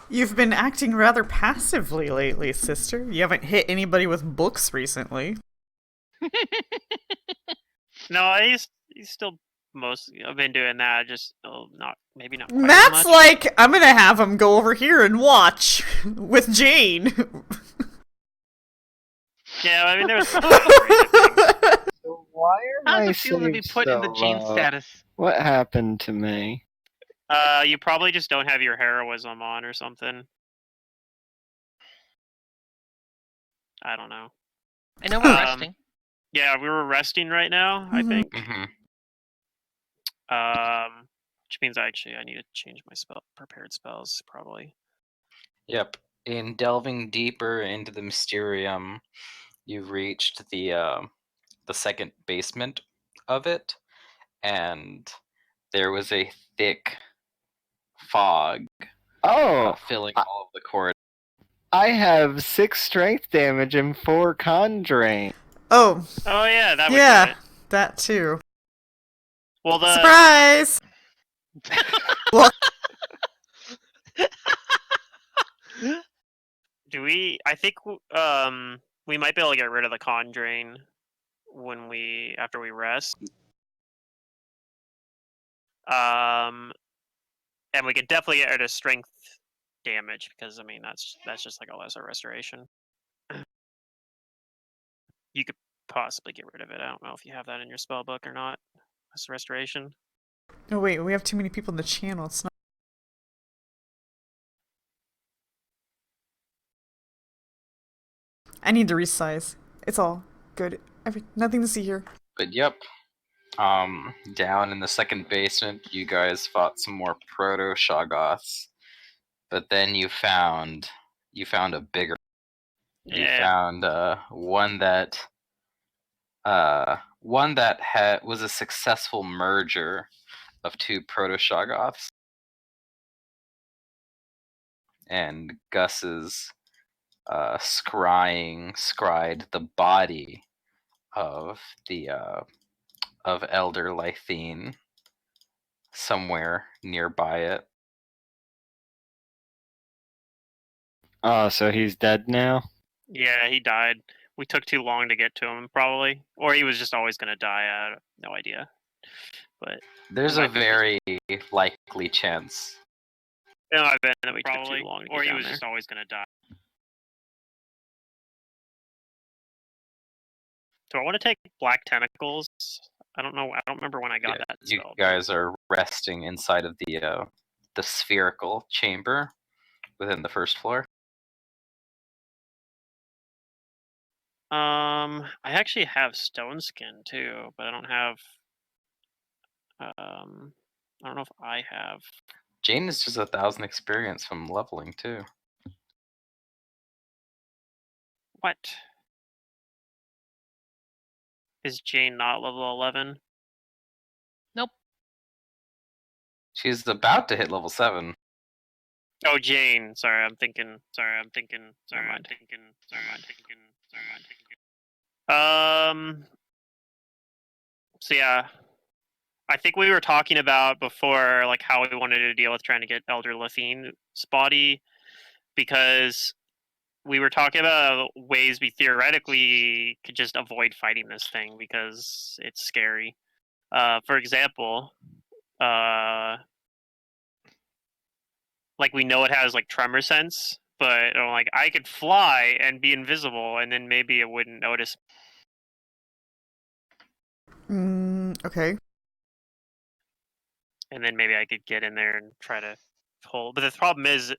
You've been acting rather passively lately, sister. You haven't hit anybody with books recently. No, he's still most. I've been doing that, just not maybe not quite as Matt's much. like, I'm gonna have him go over here and watch with Jane. Yeah, I mean there was some recent things. So why are How does my it feel to be saves put in the so Gene low? status? What happened to me? You probably just don't have your heroism on or something. I don't know. I know we're resting. Yeah, we were resting right now. I think. Mm-hmm. Which means I need to change my prepared spells probably. Yep. In delving deeper into the Mysterium, you've reached the second basement of it, and there was a thick fog filling all of the corridors. I have 6 strength damage and 4 con drain. Oh. Oh yeah, that would yeah, do it. that too. Well, the surprise. Well, do we? I think we might be able to get rid of the con drain after we rest. And we could definitely get rid of strength damage because I mean that's just like a lesser restoration. You could possibly get rid of it. I don't know if you have that in your spell book or not. Lesser restoration. oh wait, we have too many people in the channel. It's not. I need to resize. It's all good. Nothing to see here. But yep. Down in the second basement, you guys fought some more proto Shoggoths. But then you found a bigger. Yeah. You found one that was a successful merger of 2 proto Shoggoths. And Gus's scried the body of of Elder Lythene somewhere nearby it. Oh, so he's dead now? Yeah, he died. We took too long to get to him, probably, or he was just always going to die. I have no idea. But there's a very likely chance. It might have been that we took too long to get or he was just always going to die. Do I want to take Black Tentacles? I don't know. I don't remember when I got that You spell. guys are resting inside of the spherical chamber within the first floor. I actually have Stone Skin too, but I don't have. I don't know if I have. Jane is just 1,000 experience from leveling too. What? Is Jane not level 11? Nope. She's about to hit level 7. Oh, Jane. Sorry, I'm thinking. So yeah, I think we were talking about before, like how we wanted to deal with trying to get Elder Lythene's body, because we were talking about ways we theoretically could just avoid fighting this thing because it's scary. For example, like we know it has like tremor sense, but like I could fly and be invisible, and then maybe it wouldn't notice. Okay. And then maybe I could get in there and try to hold. But the problem is,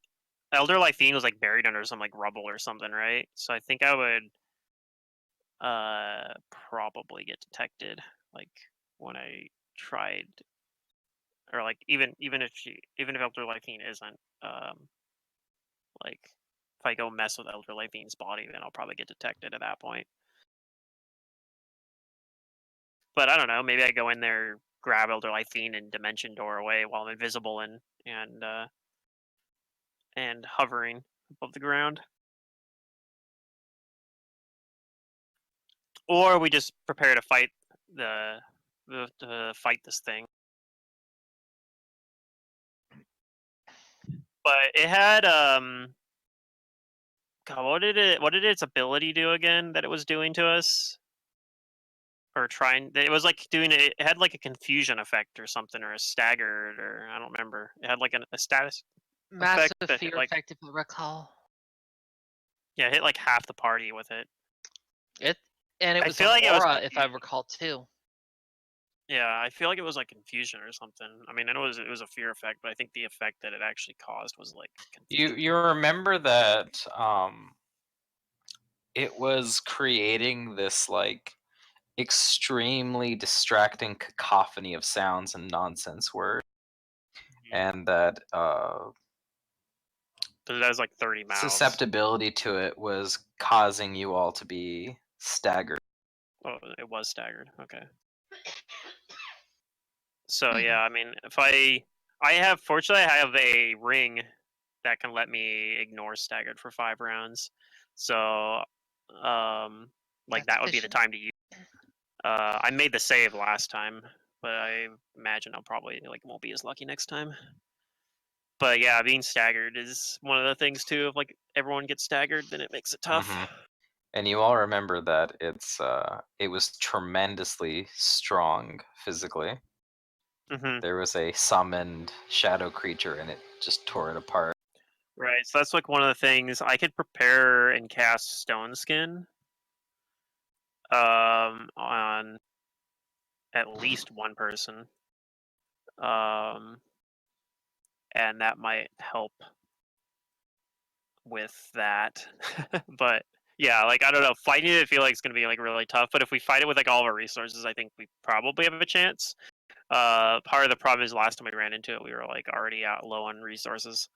Elder Lythene was like buried under some like rubble or something, right? So I think I would probably get detected, like when I tried, or like even if Elder Lythene isn't, like if I go mess with Elder Lythene's body, then I'll probably get detected at that point. But I don't know. Maybe I go in there, grab Elder Lythene, and dimension door away while I'm invisible and hovering above the ground. Or we just prepare to fight fight this thing. But it had God, what did its ability do again that it was doing to us? Or trying it was like doing it had like a confusion effect or something, or a staggered, or I don't remember. It had like a status Massive effect that hit fear like effect, if I recall. yeah, hit like half the party with it. It and it I was feel an like it was aura, if I recall too. yeah, I feel like it was like confusion or something. I mean, I know it was a fear effect, but I think the effect that it actually caused was like confusion. You remember that it was creating this like extremely distracting cacophony of sounds and nonsense words, and that But it has like 30 mouths. susceptibility to it was causing you all to be staggered. Oh, it was staggered. Okay. So yeah, I mean, if I fortunately I have a ring that can let me ignore staggered for 5 rounds. So like That's that would be the efficient. time to use. I made the save last time, but I imagine I'll probably like won't be as lucky next time. But yeah, being staggered is one of the things too. If like everyone gets staggered, then it makes it tough. Mhm. And you all remember that it was tremendously strong physically. Hmm. There was a summoned shadow creature, and it just tore it apart. Right. So that's like one of the things I could prepare and cast Stone Skin on at least one person. And that might help with that. But yeah, like I don't know, fighting it I feel like it's gonna be like really tough. But if we fight it with like all of our resources, I think we probably have a chance. Part of the problem is last time we ran into it, we were like already out low on resources.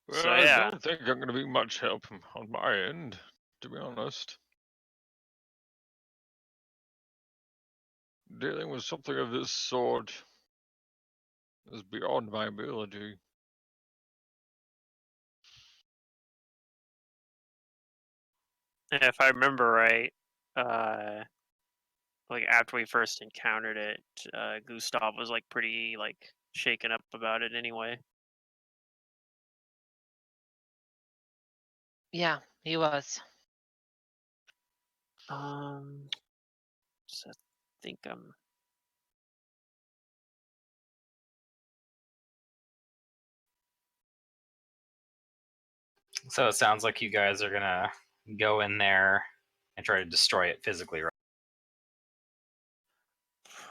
Well, So I yeah, don't think I'm going to be much help on my end, to be honest. Dealing with something of this sort is beyond my ability. if I remember right, like after we first encountered it, Gustav was like pretty like shaken up about it anyway. Yeah, he was. So I think I'm. So it sounds like you guys are gonna go in there and try to destroy it physically, right?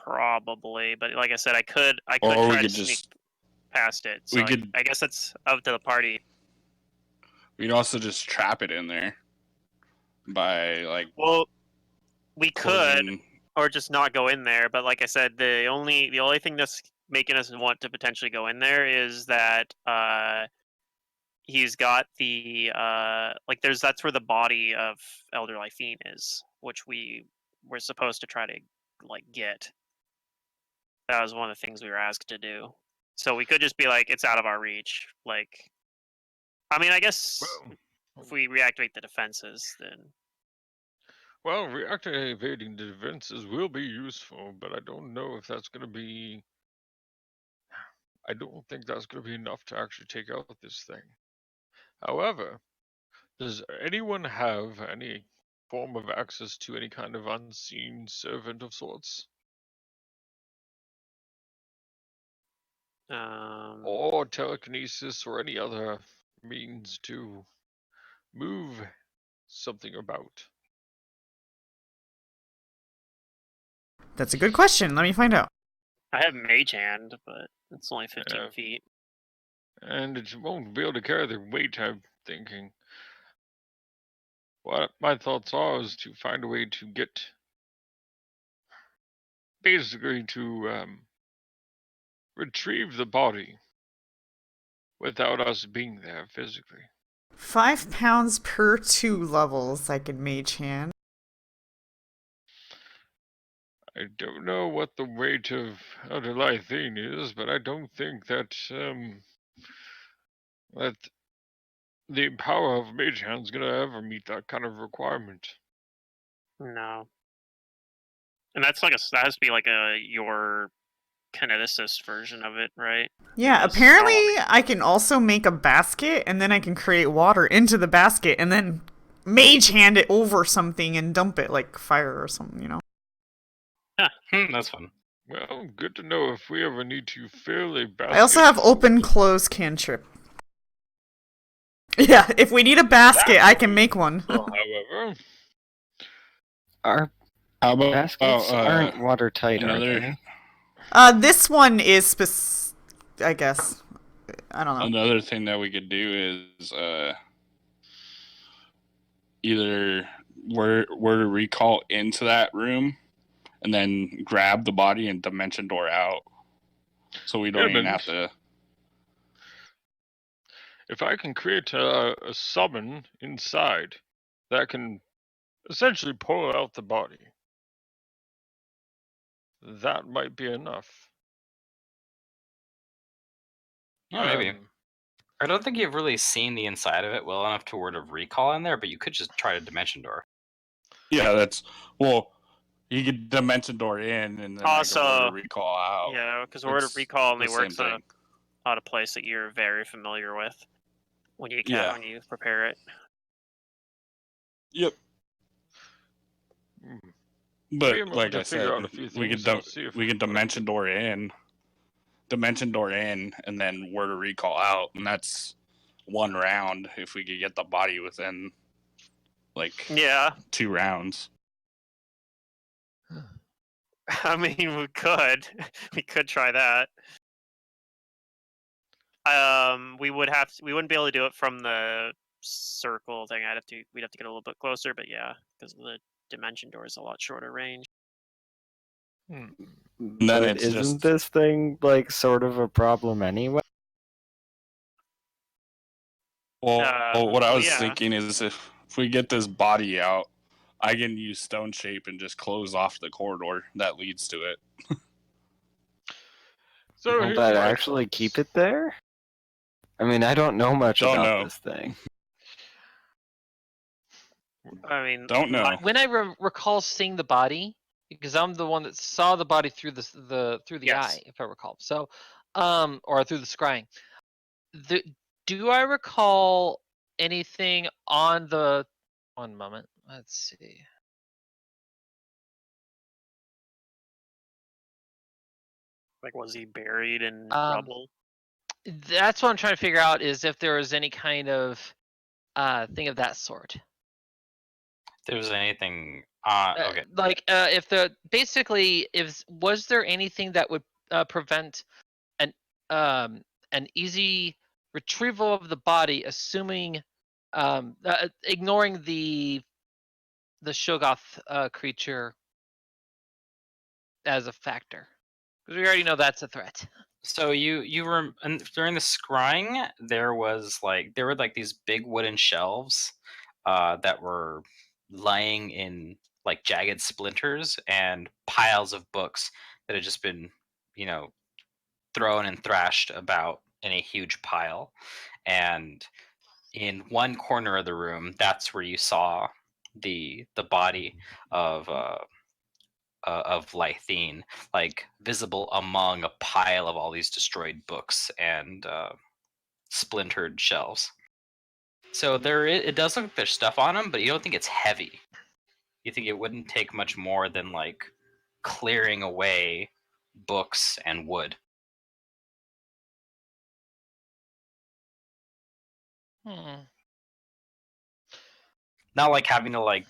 Probably, but like I said, I could Or we try to could sneak just past it. So we could I guess that's up to the party. we'd also just trap it in there by like Well, we could, closing. or just not go in there. But like I said, the only thing that's making us want to potentially go in there is that he's got the like that's where the body of Elder Lythine is, which we were supposed to try to like get. That was one of the things we were asked to do. So we could just be like, it's out of our reach. Like, I mean, I guess if we reactivate the defenses, then Well, reactivating the defenses will be useful, but I don't know if that's going to be. I don't think that's going to be enough to actually take out this thing. However, does anyone have any form of access to any kind of unseen servant of sorts? Or telekinesis or any other means to move something about? That's a good question. Let me find out. I have Mage Hand, but it's only 15 Yeah. feet. And it won't be able to carry the weight, I'm thinking. What my thoughts are is to find a way to get, basically to retrieve the body without us being there physically. 5 pounds per 2 levels I can mage hand. I don't know what the weight of Elder Lythine is, but I don't think that that the power of Mage Hand's gonna ever meet that kind of requirement. No. And that's like that has to be like your kineticist version of it, right? Yeah, Because apparently normally- I can also make a basket, and then I can create water into the basket, and then mage hand it over something and dump it like fire or something, you know? That's fun. Well, good to know if we ever need to fill a basket. I also have open close cantrip. Yeah, if we need a basket, I can make one. However, Our How about baskets aren't watertight, are another they? This one is I guess. I don't know. another thing that we could do is either were to recall into that room and then grab the body and dimension door out, so we don't even have to. if I can create a summon inside that can essentially pull out the body, that might be enough. Yeah, maybe. Um, I don't think you've really seen the inside of it well enough to word of recall in there, but you could just try to dimension door. Yeah, that's well. You could dimension door in, and then Also, I can word to recall out. Yeah, because word of It's recall only the same works thing. on a place that you're very familiar with when you Yeah. when you prepare it. Yep. hmm. But We might like have I to figure said, out a few we things could and see if we we can can dimension door in, and then word to recall out, and that's one round if we could get the body within like Yeah, 2 rounds. I mean we could try that. We wouldn't be able to do it from the circle thing. We'd have to get a little bit closer, but yeah, because the dimension door is a lot shorter range. then But it's isn't just- this thing like sort of a problem anyway? Well, what I was yeah. thinking is if we get this body out, I can use stone shape and just close off the corridor that leads to it. So Will here's that my actually thoughts. keep it there? I mean, I don't know much Don't about know. this thing. I mean, Don't know. When I recall seeing the body, because I'm the one that saw the body through the Yes. eye, if I recall. So, or through the scrying. Do I recall anything on the? One moment. Let's see. like, was he buried in Um, rubble? That's what I'm trying to figure out is if there was any kind of thing of that sort. If there was anything, okay. Like if the basically was there anything that would prevent an easy retrieval of the body, assuming ignoring the Shoggoth creature as a factor, because we already know that's a threat. So you were during the scrying, there were like these big wooden shelves that were lying in like jagged splinters and piles of books that had just been, thrown and thrashed about in a huge pile. And in one corner of the room, that's where you saw the body of Lythene, like visible among a pile of all these destroyed books and splintered shelves. So it does look like there's stuff on them, but you don't think it's heavy. You think it wouldn't take much more than like clearing away books and wood. Not like having to like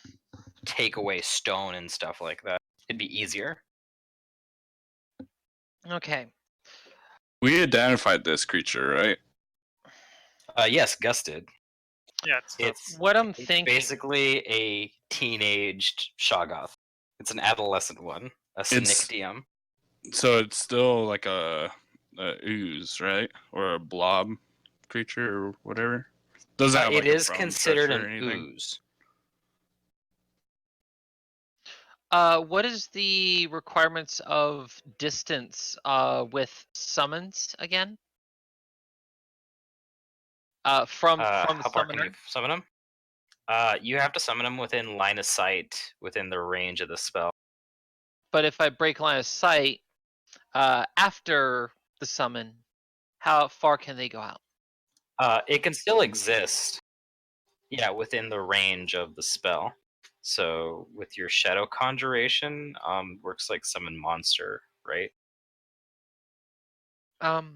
take away stone and stuff like that. It'd be easier. Okay. We identified this creature, right? Yes, Gus did. Yeah, It's What I'm It's thinking. basically a teenaged Shoggoth. It's an adolescent one, a Synictium. So it's still like a ooze, right? Or a blob creature or whatever. Doesn't have It like a is bone considered structure or an anything. ooze. What is the requirements of distance with summons again? From the How far can summoner. you summon him? You have to summon him within line of sight, within the range of the spell. But if I break line of sight after the summon, how far can they go out? It can still exist. Yeah, within the range of the spell. So with your shadow conjuration, works like summon monster, right? Let me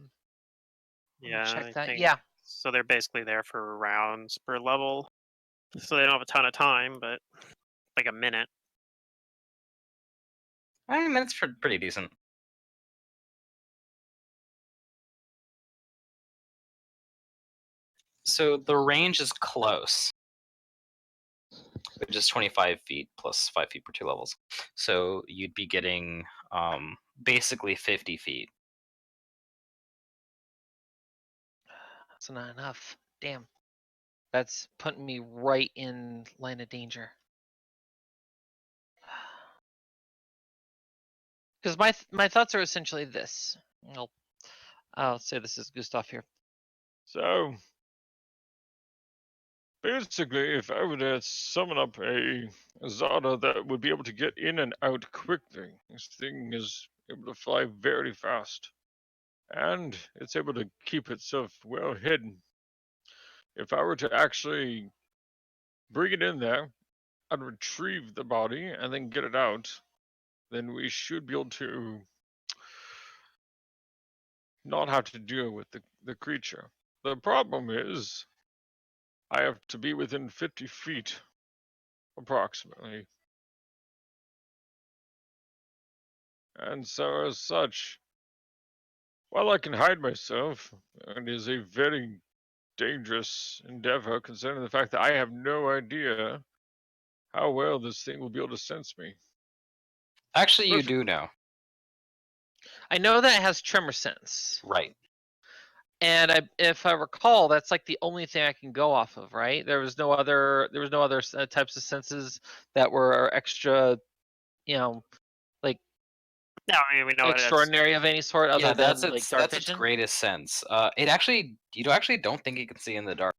Yeah, check I that. think Yeah. so. They're basically there for rounds per level, so they don't have a ton of time, but like a minute. I mean, that's pretty decent. So the range is close, which is 25 feet plus 5 feet per 2 levels. So you'd be getting basically 50 feet. That's not enough. Damn. That's putting me right in line of danger. Because my thoughts are essentially this. I'll say this is Gustav here. So, basically, if I were to summon up a Zada that would be able to get in and out quickly, this thing is able to fly very fast. And it's able to keep itself well hidden. If I were to actually bring it in there and retrieve the body and then get it out, then we should be able to not have to deal with the creature. The problem is I have to be within 50 feet, approximately. And so as such, while I can hide myself, it is a very dangerous endeavor considering the fact that I have no idea how well this thing will be able to sense me. Actually, you Perfect. do know. I know that it has tremor sense. Right. And if I recall, that's like the only thing I can go off of, right? There was no other types of senses that were extra, like Yeah, I mean, we know that's extraordinary of any sort, other Yeah, than like dark that's its vision. greatest sense. You actually don't think it can see in the dark,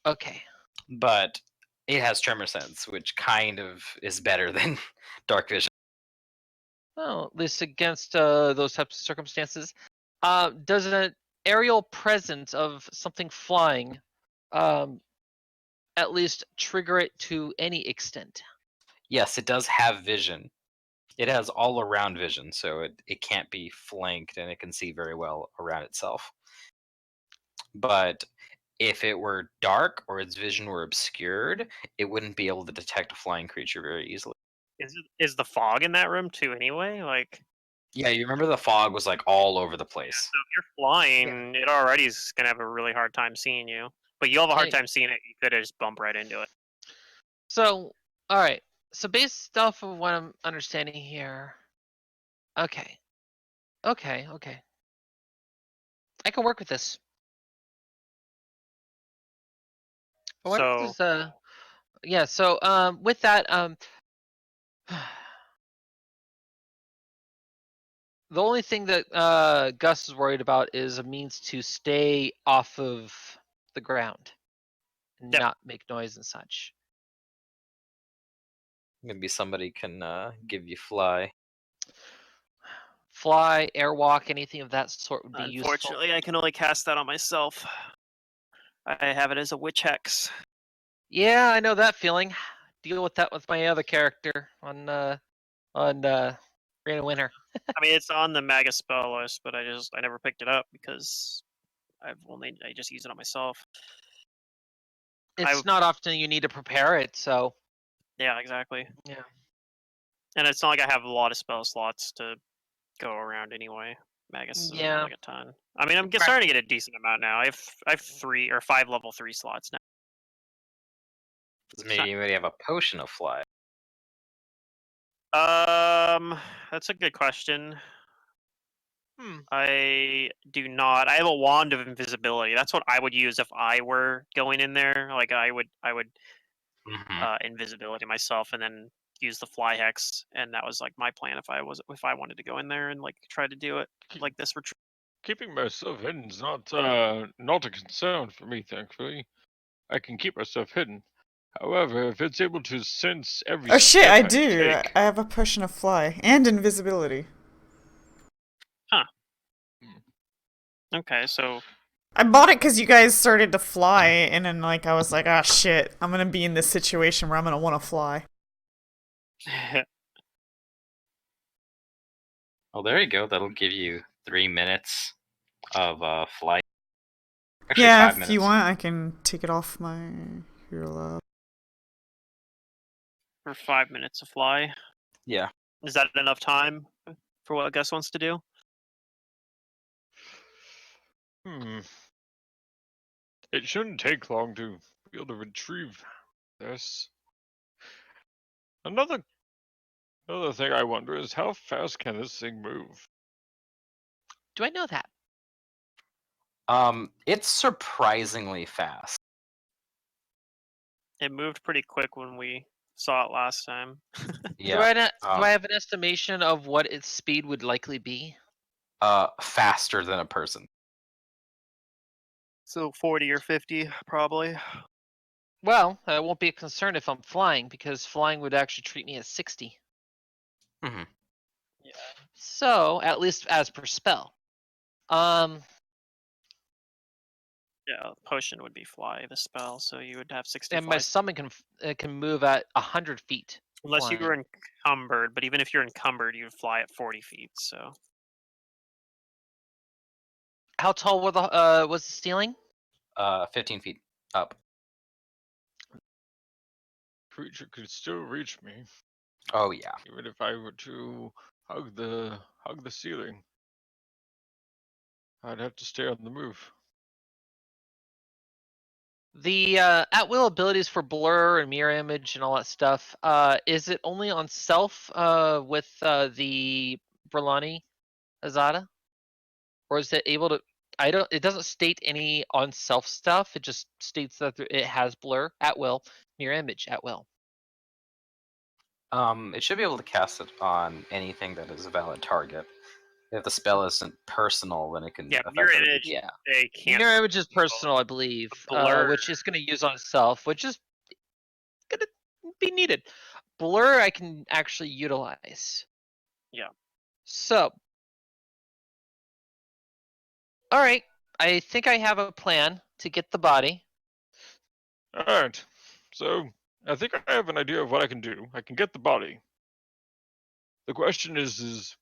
Okay. but it has tremor sense, which kind of is better than dark vision. Well, at least against those types of circumstances. Does an aerial presence of something flying at least trigger it to any extent? Yes, it does have vision. It has all around vision, so it can't be flanked and it can see very well around itself. But if it were dark or its vision were obscured, it wouldn't be able to detect a flying creature very easily. is the fog in that room too. Anyway, like Yeah, you remember the fog was like all over the place. so if you're flying, it already is gonna have a really hard time seeing you. But you'll have a hard Okay. time seeing it. You could just bump right into it. So, all right. So based off of what I'm understanding here, okay. I can work with this. I wonder if So there's yeah. So with that the only thing that Gus is worried about is a means to stay off of the ground and Yep. not make noise and such. Maybe somebody can give you fly. Fly, airwalk, anything of that sort would be useful. unfortunately, I can only cast that on myself. I have it as a witch hex. Yeah, I know that feeling. Deal with that with my other character on Rain of Winter. I mean, it's on the Magus spell list, but I never picked it up because I just use it on myself. It's not often you need to prepare it, so Yeah, exactly. yeah. And it's not like I have a lot of spell slots to go around anyway. Magus doesn't have Yeah. like a ton. I mean, I'm starting to get a decent amount now. I have 3 or 5 level 3 slots now. Does maybe anybody have a potion of fly? That's a good question. I do not. I have a wand of invisibility. That's what I would use if I were going in there. Like I would invisibility myself and then use the fly hex, and that was like my plan if I wanted to go in there and like try to do it like this retreat. Keeping myself hidden is not a concern for me, thankfully. I can keep myself hidden. However, if it's able to sense every Oh shit, step I I do. take, I have a potion of fly and invisibility. Okay, so I bought it because you guys started to fly, and then like I was like, ah shit, I'm gonna be in this situation where I'm gonna want to fly. Well, there you go. That'll give you 3 minutes of flight. Actually, Yeah, 5 if minutes. you want, I can take it off my hero lab. for 5 minutes of fly, Yeah. is that enough time for what Gus wants to do? it shouldn't take long to be able to retrieve this. Another thing I wonder is how fast can this thing move? Do I know that? It's surprisingly fast. It moved pretty quick when we saw it last time. Yeah. Do I have an estimation of what its speed would likely be? Faster than a person. So 40 or 50, probably. Well, that won't be a concern if I'm flying, because flying would actually treat me as 60. hmm Yeah. So, at least as per spell. Yeah, potion would be fly, the spell, so you would have 60 And my fly. summon can move at 100 feet. Unless you were flying. encumbered, but even if you're encumbered, you would fly at 40 feet, so. How tall was the ceiling? 15 feet up. Creature could still reach me, Oh yeah. even if I were to hug the ceiling. I'd have to stay on the move. The at-will abilities for blur and mirror image and all that stuff, is it only on self with the Brelani Azada? Or is it able to... it doesn't state any on self stuff, it just states that it has blur at will, mirror image at will. It should be able to cast it on anything that is a valid target. If the spell isn't personal, then it can Yeah, affect mirror other image, people. Yeah. they can't. Mirror image is people. personal, I believe, Blur. which is going to use on itself, which is going to be needed. Blur I can actually utilize. Yeah. So, all right, I think I have a plan to get the body. Alright, so I think I have an idea of what I can do. I can get the body. The question is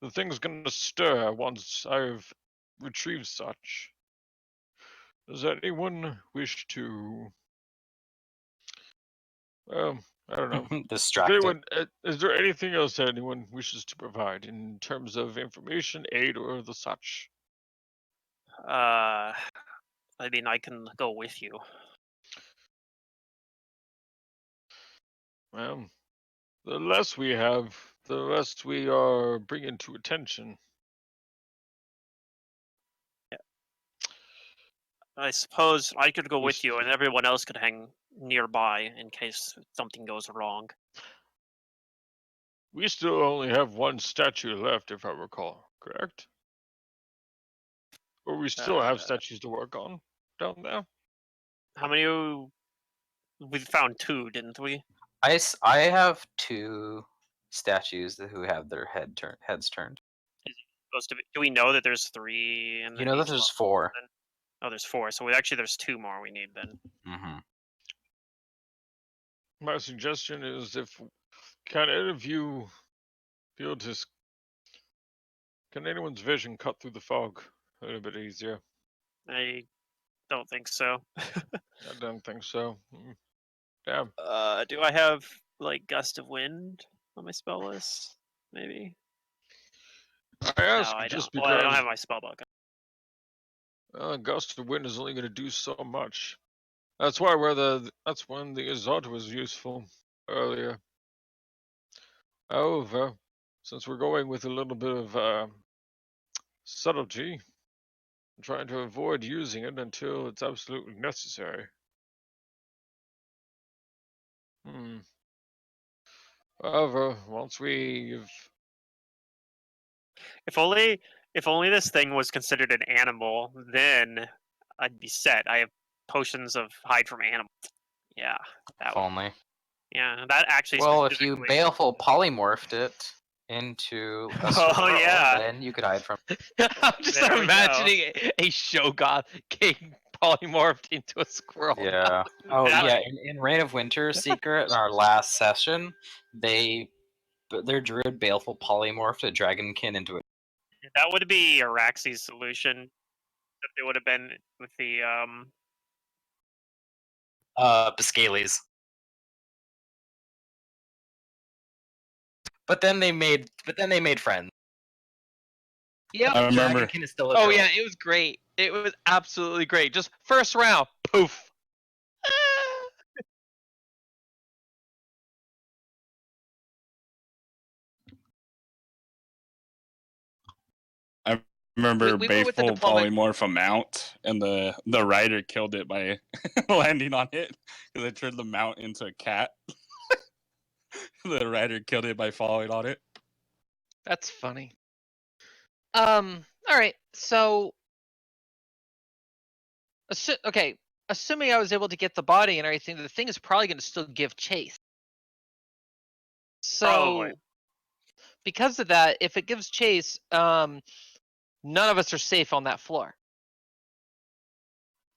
the thing's gonna stir once I've retrieved such. Does anyone wish to... Well, I don't know. Distracted. Is there anything else that anyone wishes to provide in terms of information, aid, or the such? I mean, I can go with you. Well, the less we have, the less we are bringing to attention. I suppose I could go We with you, and everyone else could hang nearby in case something goes wrong. We still only have one statue left, if I recall, correct? Or we still have statues to work on down there? How many? We found 2, didn't we? I have 2 statues who have their heads turned. Supposed to be. Do we know that there's 3? And You know that there's 4. Oh, there's 4. So there's 2 more we need then. Mm-hmm. My suggestion is can any of you feel to... Can anyone's vision cut through the fog a little bit easier? I don't think so. I don't think so. Damn. Do I have like gust of wind on my spell list? Maybe. I ask No, I just don't. Well, I don't because have my spell book. gust of wind is only going to do so much. That's when the Azad was useful earlier. However, since we're going with a little bit of subtlety, I'm trying to avoid using it until it's absolutely necessary. However, once we've... If only this thing was considered an animal, then I'd be set. I have potions of hide from animals. Yeah, that If would, only. yeah, that actually. Well, if you specifically- baleful polymorphed it into a Oh, squirrel, yeah. then you could hide from. I'm just There we go. imagining a Shogoth getting polymorphed into a squirrel. Yeah. Oh That- yeah. In Reign of Winter Secret, in our last session, their druid baleful polymorphed a dragonkin into a. That would be Araxi's solution. If it would have been with the Biscales. But then they made friends. Yep. I remember. Dragonkin is still a Oh troll. yeah, it was great. It was absolutely great. Just first round, poof. Remember We went with the Bayful diplomatic. polymorph a mount, and the rider killed it by landing on it because it turned the mount into a cat. The rider killed it by falling on it. That's funny. All right. So, okay. Assuming I was able to get the body and everything, the thing is probably going to still give chase. So, Probably. because of that, if it gives chase, none of us are safe on that floor.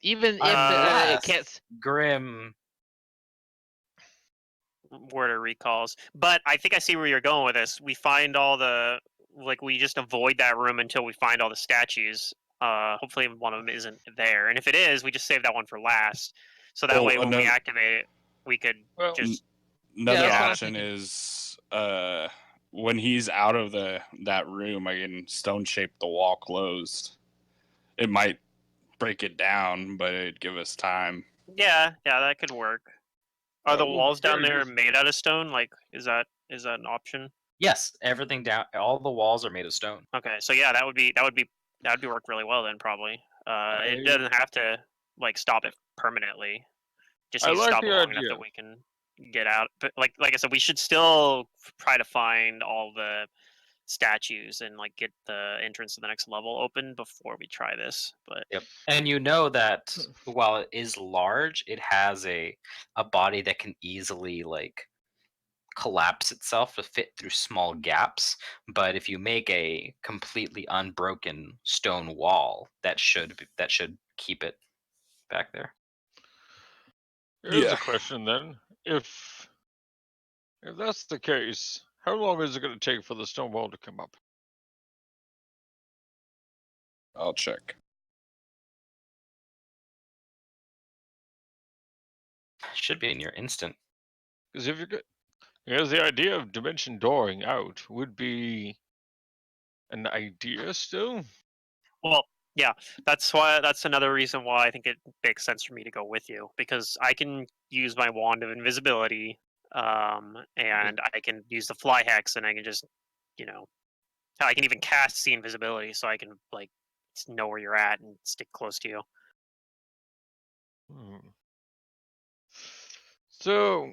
Even if it Unless can't. Grim. word of recalls. But I think I see where you're going with this. We find all the we just avoid that room until we find all the statues. Hopefully one of them isn't there, and if it is, we just save that one for last. So that way, when we activate it, we could Well, just. Another that's what I'm option thinking. is when he's out of that room, I can stone shape the wall closed. It might break it down, but it'd give us time. Yeah, that could work. Are the well, walls down very there good. made out of stone? Like, is that an option? Yes, everything down. All the walls are made of stone. Okay, so yeah, that would be worked really well then probably. It I- doesn't have to stop it permanently. Just I needs to like stop it the long enough idea. that we can get out. But like I said, we should still try to find all the statues and get the entrance to the next level open before we try this. But Yep. And you know that while it is large, it has a body that can easily collapse itself to fit through small gaps. But if you make a completely unbroken stone wall, that should keep it back there. Here's Yeah. a question then: If that's the case, how long is it going to take for the stone wall to come up? I'll check. Should be in your instant. Because if you get, because the idea of dimension dooring out would be an idea still. well, yeah, that's another reason why I think it makes sense for me to go with you, because I can use my wand of invisibility, and I can use the fly hex, and I can just, I can even cast see invisibility, so I can know where you're at and stick close to you. So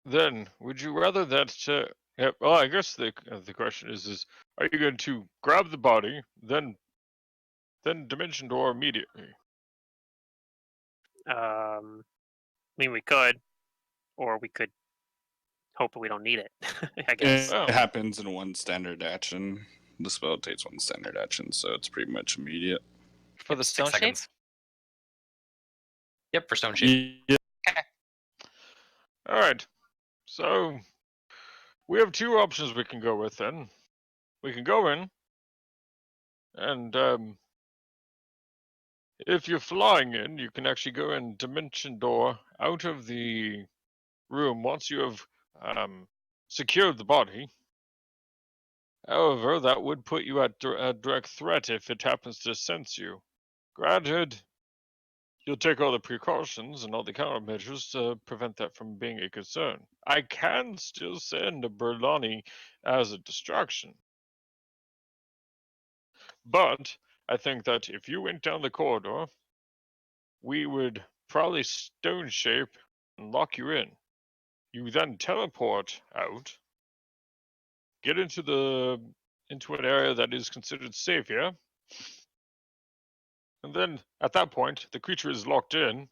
then, would you rather that? Yeah, well, I guess the question is are you going to grab the body, then dimension door immediately? I mean, we could, or we could hope we don't need it. I guess. It Oh. happens in one standard action. The spell takes one standard action, so it's pretty much immediate. For the 6 stone shape? seconds. Yep, for stone shape. Yeah. All right. So we have two options we can go with then. We can go in, and if you're flying in, you can actually go in dimension door out of the room once you have secured the body. However, that would put you at direct threat if it happens to sense you. Granted, you'll take all the precautions and all the countermeasures to prevent that from being a concern. I can still send a Berlani as a distraction. But I think that if you went down the corridor, we would probably stone shape and lock you in. You then teleport out, get into an area that is considered safe here, and then at that point the creature is locked in.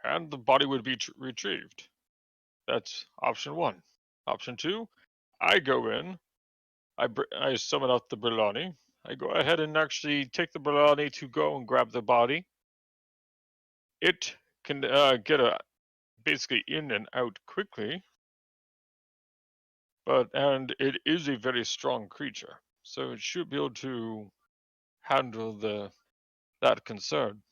and the body would be retrieved. That's option 1. Option 2, I go in, I summon out the Brillani. I go ahead and actually take the Brillani to go and grab the body. It can get basically in and out quickly, and it is a very strong creature, so it should be able to handle that concern.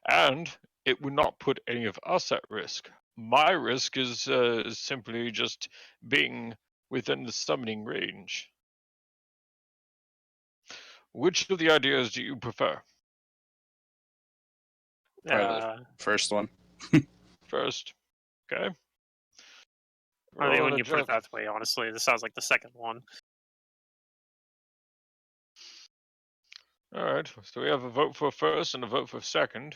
And it would not put any of us at risk. My risk is simply just being within the summoning range. Which of the ideas do you prefer? Probably the first one. First, okay. I think Roll when an you put it adjust- that way, honestly, this sounds like the second one. All right, so we have a vote for first and a vote for second.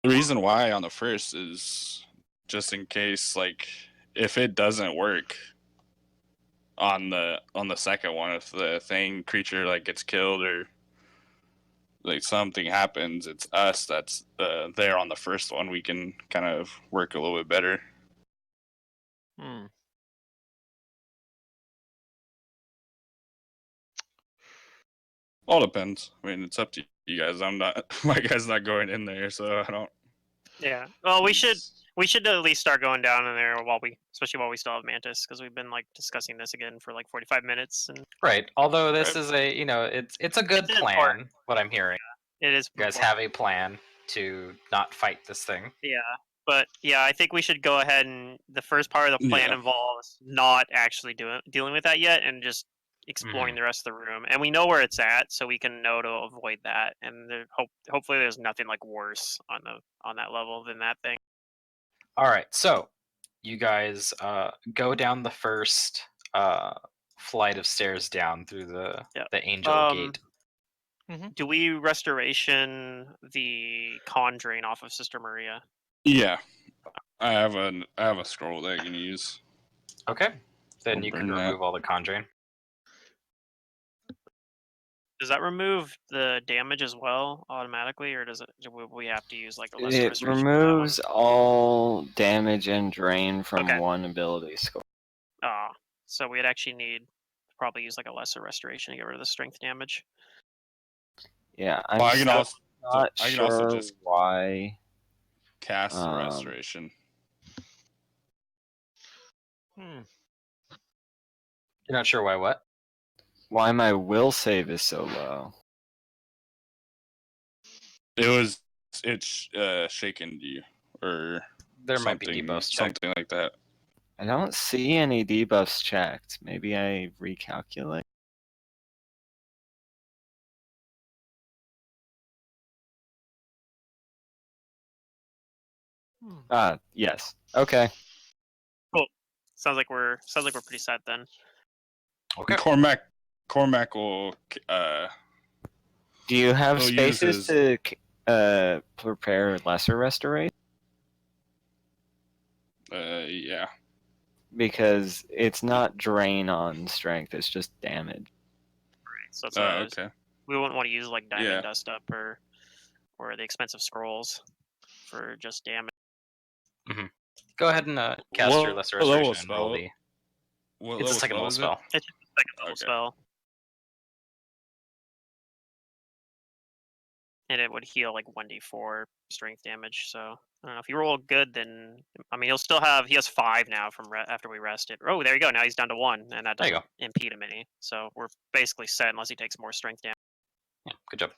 The reason why on the first is just in case, like, if it doesn't work on the second one, if the thing creature like gets killed or like something happens, it's us that's there on the first one. We can kind of work a little bit better. Hmm. All depends. I mean, it's up to you guys. I'm not. My guy's not going in there, so I don't. Yeah. Well, we should at least start going down in there especially while we still have Mantis, because we've been like discussing this again for like 45 minutes, and Right. Although this Right. is a, it's a good It's plan. important. What I'm hearing, it is. you guys have a plan to not fight this thing. Yeah. But yeah, I think we should go ahead and the first part of the plan Yeah. involves not actually dealing with that yet, and just exploring the rest of the room. And we know where it's at, so we can know to avoid that. And hopefully, there's nothing like worse on that level than that thing. All right. So you guys go down the first flight of stairs down through the Yep. angel gate. Do we restoration the conjuring off of Sister Maria? Yeah, I have a scroll that I can use. Okay. Then I'll you can burn that. remove all the conjuring. Does that remove the damage as well automatically, or do we have to use like a lesser It restoration for that one? removes all damage and drain from Okay. one ability score. So we'd actually need to probably use like a lesser restoration to get rid of the strength damage. Yeah, I'm Well, I can still also not I can sure also just why. cast the restoration. Hmm. You're not sure why what? Why my will save is so low. It's shaken you or There might be something, debuffs checked. something like that. I don't see any debuffs checked. Maybe I recalculate. Yes. Okay. Cool. Sounds like we're pretty set then. Okay. Cormac will Do you have He'll use spaces his- to prepare lesser restoration? yeah. Because it's not drain on strength, it's just damage. So it's Okay. we wouldn't want to use like diamond Yeah. dust up or the expensive scrolls for just damage. Go ahead and cast your What lesser level restoration and roll spell? the. What It's a level second level is it? spell. It's just a second level Okay. spell. And it would heal like 1d4 strength damage. So I don't know, if you roll good, then I mean he has 5 now from after we rested. Oh, there you go. Now he's down to 1, and that There you doesn't impede him any. So we're basically set unless he takes more strength damage. Yeah, good job.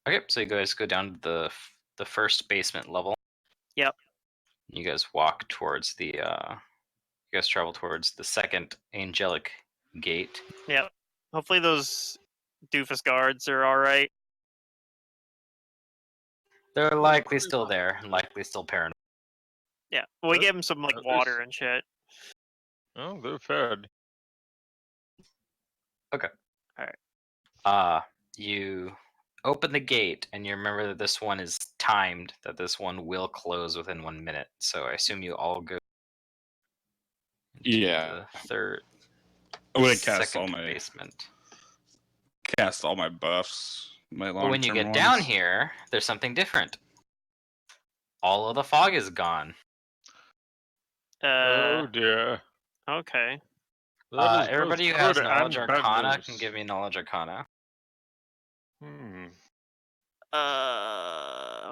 Okay, so you guys go down to the first basement level. Yep. You guys walk towards the. You guys travel towards the second angelic gate. Yep. Hopefully those doofus guards are all right. They're likely still there and likely still paranoid. Yeah. Well, we Good. gave him some like At water least- and shit. Oh, they're fed. You open the gate and you remember that this one is timed, that this one will close within 1 minute. So I assume you all go into Yeah. the third, I would have cast second all my basement. buffs my But when you long-term get down ones. here, there's something different. All of the fog is gone. Oh dear. Okay. That is both Everybody who good has Knowledge and bad Arcana can news. give me Knowledge Arcana. Hmm.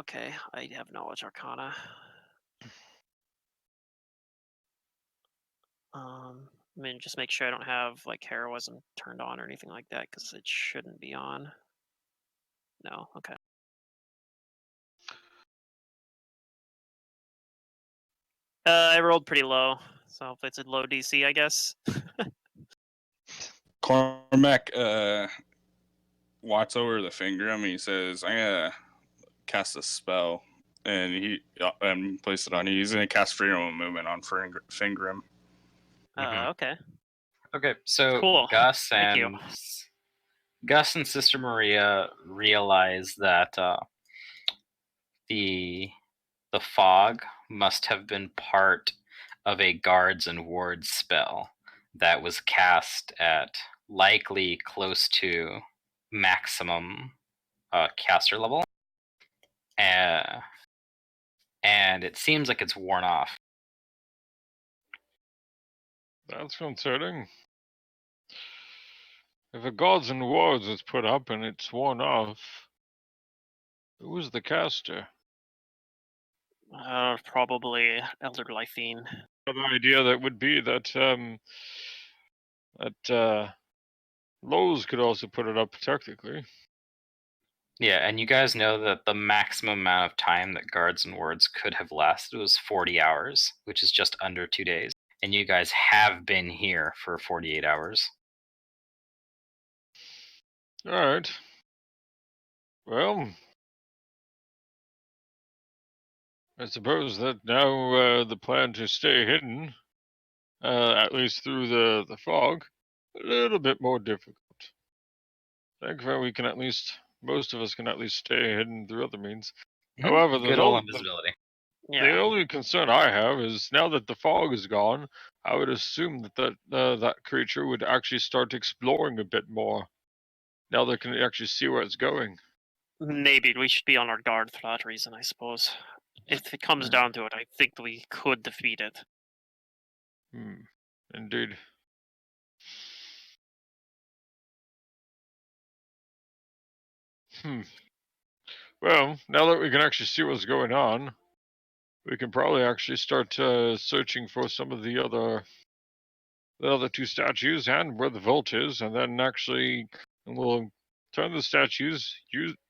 Okay. I have Knowledge Arcana. I mean, just make sure I don't have like heroism turned on or anything like that, because it shouldn't be on. No. Okay. I rolled pretty low, so it's a low DC, I guess. Cormac walks over to the finger him and he says, "I'm gonna cast a spell," and he place it on you. He's gonna cast freedom of movement on finger him. Mhm. Okay. Okay, so Cool. Gus Thank you. and Sister Maria realize that the fog must have been part of a guards and wards spell that was cast at likely close to maximum caster level, and it seems like it's worn off. That's concerning. If a gods and wards is put up and it's worn off, who was the caster? Probably Elder Lythine. The idea that would be that Lowe's could also put it up technically. Yeah, and you guys know that the maximum amount of time that guards and wards could have lasted was 40 hours, which is just under 2 days. And you guys have been here for 48 hours. Alright. Well, I suppose that now the plan to stay hidden, at least through the fog, a little bit more difficult. Thankfully, we can at least, most of us can at least stay hidden through other means. However, Good old invisibility. the only concern I have is now that the fog is gone, I would assume that that creature would actually start exploring a bit more. Now they can actually see where it's going. Maybe we should be on our guard for that reason, I suppose. If it comes down to it, I think we could defeat it. Indeed. Well, now that we can actually see what's going on, we can probably actually start searching for some of the other two statues and where the vault is, and then actually we'll turn the statues,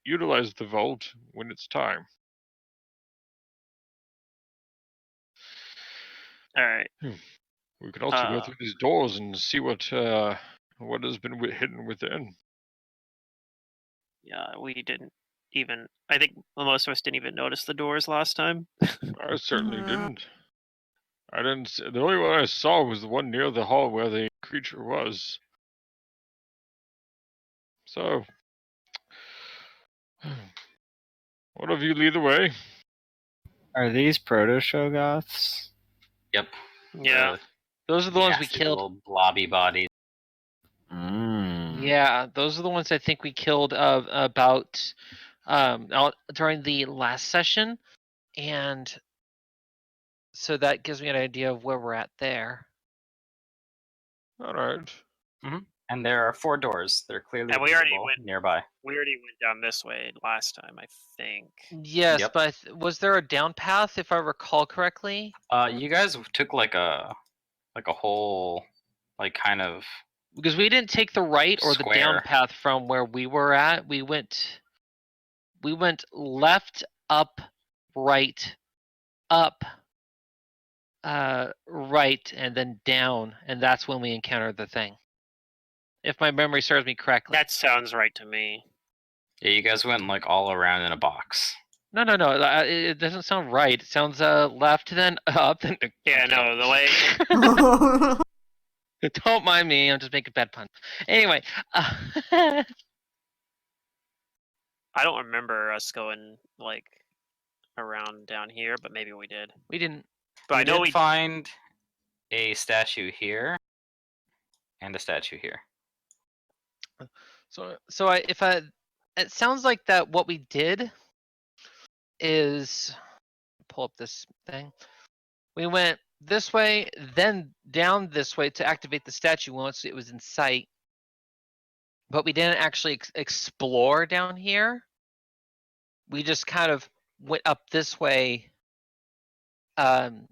utilize the vault when it's time. All right. We can also go through these doors and see what has been hidden within. Yeah, we didn't even. I think most of us didn't even notice the doors last time. I certainly didn't. I didn't. The only one I saw was the one near the hall where the creature was. So, one of you lead the way. Are these proto-Shoggoths? Yep. Yeah. Those are the ones we Nasty killed. little blobby bodies. Yeah, those are the ones I think we killed about during the last session, and so that gives me an idea of where we're at there. All right. And there are 4 doors. They're clearly And we already visible went- nearby. We already went down this way last time, I think. Yes, Yep. but was there a down path if I recall correctly? You guys took like a whole kind of Because we didn't take the right or the down Square. path from where we were at. We went left, up, right, up, right, and then down, and that's when we encountered the thing. If my memory serves me correctly. That sounds right to me. Yeah, you guys went like all around in a box. No. It doesn't sound right. It sounds left, then up, then. Yeah, no, the way. Don't mind me. I'm just making bad puns. Anyway, I don't remember us going like around down here, but maybe we did. we didn't. But I know we find a statue here and a statue here. So if it sounds like that what we did is pull up this thing. We went this way, then down this way to activate the statue once it was in sight. But we didn't actually explore down here. We just kind of went up this way. Then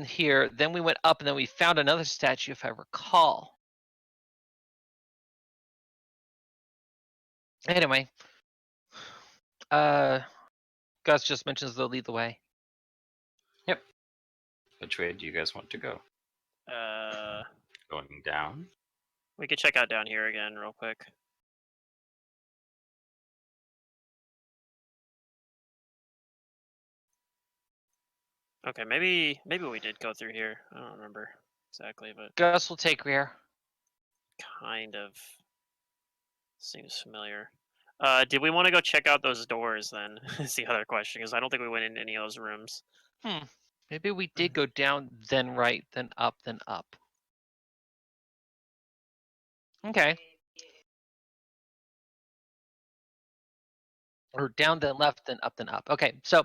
here, then we went up and then we found another statue, if I recall. Anyway, Gus just mentions they'll lead the way. Yep. Which way do you guys want to go? Going down? We could check out down here again real quick. Okay, maybe we did go through here. I don't remember exactly, but Gus will take rear. kind of seems familiar. Did we want to go check out those doors then? Is the other question, because I don't think we went in any of those rooms. Maybe we did go down, then right, then up, then up. Okay. Or down, then left, then up, then up. Okay, so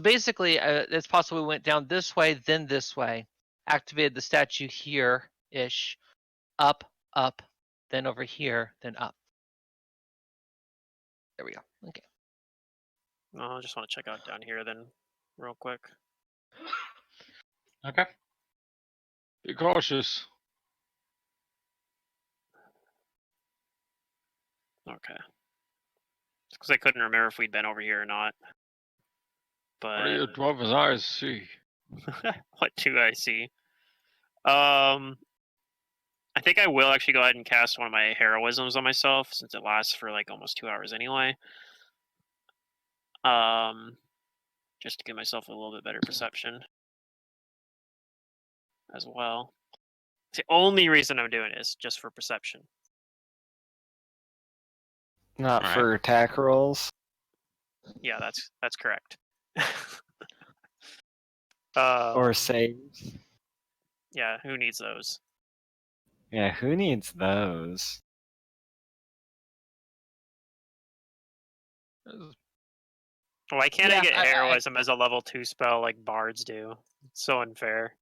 basically, it's possible we went down this way, then this way, activated the statue here-ish, up, then over here, then up. There we go. Okay. No, I just want to check out down here then, real quick. Okay. Be cautious. Okay. Because I couldn't remember if we'd been over here or not. What do your But dwarven's eyes see? what do I see? I think I will actually go ahead and cast one of my heroisms on myself, since it lasts for like almost 2 hours anyway. Just to give myself a little bit better perception as well. It's the only reason I'm doing it is just for perception. Not Alright. for attack rolls. Yeah, that's correct. Or saves. Yeah, who needs those? Yeah, who needs those? Why can't I Yeah, get I- heroism as a level 2 spell like bards do? It's so unfair.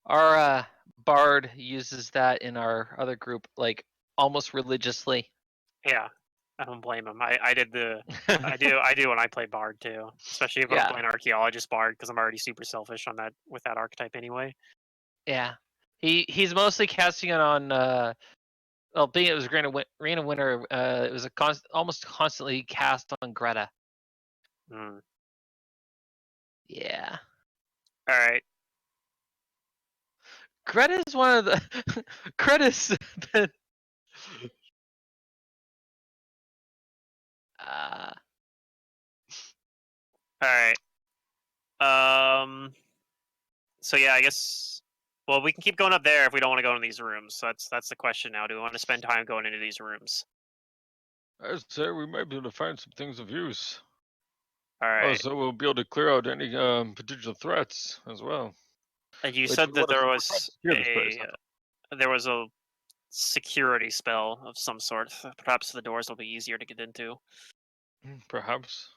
Our bard uses that in our other group, like almost religiously. Yeah, I don't blame him. I did the I do when I play bard too, especially if Yeah. I'm playing archaeologist bard because I'm already super selfish on that with that archetype anyway. Yeah, he's mostly casting it on. Well, being it was Reign of Winter, it was a almost constantly cast on Greta. Hmm. Yeah, All right. Greta is one of the Greta's been. All right. So yeah, I guess. Well, we can keep going up there if we don't want to go in these rooms. So that's the question now. Do we want to spend time going into these rooms? I'd say we might be able to find some things of use. All right. Also, we'll be able to clear out any potential threats as well. And you Which said we that wanna there we're was trying to secure this place, there was a security spell of some sort. Perhaps the doors will be easier to get into. Perhaps.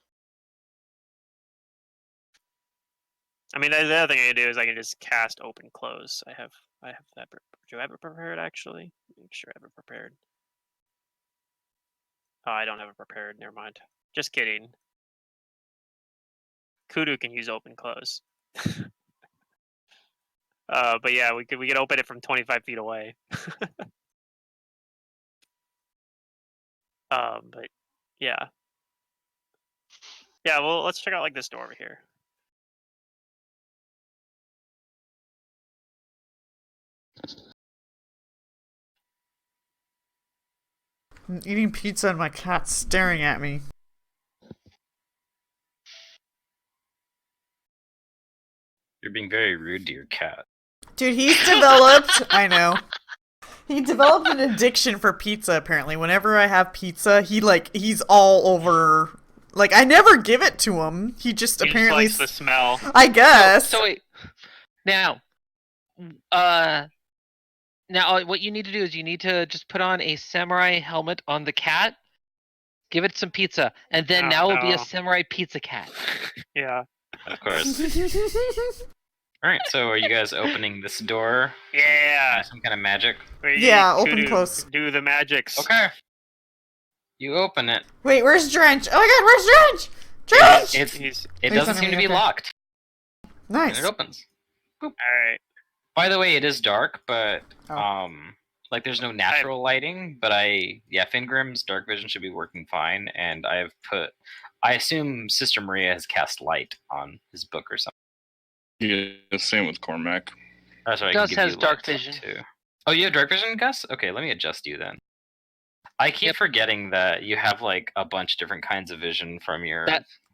I mean, the other thing I can do is I can just cast open close. I have that. Do I have it prepared actually? Make sure I have it prepared. Oh, I don't have it prepared. Never mind. Just kidding. Kudu can use open close. But yeah, we could open it from 25 feet away. But yeah. Yeah, well, let's check out like this door over here. I'm eating pizza and my cat's staring at me. You're being very rude to your cat. Dude, he's developed. I know. He developed an addiction for pizza, apparently. Whenever I have pizza, he's all over. Like, I never give it to him. He just He apparently. just likes the smell. I guess. So wait, now, Now, what you need to do is you need to just put on a samurai helmet on the cat, give it some pizza, and then Oh, now it'll be a no. samurai pizza cat. Yeah. Of course. All right. So, are you guys opening this door? Yeah. Some kind of magic. We Yeah, need open to close. do the magics. Okay. You open it. Wait, where's Drench? Oh my god, where's Drench? Drench! It He's doesn't on seem to me, be okay. locked, and Nice. it opens. Alright. By the way, it is dark, but Oh. like there's no natural lighting. But Fingrim's dark vision should be working fine, and I assume Sister Maria has cast light on his book or something. Yeah, same with Cormac. That's right. Gus I can give has you dark light, vision. too. Oh, you have dark vision, Gus? Okay, let me adjust you then. I keep forgetting that you have like a bunch of different kinds of vision from your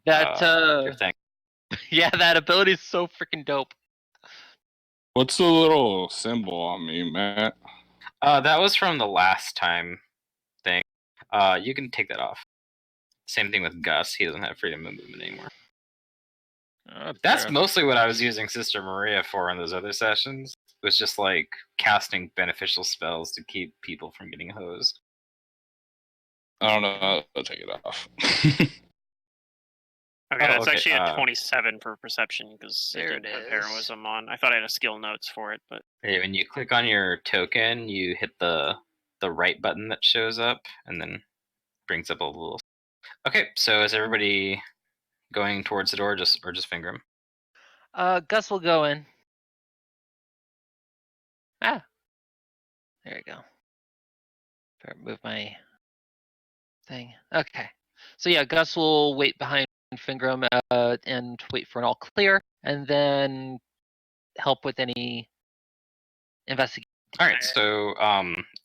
your thing. Yeah, that ability is so freaking dope. What's the little symbol on me, Matt? That was from the last time thing. You can take that off. Same thing with Gus. He doesn't have freedom of movement anymore. That's mostly what I was using Sister Maria for in those other sessions. It was just like casting beneficial spells to keep people from getting hosed. I don't know. I'll take it off. Okay, that's okay, actually a 27 for perception because it There didn't it have is. heroism on. I thought I had a skill notes for it, but Okay, when you click on your token, you hit the right button that shows up, and then brings up a little. Okay, so is everybody going towards the door, or just Fingram? Gus will go in. Ah. There we go. Better move my thing. Okay. So yeah, Gus will wait behind Fingram and wait for an all clear, and then help with any investigation. All right. So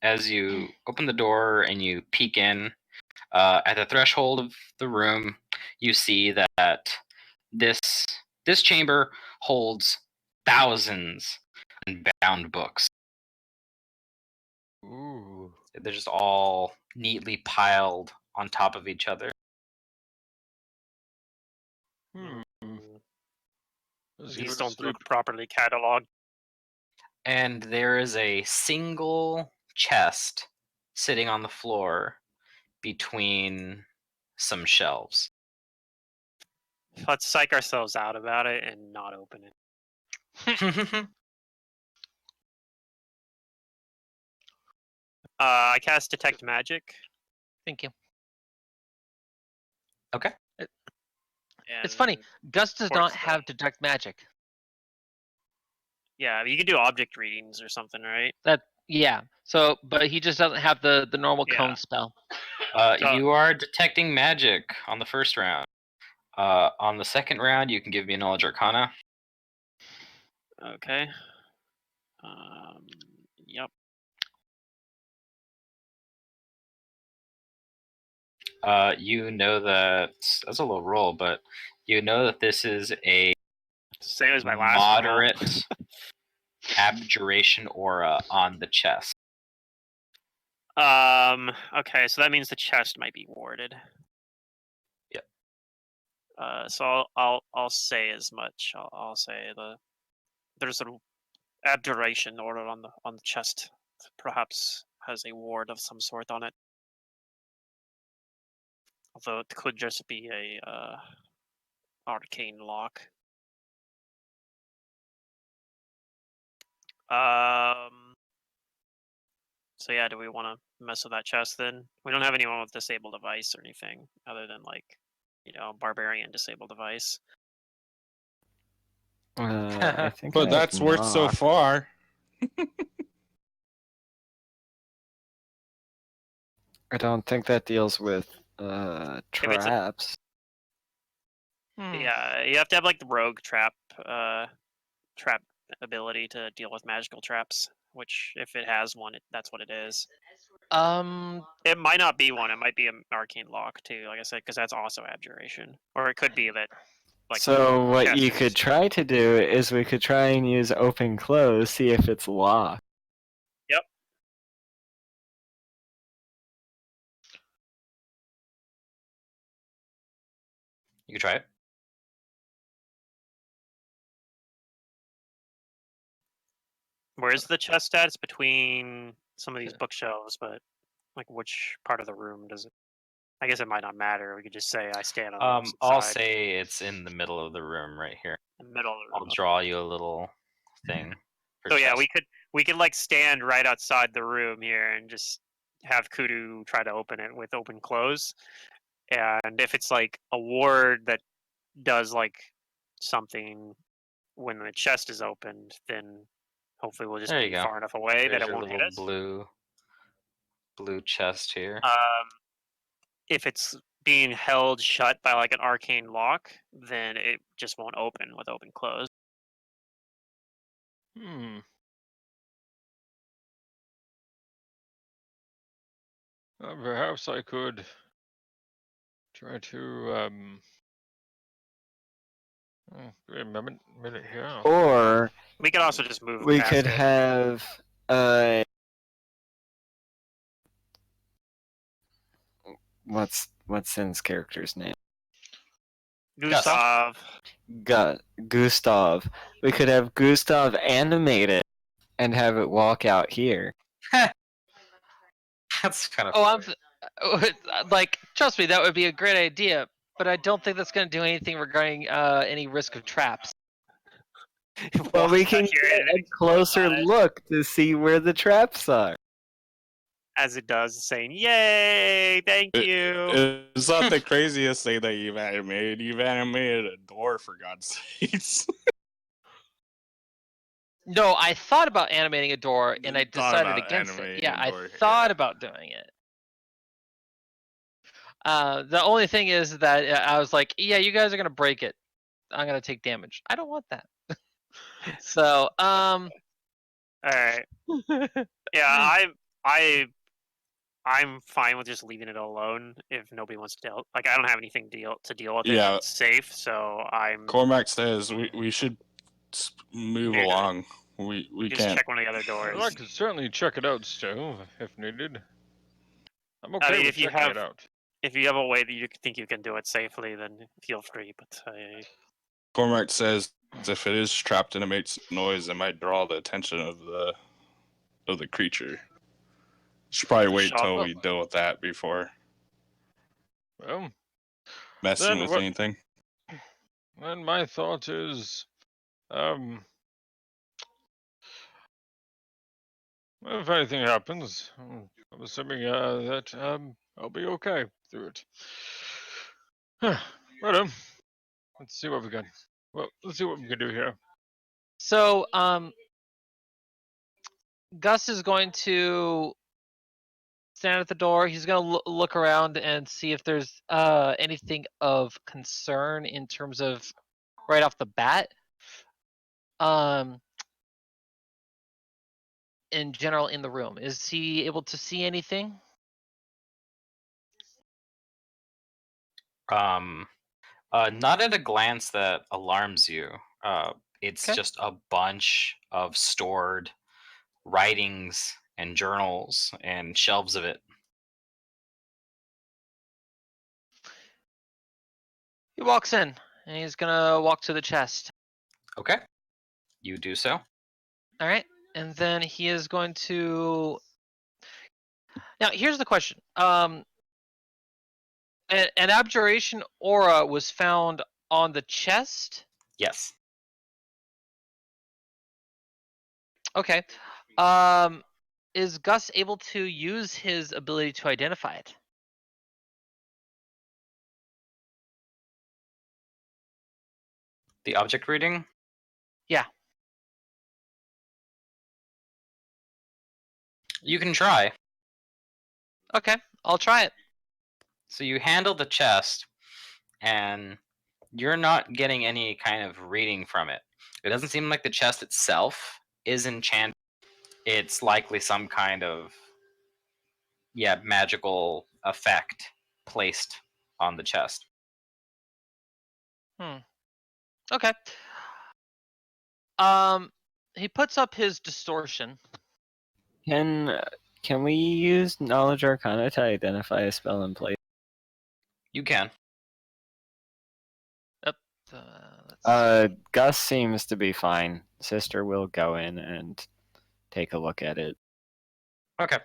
as you open the door and you peek in, at the threshold of the room, you see that this chamber holds thousands of bound books. Ooh. They're just all neatly piled on top of each other. these don't look properly cataloged. And there is a single chest sitting on the floor between some shelves. Let's psych ourselves out about it and not open it. I cast Detect Magic. Thank you. Okay. It's funny. Gus does Towards not the- have detect magic. Yeah, you can do object readings or something, right? Yeah. So, but he just doesn't have the normal Yeah. cone spell. You are detecting magic on the first round. On the second round, you can give me a Knowledge Arcana. Okay. Yep. You know that that's a low roll, but you know that this is a Same as my last moderate abjuration aura on the chest. Okay, so that means the chest might be warded. Yep. So I'll say as much. I'll say there's an abjuration aura on the chest. Perhaps has a ward of some sort on it. Although it could just be a arcane lock. So yeah, do we want to mess with that chest then? We don't have anyone with disable device or anything other than like, barbarian disable device. I think But I that's have worth so knock. far. I don't think that deals with it's a- traps. Yeah, you have to have like the rogue trap ability to deal with magical traps. Which, if it has one, that's what it is. It might not be one. It might be an arcane lock too. Like I said, because that's also abjuration, or it could be that. Like, So what chest you is- could try to do is we could try and use open close, see if it's locked. Yep. You can try it. Where's the chest at? It's between some of these bookshelves, but like which part of the room does it? I guess it might not matter. We could just say I stand on the opposite I'll side, say it's in the middle of the room right here. in the middle of the I'll room. draw you a little thing. For So yeah, chest. we could like stand right outside the room here and just have Kudu try to open it with open close. And if it's like a ward that does like something when the chest is opened, then hopefully we'll just There you be go. far enough away that There's it your won't hit little us. blue chest here. If it's being held shut by like an arcane lock, then it just won't open with open close. Hmm. Perhaps I could try to give me a minute here. Or We could also just move we past could it. have what's Sin's character's name? Gustav. Gustav. We could have Gustav animate it and have it walk out here. That's kind of. Oh, like, trust me, that would be a great idea. But I don't think that's going to do anything regarding any risk of traps. Well, we Walks out can here get and it a closer explodes look to see where the traps are. as it does, saying "Yay, thank you." It's not the craziest thing that you've animated. You've animated a door, for God's sakes. No, I thought about animating a door, and I Thought decided about against it. animating Yeah, a I door, thought yeah. about doing it. The only thing is that I was like, yeah, you guys are gonna break it. I'm gonna take damage. I don't want that. So, All right. Yeah, I'm fine with just leaving it alone if nobody wants to deal. Like I don't have anything to deal with Yeah. if it's safe, so I'm Cormac says we should move Yeah. along. We just can't. check one of the other doors. Well, I could certainly check it out still, if needed. I'm okay mean, with if you checking have- it out. If you have a way that you think you can do it safely, then feel free. But Cormac says if it is trapped and it makes noise, it might draw the attention of the creature. Should probably wait Shot. till we deal with that before Well, messing Then with what- anything. and my thought is, well, if anything happens, I'm assuming that I'll be okay through it. But let's see what we can. Well, let's see what we can do here. so Gus is going to stand at the door. He's going to look around and see if there's anything of concern in terms of right off the bat. In general, in the room, is he able to see anything? Not at a glance that alarms you. It's Okay. just a bunch of stored writings and journals and shelves of it. He walks in and he's gonna walk to the chest. Okay, you do so. All right, and then he is going to. Now, here's the question. An abjuration aura was found on the chest. Yes. Okay. Is Gus able to use his ability to identify it? The object reading? Yeah. You can try. Okay, I'll try it. So you handle the chest, and you're not getting any kind of reading from it. It doesn't seem like the chest itself is enchanted. It's likely some kind of magical effect placed on the chest. Okay. He puts up his distortion. Can we use Knowledge Arcana to identify a spell in place? You can. Let's see. Gus seems to be fine. Sister will go in and take a look at it. Okay.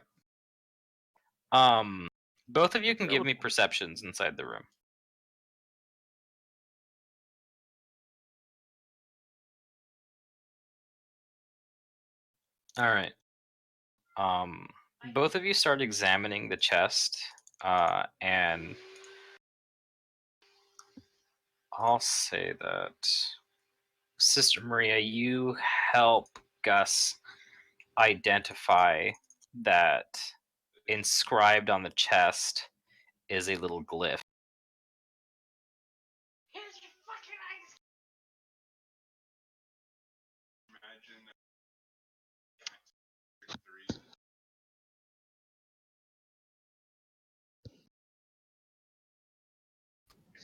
Both of you can give me perceptions inside the room. All right. Both of you start examining the chest, and I'll say that Sister Maria, you help Gus identify that inscribed on the chest is a little glyph.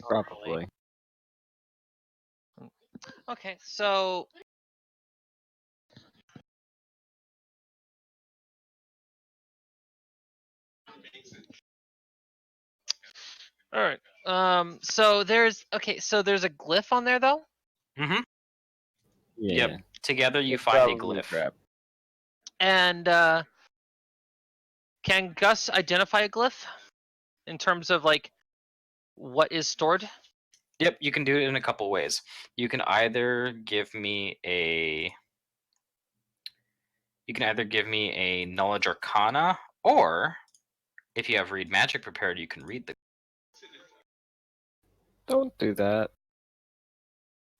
Probably. Okay, so All right. so there's a glyph on there though, Mm-hmm. Yeah. Yep. Together you It's find a probably glyph. crap. and can Gus identify a glyph in terms of like what is stored? Yep, you can do it in a couple ways. You can either give me a knowledge arcana, or if you have read magic prepared, you can read the. Don't do that.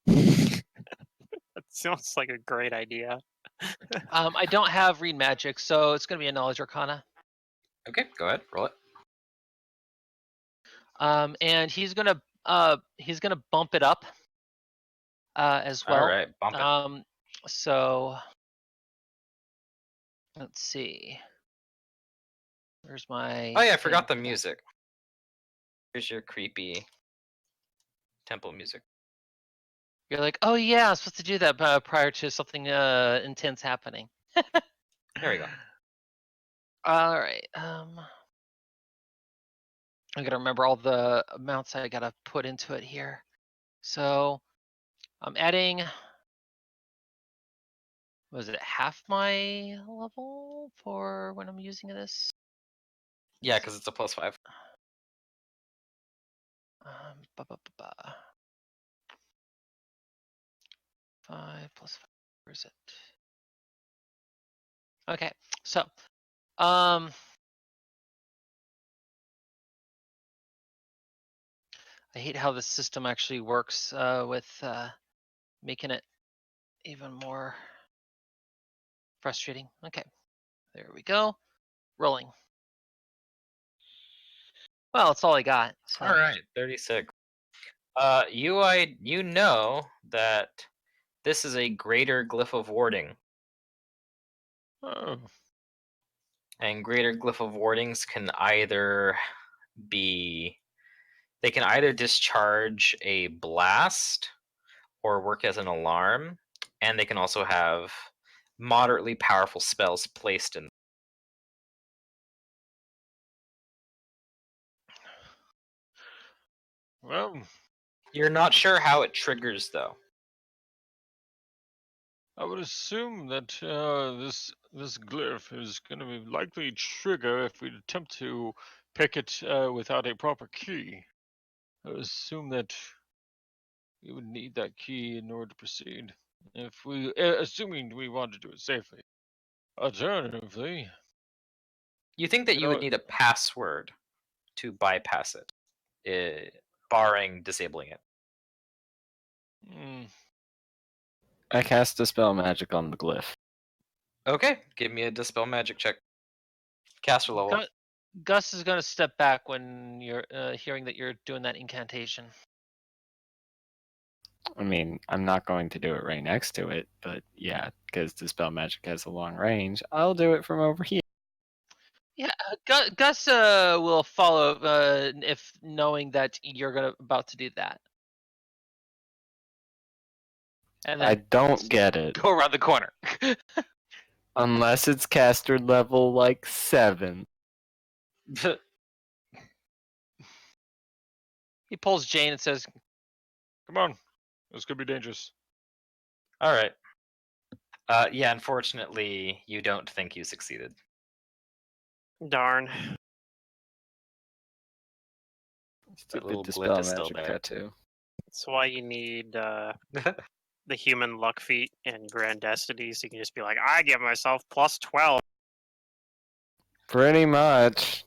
That sounds like a great idea. I don't have read magic, so it's gonna be a knowledge arcana. Okay, go ahead, roll it. And he's gonna bump it up as well. All right, bump it. So let's see. Where's my? Oh yeah, I thing forgot the for that? music. Here's your creepy temple music. You're like, oh yeah, I was supposed to do that prior to something intense happening. There we go. All right. I gotta remember all the amounts I gotta put into it here. So I'm adding. Was it half my level for when I'm using this? Yeah, because it's a +5. Ba, ba, ba, ba. 5 plus 5. Where is it? Okay, so I hate how the system actually works with making it even more frustrating. Okay, there we go. Rolling. Well, it's all I got. So. All right, 36. You know that this is a greater glyph of warding, Oh, and greater glyph of wardings can either they can either discharge a blast or work as an alarm, and they can also have moderately powerful spells placed in. well, You're not sure how it triggers though. I would assume that this glyph is going to be likely trigger if we attempt to pick it without a proper key. I would assume that we would need that key in order to proceed. If we, assuming we want to do it safely. Alternatively, You think that you you know, would need a password to bypass it, barring disabling it. mm, I cast Dispel Magic on the glyph. Okay, give me a dispel magic check. Caster level. Gus is gonna step back when you're hearing that you're doing that incantation. I mean, I'm not going to do it right next to it, but yeah, because Dispel Magic has a long range, I'll do it from over here. Yeah, Gus will follow if knowing that you're about to do that, and I then don't get it. go around the corner. Unless it's caster level like 7. He pulls Jane and says, come on, this could be dangerous. All right. Yeah, unfortunately, you don't think you succeeded. Darn. That little Stupid blip dispel is still magic there. tattoo. That's why you need the human luck feat and grand destiny, so you can just be like, I give myself plus 12. Pretty much.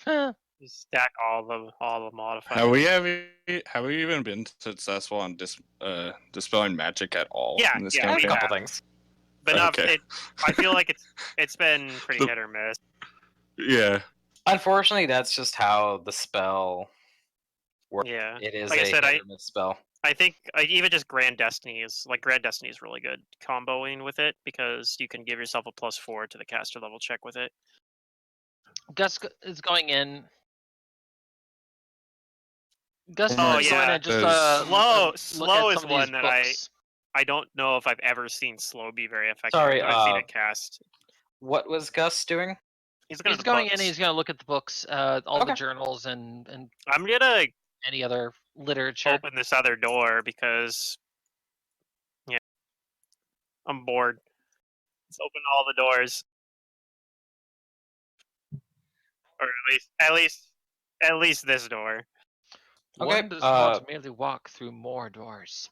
Huh. You stack all the modifiers. Have we even been successful on dispelling magic at all Yeah, in this yeah, A we campaign? couple have. things. But not, Okay. I feel like it's been pretty The- hit or miss. Yeah. Unfortunately, that's just how the spell works. Yeah. It is Like I a said, hit or miss spell. I think even just Grand Destiny is really good comboing with it because you can give yourself a +4 to the caster level check with it. Gus is going in. Gus Oh, is going yeah. in just There's- Slow look at is some of these one that books. I don't know if I've ever seen slow be very effective. Sorry, I've seen it cast. What was Gus doing? He's looking He's at the going in. books. He's going to look at the books, all the Okay. journals, and I'm gonna any other literature. open this other door because I'm bored. Let's open all the doors, or at least this door. Okay, One does not merely walk through more doors.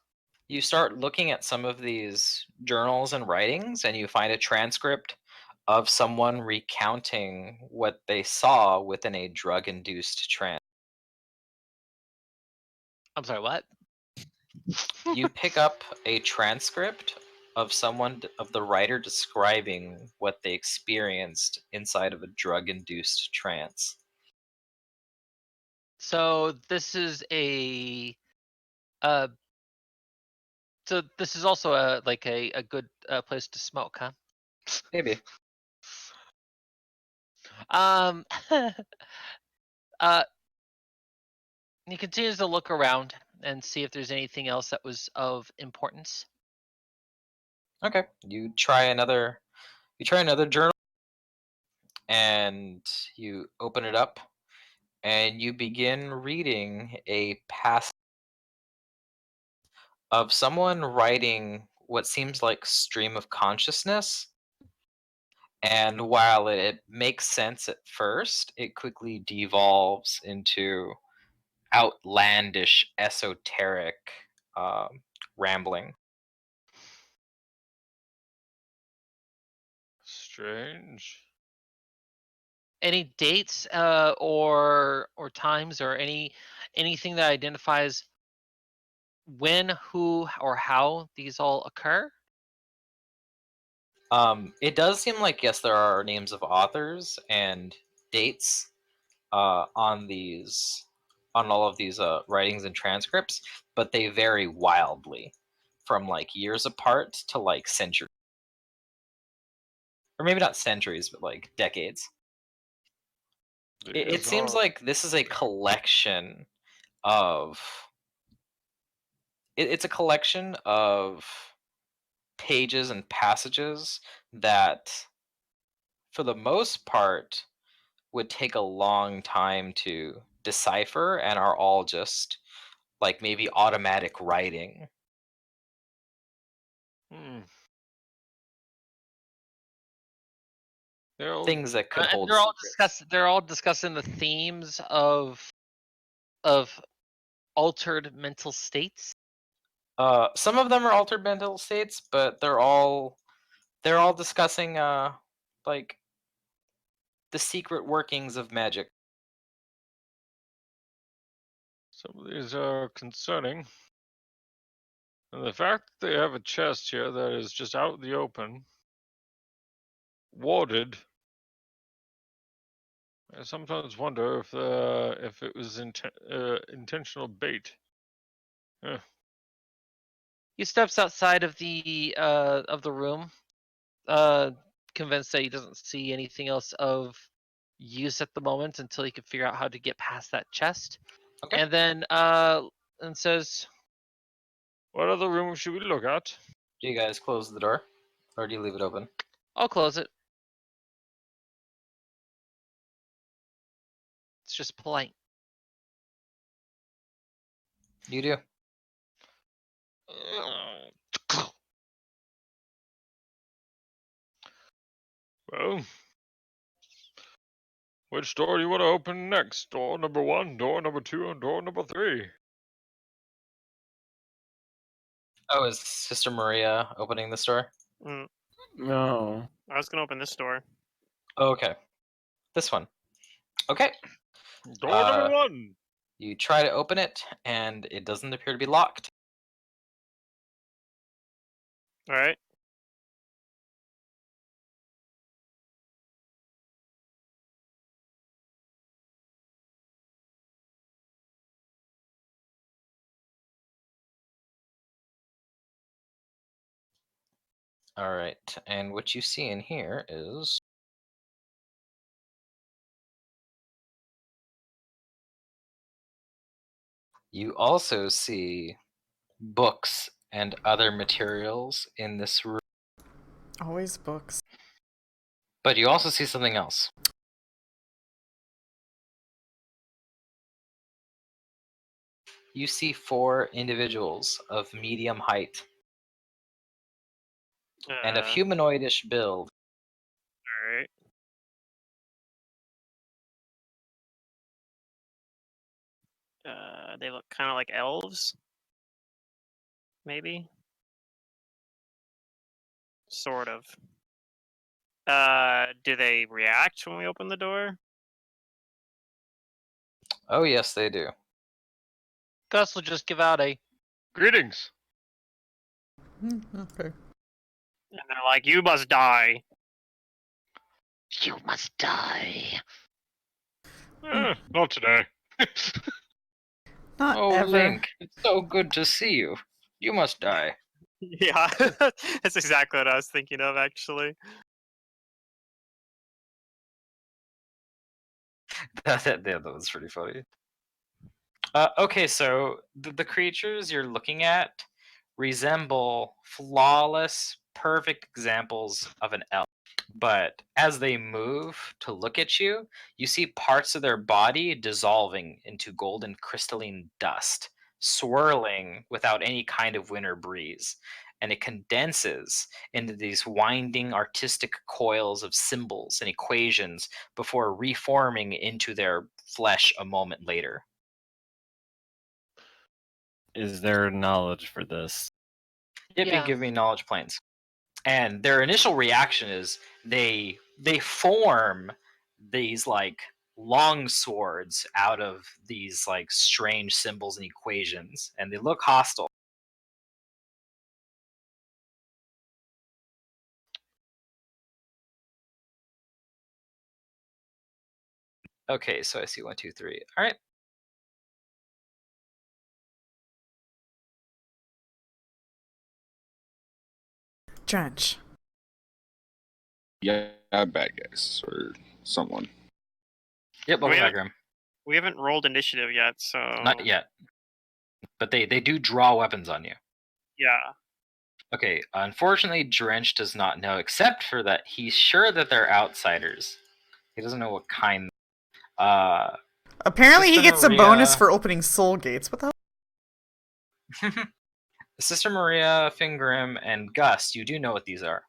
You start looking at some of these journals and writings, and you find a transcript of someone recounting what they saw within a drug-induced trance. I'm sorry, what? You pick up a transcript of the writer describing what they experienced inside of a drug-induced trance. So this is so this is also a good place to smoke, huh? Maybe. uh, he continues to look around and see if there's anything else that was of importance. Okay. You try another journal, and you open it up, and you begin reading a passage of someone writing what seems like stream of consciousness. And while it makes sense at first, it quickly devolves into outlandish, esoteric rambling. Strange. Any dates or times or anything that identifies when, who, or how these all occur? It does seem like, yes, there are names of authors and dates on all of these writings and transcripts, but they vary wildly from like years apart to like centuries, or maybe not centuries, but like decades. It These seems are like this is a collection of it's a collection of pages and passages that, for the most part, would take a long time to decipher and are all just like maybe automatic writing. hmm. They're all Things that could And hold they're all secrets. they're all discussing the themes of altered mental states. Some of them are altered mental states, but they're all discussing like the secret workings of magic. some of these are concerning. And the fact that they have a chest here that is just out in the open, warded. I sometimes wonder if it was intentional bait. Huh. He steps outside of the room, convinced that he doesn't see anything else of use at the moment until he can figure out how to get past that chest. Okay. And then and says, What other room should we look at? Do you guys close the door, or do you leave it open? "I'll close it. It's just polite." You do. Well, which door do you want to open next? Door number 1, door number 2, and door number 3? Oh, is Sister Maria opening this door? Mm, No. I was gonna open this door. Oh, okay. This one. Okay. Door number 1! You try to open it, and it doesn't appear to be locked. All right. All right, and what you see in here is you also see books and other materials in this room, Always books. but you also see something else. You see 4 individuals of medium height and of humanoidish build. All right. They look kind of like elves. Maybe. Sort of. Do they react when we open the door? Oh, yes, they do. Gus will just give out a Greetings! Okay. And they're like, "You must die." "You must die." Not today. Not Oh, ever. Link, it's so good to see you. You must die. Yeah, that's exactly what I was thinking of, actually. that was pretty funny. Okay, so the creatures you're looking at resemble flawless, perfect examples of an elf. But as they move to look at you, you see parts of their body dissolving into golden crystalline dust, swirling without any kind of wind or breeze. And it condenses into these winding artistic coils of symbols and equations before reforming into their flesh a moment later. Is there knowledge for this? Yep, Yeah. you give me knowledge planes. And their initial reaction is they form these like long swords out of these like strange symbols and equations, and they look hostile. Okay, so I see 1, 2, 3. All right. Drench. Yeah, bad guys or someone. Yep, We welcome back, haven't- Grim. We haven't rolled initiative yet, so Not yet, but they do draw weapons on you. yeah. Okay, unfortunately, Drench does not know, except for that he's sure that they're outsiders. He doesn't know what kind. Apparently, he Sister gets a Maria- bonus for opening soul gates. What the hell? Sister Maria, Fingrim, and Gus, you do know what these are.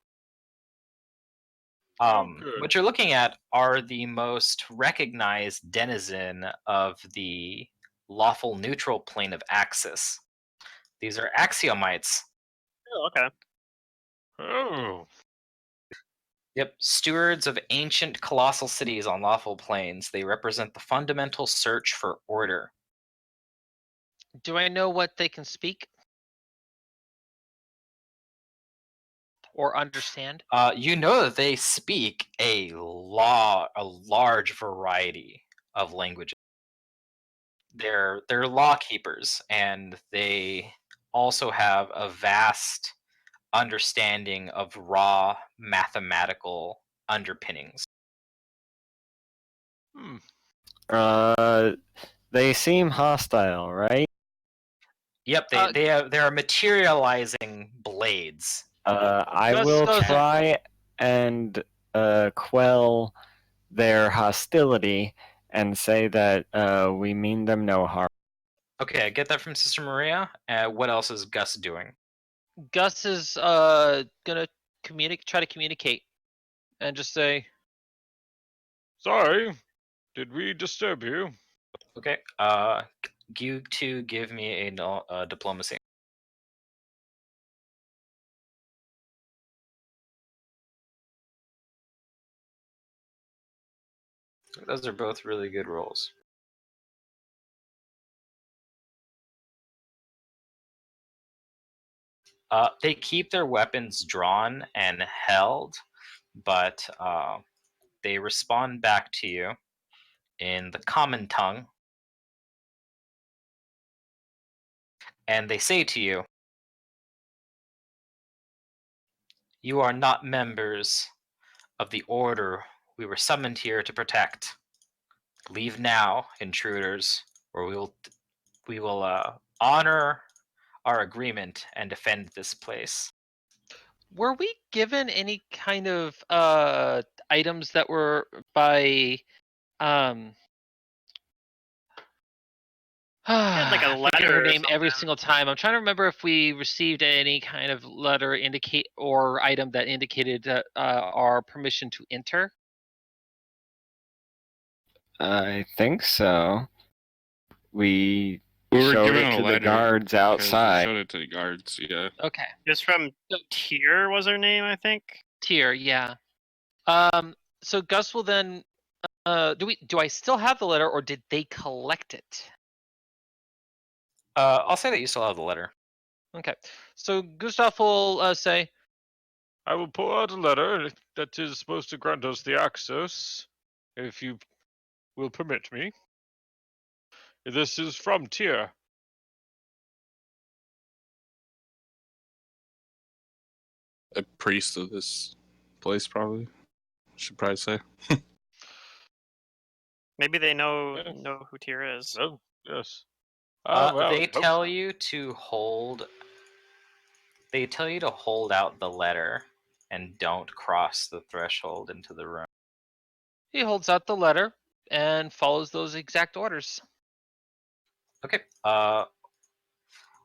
good. What you're looking at are the most recognized denizen of the lawful neutral plane of Axis. These are axiomites. Oh, okay. Oh. Yep, stewards of ancient colossal cities on lawful planes. They represent the fundamental search for order. Do I know what they can speak or understand? You know that they speak a large variety of languages. They're law keepers, and they also have a vast understanding of raw mathematical underpinnings. Hmm. They seem hostile, right? Yep, Uh, they are materializing blades. I Gus will goes- try and quell their hostility and say that we mean them no harm. Okay, I get that from Sister Maria. What else is Gus doing? Gus is gonna try to communicate, and just say, Sorry, did we disturb you? Okay. You two give me a diplomacy. Those are both really good rolls. They keep their weapons drawn and held, but they respond back to you in the common tongue, and they say to you, "You are not members of the order we were summoned here to protect. Leave now, intruders, or we will honor our agreement and defend this place." "Were we given any kind of items that were by had, like, a I forget her letter or name every something. single time. I'm trying to remember if we received any kind of letter indicate or item that indicated our permission to enter. I think so. We We were showed given it a to the letter guards because we outside. showed it to the guards. Yeah. Okay. It's from So- Tyr was her name, I think. Tier, yeah. So Gus will then do I still have the letter, or did they collect it? I'll say that you still have the letter. Okay. So Gustav will say, I will pull out a letter that is supposed to grant us the access, if you will permit me. This is from Tyr. A priest of this place, probably. Should probably say. Maybe they know Yeah. who Tyr is. Oh, yes. They hope tell so. you to hold. They tell you to hold out the letter and don't cross the threshold into the room. he holds out the letter and follows those exact orders. Okay.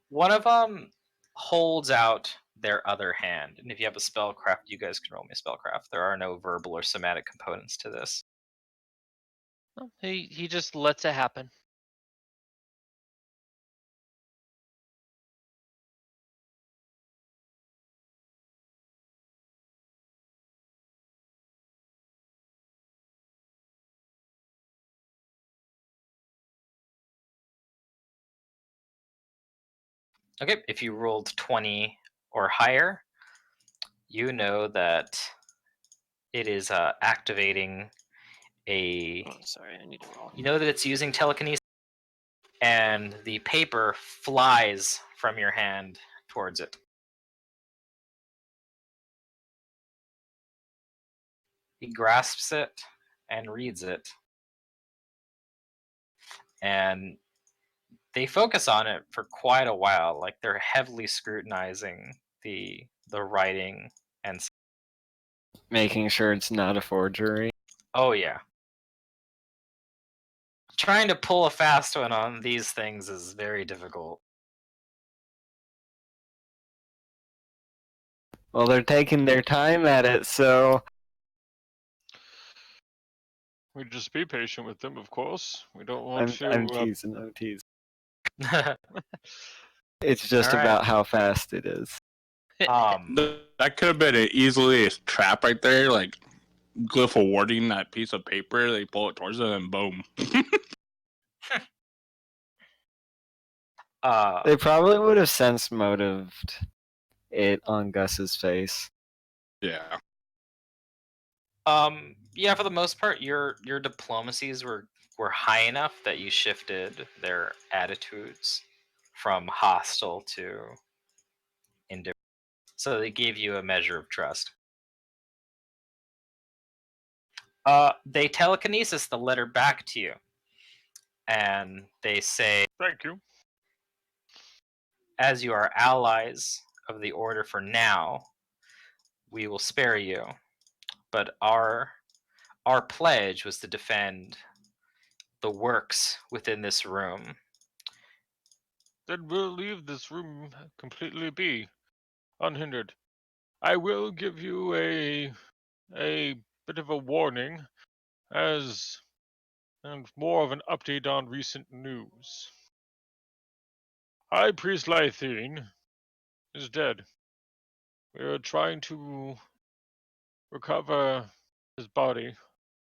One of them holds out their other hand, and if you have a spellcraft, you guys can roll me a spellcraft. There are no verbal or somatic components to this. Well, he just lets it happen. Okay, if you rolled 20 or higher, you know that it is activating a. Oh, sorry, I need to roll. You know that it's using telekinesis, and the paper flies from your hand towards it. He grasps it and reads it. And they focus on it for quite a while, like they're heavily scrutinizing the writing and Making sure it's not a forgery. oh yeah. Trying to pull a fast one on these things is very difficult. Well, they're taking their time at it, so We just be patient with them, of course. We don't want I'm to. teasing. I'm teasing. It's just All right. about how fast it is. That could have been easily a trap right there. Like, glyph awarding that piece of paper, they pull it towards them, and boom. They probably would have sense motived it on Gus's face. Yeah. Yeah, for the most part, your diplomacies were high enough that you shifted their attitudes from hostile to indifferent. So they gave you a measure of trust. They telekinesis the letter back to you, and they say, Thank you. "As you are allies of the Order for now, we will spare you. But our pledge was to defend the works within this room. then we'll leave this room completely be, unhindered. I will give you a bit of a warning, and more of an update on recent news. High Priest Lythine is dead. We are trying to recover his body,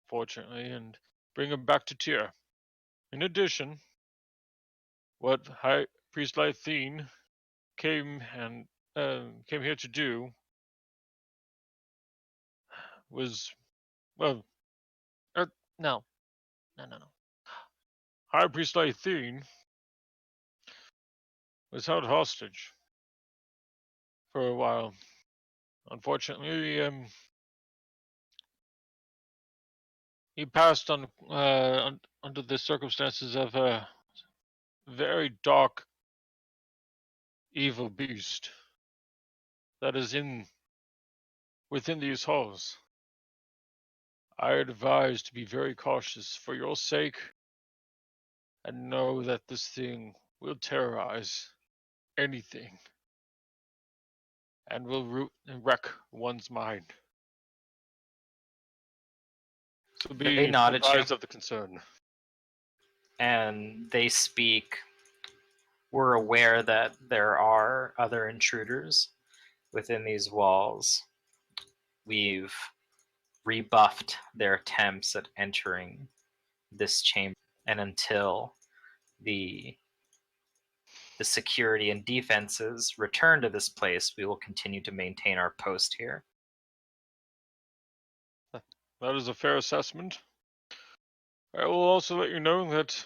fortunately, and bring him back to Tyr. In addition, what High Priest Lythine came here to do was, well, No. High Priest Lythine was held hostage for a while. Unfortunately, he passed under the circumstances of a very dark, evil beast that is within these halls. I advise to be very cautious for your sake, and know that this thing will terrorize anything and will root and wreck one's mind. So They be nod at you. advised of the concern. And they speak. We're aware that there are other intruders within these walls. We've rebuffed their attempts at entering this chamber, and until the security and defenses return to this place, we will continue to maintain our post here. That is a fair assessment. I will also let you know that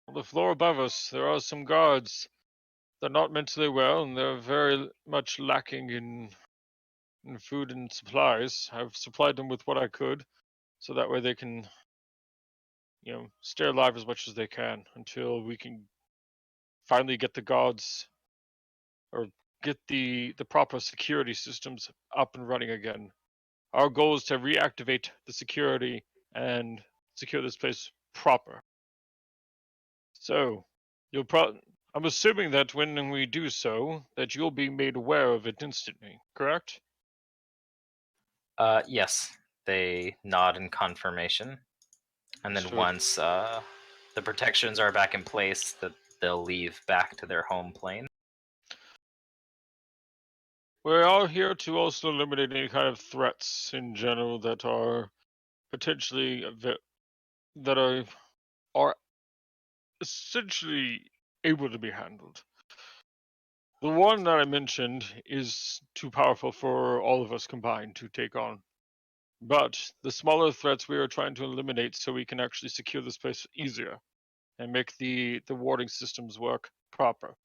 on the floor above us, there are some guards. They're not mentally well, and they're very much lacking in food and supplies. I've supplied them with what I could, so that way they can, stay alive as much as they can until we can finally get the guards, or get the proper security systems up and running again. Our goal is to reactivate the security and secure this place proper. So, I'm assuming that when we do so, that you'll be made aware of it instantly, correct? Yes, they nod in confirmation. And then Understood. once the protections are back in place, that they'll leave back to their home plane. We're all here to also eliminate any kind of threats in general that are potentially that are essentially able to be handled. The one that I mentioned is too powerful for all of us combined to take on. But the smaller threats we are trying to eliminate so we can actually secure this place easier and make the warding systems work proper.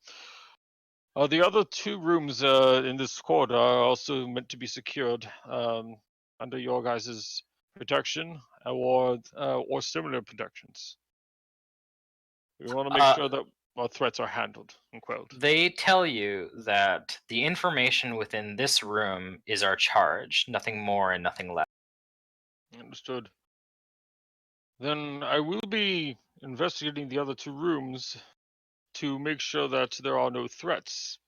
The other two rooms in this corridor are also meant to be secured under your guys' protection or similar protections. We want to make sure that our threats are handled and quelled. They tell you that the information within this room is our charge, nothing more and nothing less. Understood. Then I will be investigating the other two rooms to make sure that there are no threats.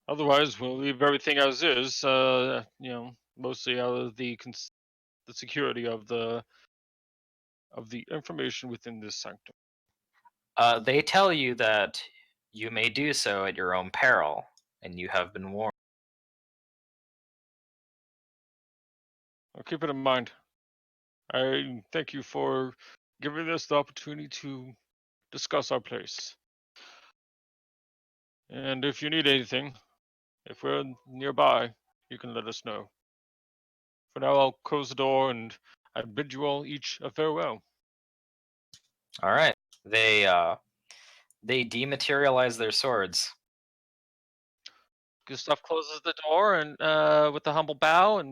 Otherwise, we'll leave everything as is. Mostly out of the security of the information within this sanctum. They tell you that you may do so at your own peril, and you have been warned. I'll keep it in mind. I thank you for giving us the opportunity to discuss our place. And if you need anything, if we're nearby, you can let us know. For now, I'll close the door and I bid you all each a farewell. All right. They dematerialize their swords. Gustav closes the door and with a humble bow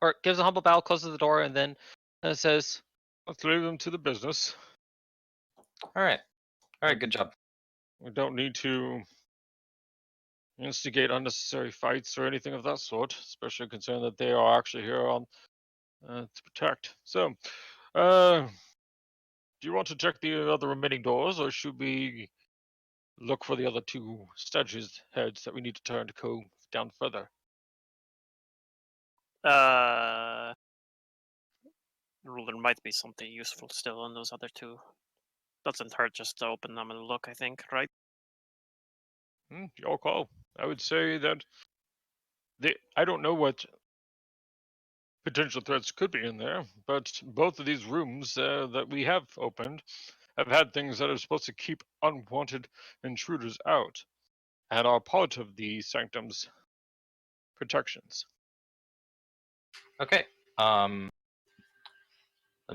or gives a humble bow, closes the door, and then says, Let's leave them to the business. All right, good job. We don't need to instigate unnecessary fights or anything of that sort, especially considering that they are actually here on to protect. So, Do you want to check the other remaining doors, or should we look for the other 2 statues heads that we need to turn to go down further? Well, there might be something useful still in those other 2. Doesn't hurt just to open them and look, I think, right? Your call. I would say that I don't know what potential threats could be in there, but both of these rooms that we have opened have had things that are supposed to keep unwanted intruders out and are part of the sanctum's protections. Okay. Let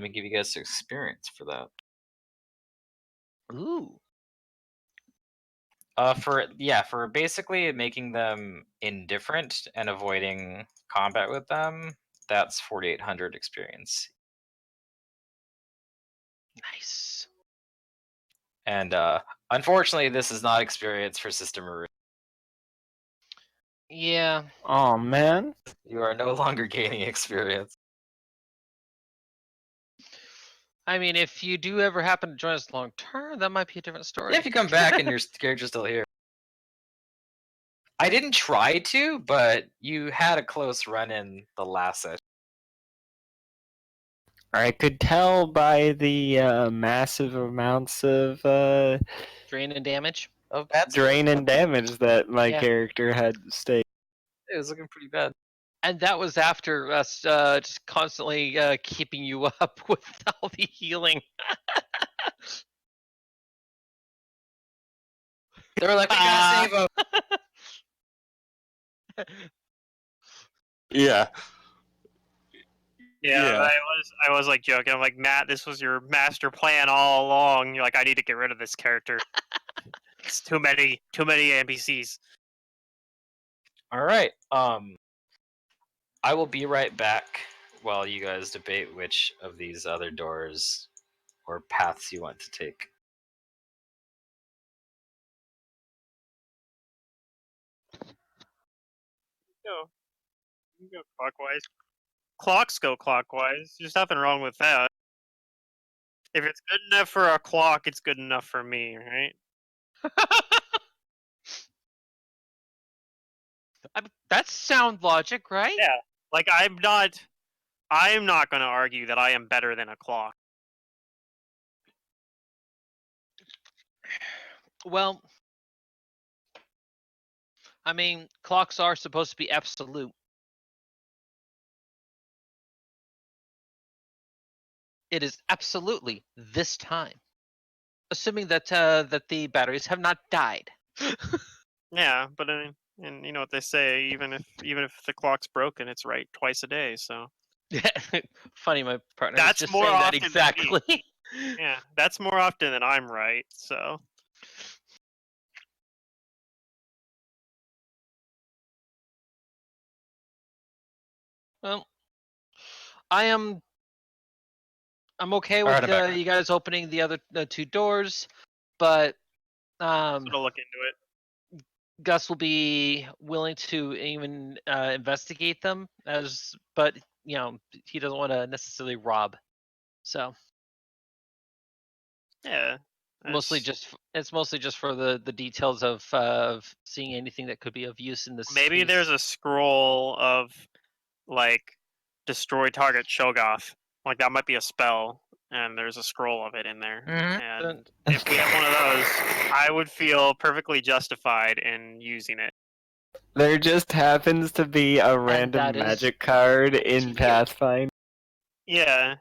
me give you guys some experience for that. Ooh. For basically making them indifferent and avoiding combat with them, that's 4,800 experience. Nice. And unfortunately, this is not experience for Sister Marie. Yeah. Oh man. You are no longer gaining experience. I mean, if you do ever happen to join us long term, that might be a different story. Yeah, if you come back and your character's still here. I didn't try to, but you had a close run in the last session. I could tell by the massive amounts of Drain and damage. Oh, bad. drain and damage that my Yeah. character had stayed. It was looking pretty bad. And that was after us just constantly keeping you up with all the healing. They were like, we gotta save him. Yeah. Yeah, I was like joking. I'm like, Matt, this was your master plan all along. You're like, I need to get rid of this character. It's too many NPCs. All right. I will be right back while you guys debate which of these other doors or paths you want to take. You go clockwise. Clocks go clockwise. There's nothing wrong with that. If it's good enough for a clock, it's good enough for me, right? That's sound logic, right? Yeah. Like I'm not going to argue that I am better than a clock. Well, I mean, clocks are supposed to be absolute. It is absolutely this time, assuming that that the batteries have not died. Yeah, but I mean, and you know what they say, even if the clock's broken, it's right twice a day. So Funny, my partner That's was just more saying that often than me. exactly. yeah, that's more often than I'm right. So Well, I'm okay All right, with I'm back. you guys opening the other 2 doors, but I'm gonna look into it. Gus will be willing to even investigate them, but you know he doesn't want to necessarily rob. So Yeah. it's mostly just for the details of seeing anything that could be of use in this. Maybe in this- there's a scroll of like destroy target Shogoth. Like that might be a spell, and there's a scroll of it in there. Mhm. And if we have one of those, I would feel perfectly justified in using it. There just happens to be a random that is magic card in here. Pathfinder. Yeah.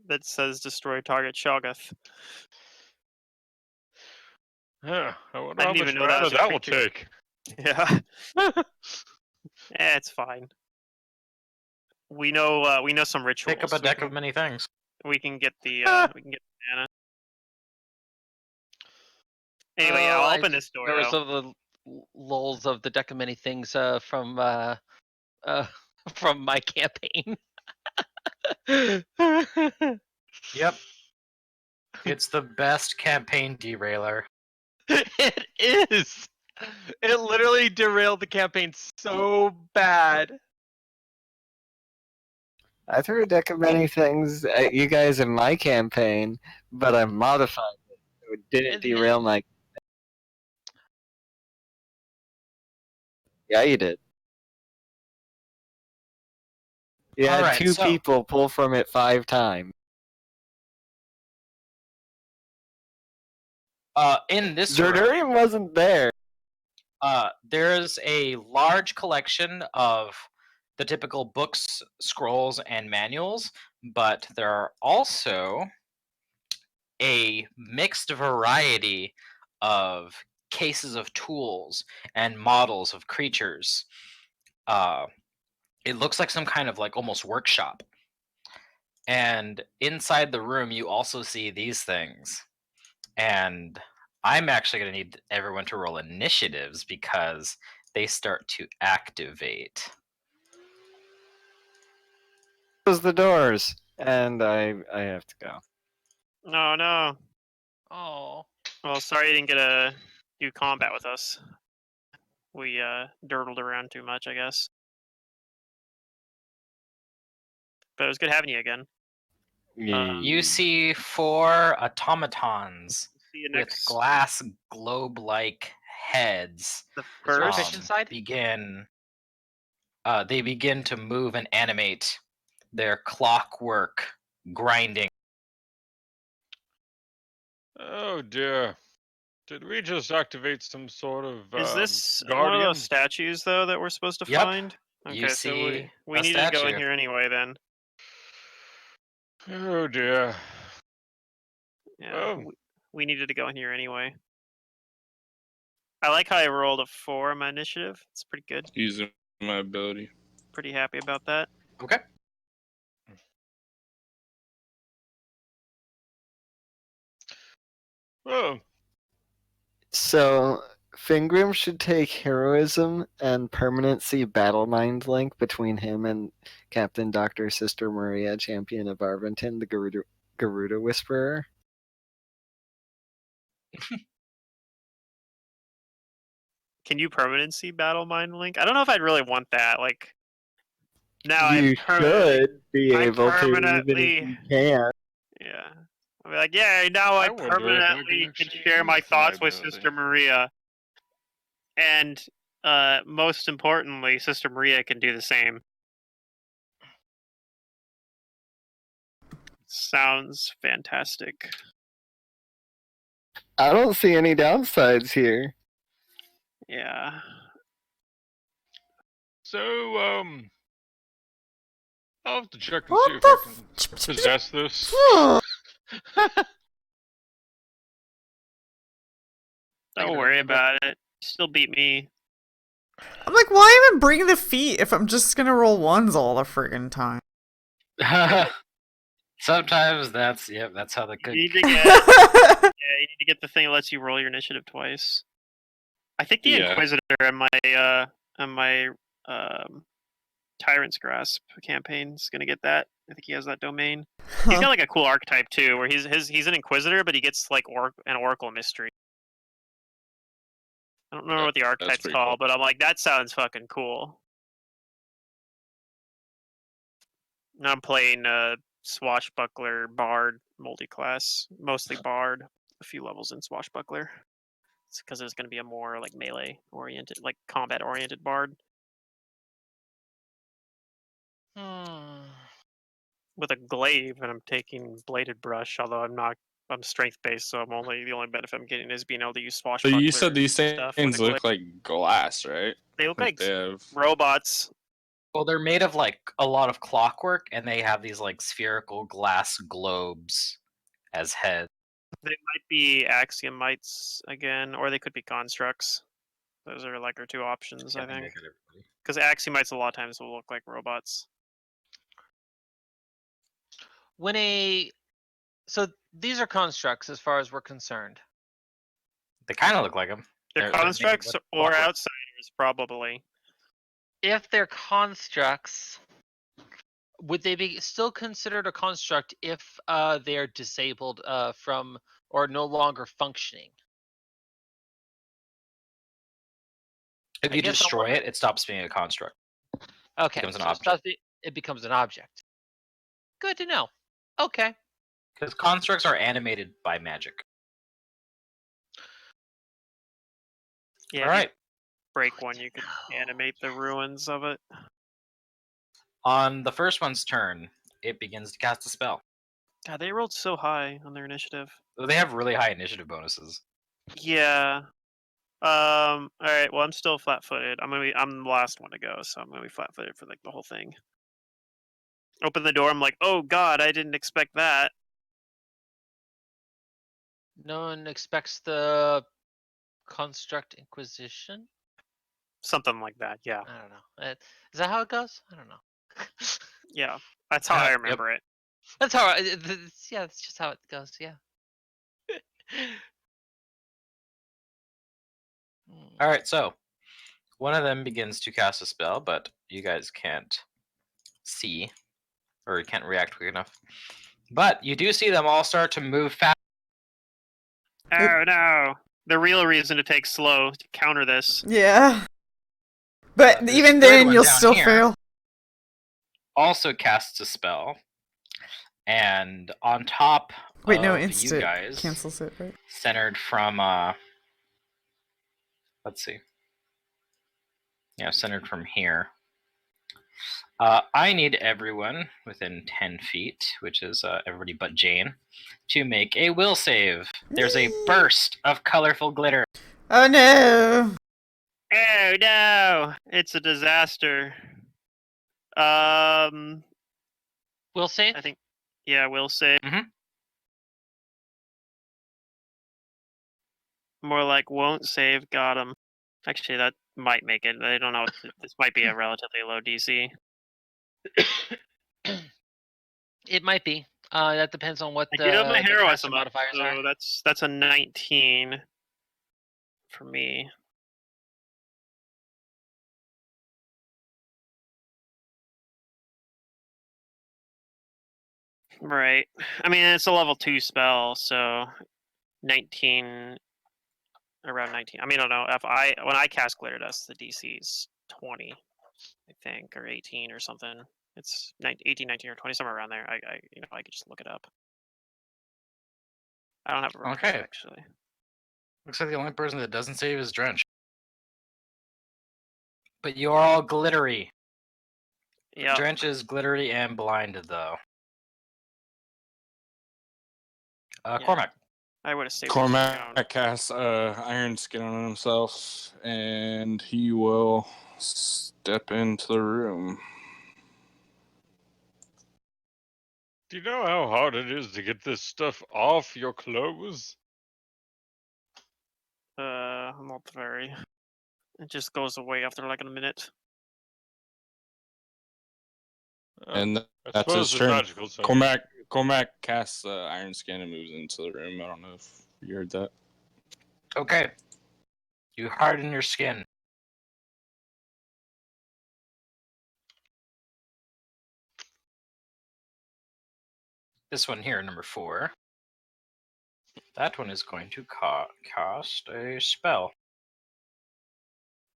That says destroy target Shogoth. Yeah, I wonder I how didn't much even know that mana was a that will creature. take. Yeah. It's fine. We know some rituals. Pick up a deck of many things. We can get the mana. Anyway, yeah, I'll open this door. There was though. some of the lulls of the deck of many things from my campaign. Yep. It's the best campaign derailer. It is. It literally derailed the campaign so bad. I threw a deck of many things at you guys in my campaign, but I modified it so it didn't derail my. Yeah, you did. You had Alright, two so- people pull from it 5 times. In this room, Zerdurian wasn't there. there's a large collection of the typical books, scrolls, and manuals, but there are also a mixed variety of cases of tools and models of creatures. It looks like some kind of like almost workshop. And inside the room, you also see these things. And I'm actually going to need everyone to roll initiatives because they start to activate. Close the doors, and I have to go. No, no. Oh. Well, sorry you didn't get to do combat with us. We dirtled around too much, I guess. But it was good having you again. You see 4 automatons See you with next. glass globe-like heads The Is there a first. fish inside? they begin to move and animate their clockwork grinding. Oh dear. Did we just activate some sort of Is this one of guardian? those statues though that we're supposed to Yep. find? You Okay, so see we a needed to go in statue. here anyway then. Oh dear. Yeah, Oh. we needed to go in here anyway. I like how I rolled a 4 on my initiative. It's pretty good. Using my ability. Pretty happy about that. Okay. Oh. So, Fingrim should take heroism and permanency battle mind link between him and Captain Dr. Sister Maria, champion of Arventon, the Garuda Whisperer. Can you permanency battle mind link? I don't know if I'd really want that. Like, now You should be I able to, even permanently- if you can't. Yeah. I'll be like, yeah, now I wonder if I permanently can can actually share my use my thoughts with ability. Sister Maria. And most importantly, Sister Maria can do the same. Sounds fantastic. I don't see any downsides here. Yeah. So I'll have to check and What see if the I can possess this. Don't worry about it. Still beat me. I'm like, why even bring the feat if I'm just gonna roll ones all the friggin' time? Sometimes that's how the You cook. need to get you need to get the thing that lets you roll your initiative twice. I think the Yeah. Inquisitor on my Tyrant's Grasp campaign is gonna get that. I think he has that domain. He's got like a cool archetype too, where he's an Inquisitor, but he gets like an Oracle Mystery. I don't remember what the archetype's pretty called, cool. but I'm like, that sounds fucking cool. Now I'm playing Swashbuckler Bard multi-class, mostly Bard, a few levels in Swashbuckler. It's because there's going to be a more like melee oriented, like combat oriented Bard with a glaive, and I'm taking Bladed Brush. Although I'm strength based, so the only benefit I'm getting is being able to use But Swashbuckler. you said these stuff with things a glaive. look like glass, right? They look like They have. robots. Well, they're made of like a lot of clockwork, and they have these like spherical glass globes as heads. They might be Axiomites again, or they could be constructs. Those are like our two options, I think. Because Axiomites a lot of times will look like robots. So these are constructs as far as we're concerned. They kind of look like them. They're constructs or outsiders, probably. If they're constructs, would they be still considered a construct if they are disabled from or no longer functioning? If I you guess I'm destroy wondering- it, it stops being a construct. Okay, becomes an so object. it becomes an object. Good to know. Okay. Because constructs are animated by magic. Yeah, All if you right. break one, you could animate the ruins of it. On the first one's turn, it begins to cast a spell. God, they rolled so high on their initiative. They have really high initiative bonuses. Yeah. All right. Well, I'm still flat-footed. I'm the last one to go, so I'm gonna be flat-footed for like the whole thing. Open the door. I'm like, oh God, I didn't expect that. No one expects the construct inquisition. Something like that. Yeah. I don't know. Is that how it goes? I don't know. Yeah. That's how I Yep. remember it. That's how. Yeah, that's just how it goes. Yeah. All right, so one of them begins to cast a spell, but you guys can't see or you can't react quick enough. But you do see them all start to move fast. Oh no. The real reason to take slow to counter this. Yeah. But This even third then, one you'll down still here fail. Also casts a spell, and on top Wait, no, of you instant guys, cancels it, right? centered from let's see, yeah, centered from here. I need everyone within 10 feet, which is everybody but Jane, to make a will save. There's a burst of colorful glitter. Oh no! Oh no. It's a disaster. Will save. I think. Yeah, will save. Mhm. More like won't save. Got him. Actually, that might make it. I don't know. This might be a relatively low DC. It might be. That depends on what I the, do have my the caster heroism up, modifiers are. so that's a 19 for me. Right. I mean, it's a level 2 spell, so 19, around 19. I mean, I don't know. When I cast Glitter Dust, the DC is 20, I think, or 18 or something. It's 18, 19, or 20, somewhere around there. I could just look it up. I don't have a roll Okay. actually. Looks like the only person that doesn't save is Drench. But you're all glittery. Yeah. Drench is glittery and blinded, though. Yeah. Cormac. I would have stayed. Cormac casts Iron Skin on himself, and he will step into the room. Do you know how hard it is to get this stuff off your clothes? Not very. It just goes away after like a minute. And I that's his suppose it's turn. magical. So Cormac casts Iron Skin and moves into the room. I don't know if you heard that. Okay. You harden your skin. This one here, number 4. That one is going to cast a spell.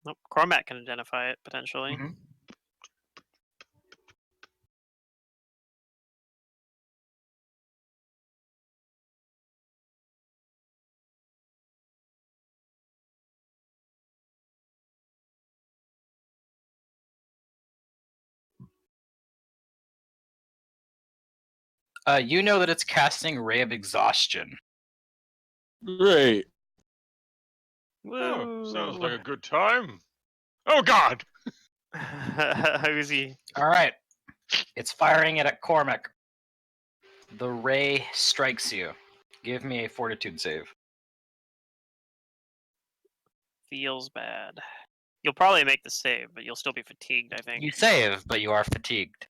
Nope. Cormac can identify it potentially. Mhm. You know that it's casting Ray of Exhaustion. Great. oh, sounds Woo. like a good time. Oh God! Who's he? All right. It's firing it at Cormac. The ray strikes you. Give me a fortitude save. Feels bad. You'll probably make the save, but you'll still be fatigued, I think. You save, but you are fatigued.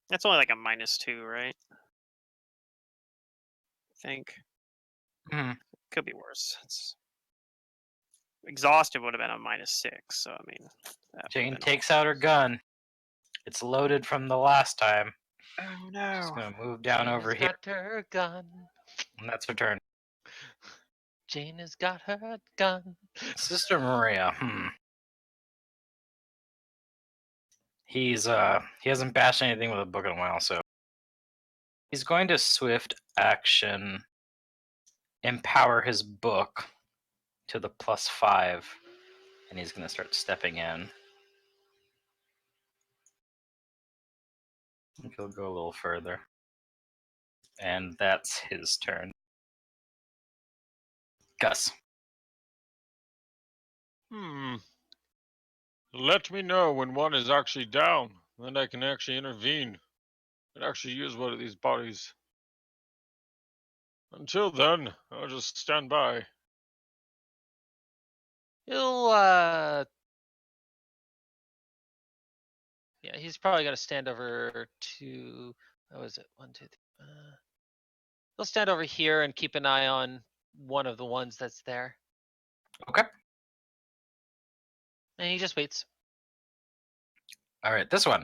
That's only like a -2, right? I think. Hmm. Could be worse. Exhausted would have been a -6, so I mean. Jane takes out her gun. It's loaded from the last time. Oh She's no. gonna move down Jane over has here, got her gun. and that's her turn. Jane has got her gun. Sister Maria. He hasn't bashed anything with a book in a while, so he's going to swift action empower his book to the +5, and he's going to start stepping in. I think he'll go a little further. And that's his turn. Gus. Let me know when one is actually down, then I can actually intervene and actually use one of these bodies. Until then, I'll just stand by. He'll yeah, he's probably gonna stand over to, what was it? 1, 2, 3. He'll stand over here and keep an eye on one of the ones that's there. Okay. And he just waits. All right, this one.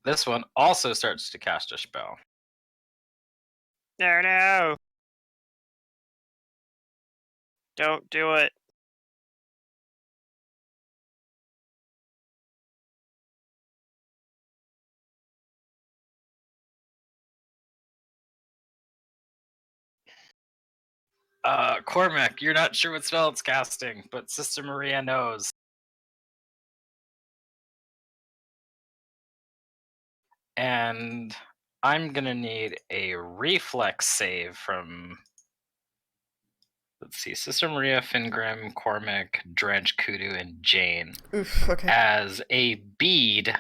This one also starts to cast a spell. No. Don't do it. Cormac, you're not sure what spell it's casting, but Sister Maria knows. And I'm gonna need a reflex save from, let's see, Sister Maria, Fingrim, Cormac, Drench, Kudu, and Jane. Oof, okay. As a bead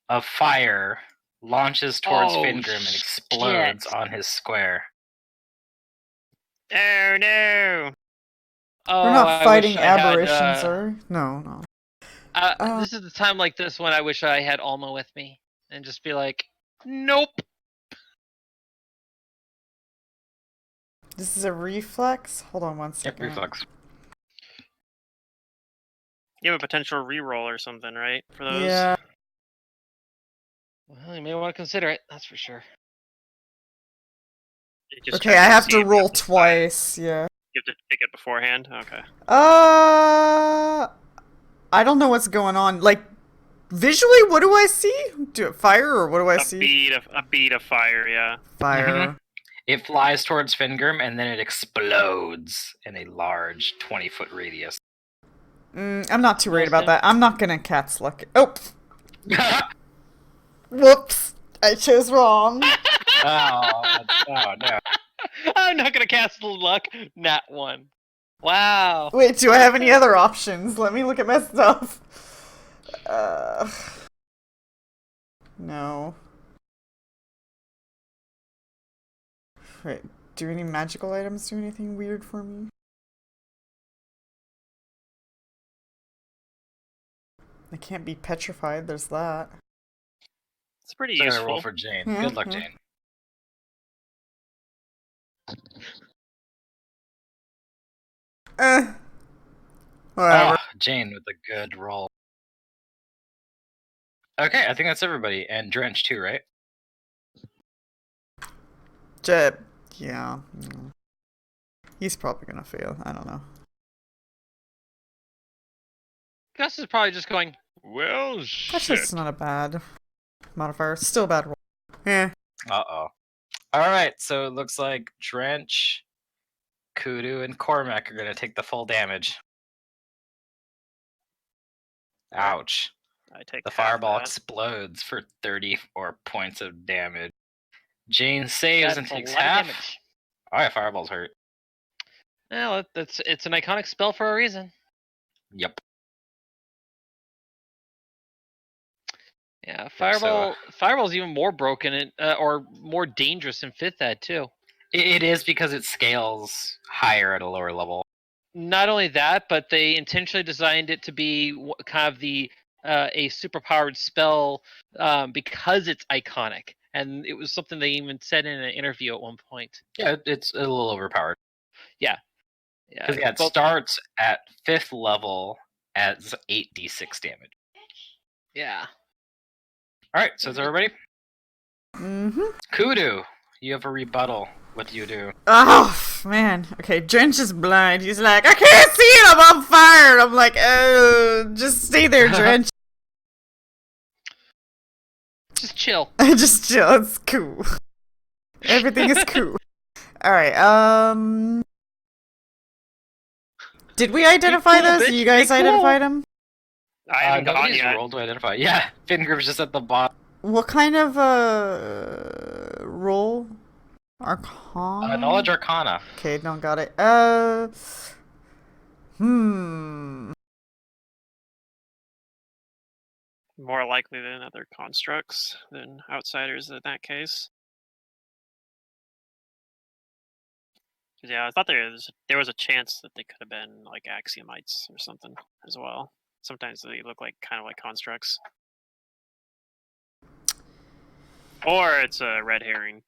of fire launches towards Oh, Fingrim and explodes shit. on his square. Oh no! Oh, We're not I fighting wish I had, aberrations, are we? No. This is the time like this when I wish I had Alma with me and just be like, nope. This is a reflex? Hold on one Yep, second. reflex. You have a potential reroll or something, right? For those. Yeah. Well, you may want to consider it, that's for sure. You just Okay, check I and have see to if you roll have to decide. twice, yeah. You have to take it beforehand. Okay. I don't know what's going on. Like, visually, what do I see? Fire, or what do I A see? bead of fire. Yeah. Fire. It flies towards Fingrim and then it explodes in a large 20-foot radius. I'm not too worried Almost about him. that. I'm not gonna cat's luck. Oh! Whoops! I chose wrong. Oh no. I'm not gonna cast luck. Nat 1. Wow. Wait, do I have any other options? Let me look at my stuff. No. Wait, do any magical items do anything weird for me? I can't be petrified, there's that. It's pretty So I'm gonna useful. roll for Jane. Yeah, Good luck, yeah. Jane. Whatever. Ah, Jane with a good roll. Okay, I think that's everybody. And Drench too, right? Jet. Yeah. He's probably gonna fail. I don't know. Gus is probably just going, Well, That's shit. just not a bad modifier. Still a bad roll. Yeah. Uh-oh. Alright, so it looks like Drench, Kudu, and Cormac are gonna take the full damage. Ouch. I take The half fireball that. explodes for 34 points of damage. Jane saves and that's a takes lot of half. damage. Alright, fireballs hurt. Well, it's an iconic spell for a reason. Yep. Yeah, so- Fireball's even more broken or more dangerous in 5th ed too. It is because it scales higher at a lower level. Not only that, but they intentionally designed it to be kind of a superpowered spell because it's iconic, and it was something they even said in an interview at one point. Yeah, it's a little overpowered. Yeah, Because it starts at 5th level as 8d6 damage. Yeah. Alright, so is everybody? Mm-hmm. Kudu, you have a rebuttal. What do you do? Oh, man. Okay, Drench is blind. He's like, I can't see him! I'm on fire! I'm like, just stay there, Drench. chill. Just chill. It's cool. Everything is cool. All right. Did we identify cool, those? bitch, You guys be cool. identified them? I haven't gone Nobody's yet. rolled to identify. Yeah, Fingrim's just at the bottom. What kind of roll? Arcana. Knowledge Arcana. Okay, don't got it. Hmm. More likely than other constructs than outsiders in that case. 'Cause, yeah, I thought there was a chance that they could have been like axiomites or something as well. Sometimes they look like kind of like constructs. Or it's a red herring.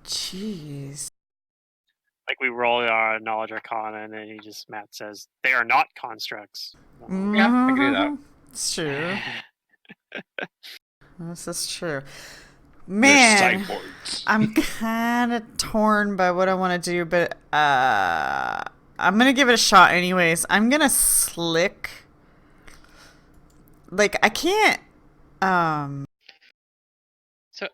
Jeez. Like we roll our knowledge arcana and then Matt says they are not constructs. Yeah, I can do that. Mhm. It's true. This is true. They're Man, cyborgs. I'm kind of torn by what I want to do, but I'm gonna give it a shot anyways. I'm gonna slick. Like I can't. So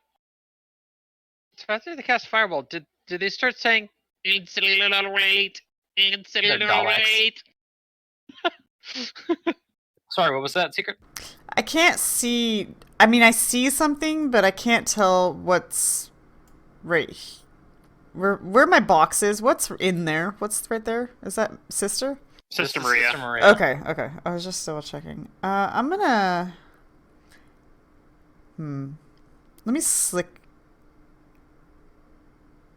after they cast Fireball, did they start saying accelerate, accelerate? Sorry, what was that secret? I can't see. I mean, I see something, but I can't tell what's right. Where my box is. What's in there? What's right there? Is that Sister? Sister This is Maria. Sister Maria. Okay. I was just double checking. I'm gonna. Let me slick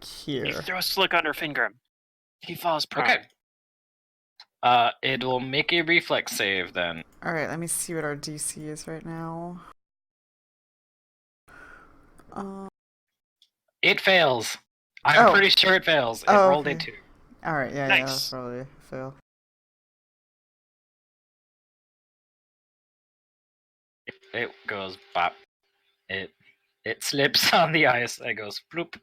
here. You throw a slick under Fingram. He falls prone. Okay. It will make a reflex save then. All right, let me see what our DC is right now. It fails. I'm pretty sure it fails. It rolled a okay. 2. All right, yeah, Nice. that's probably a fail. It goes bop. It slips on the ice. It goes floop.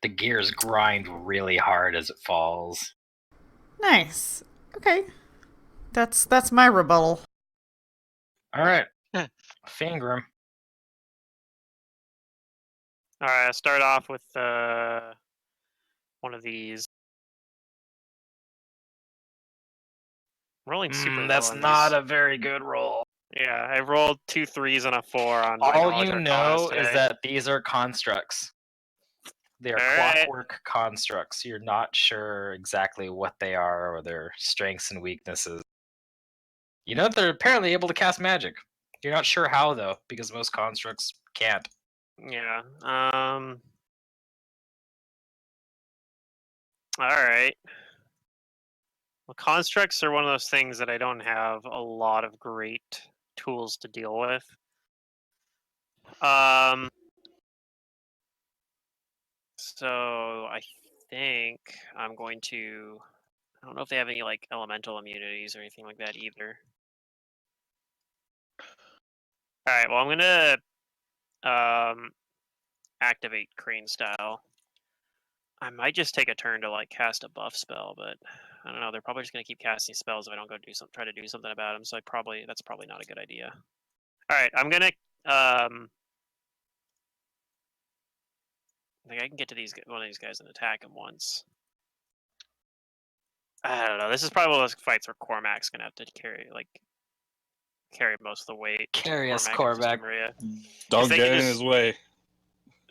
The gears grind really hard as it falls. Nice. Okay, that's my rebuttal. All right, Fingrim. All right, I'll start off with one of these. Rolling super low That's on not these. a very good roll. Yeah, I rolled 2 3s and a 4 on my All knowledge you arcanas know today. is that these are constructs. They are All right. clockwork constructs. You're not sure exactly what they are or their strengths and weaknesses. You know that they're apparently able to cast magic. You're not sure how though, because most constructs can't. Yeah. All right. Well, constructs are one of those things that I don't have a lot of great tools to deal with. So I think I'm going to. I don't know if they have any like elemental immunities or anything like that either. All right. Well, I'm gonna activate Crane style. I might just take a turn to like cast a buff spell, but I don't know. They're probably just gonna keep casting spells if I don't go try to do something about them. So that's probably not a good idea. All right, I'm gonna I think I can get to one of these guys and attack him once. I don't know. This is probably one of those fights where Cormac's gonna have to carry most of the weight. Carry us, Cormac and Sister Cormac. Maria. Don't they get can in just- his way.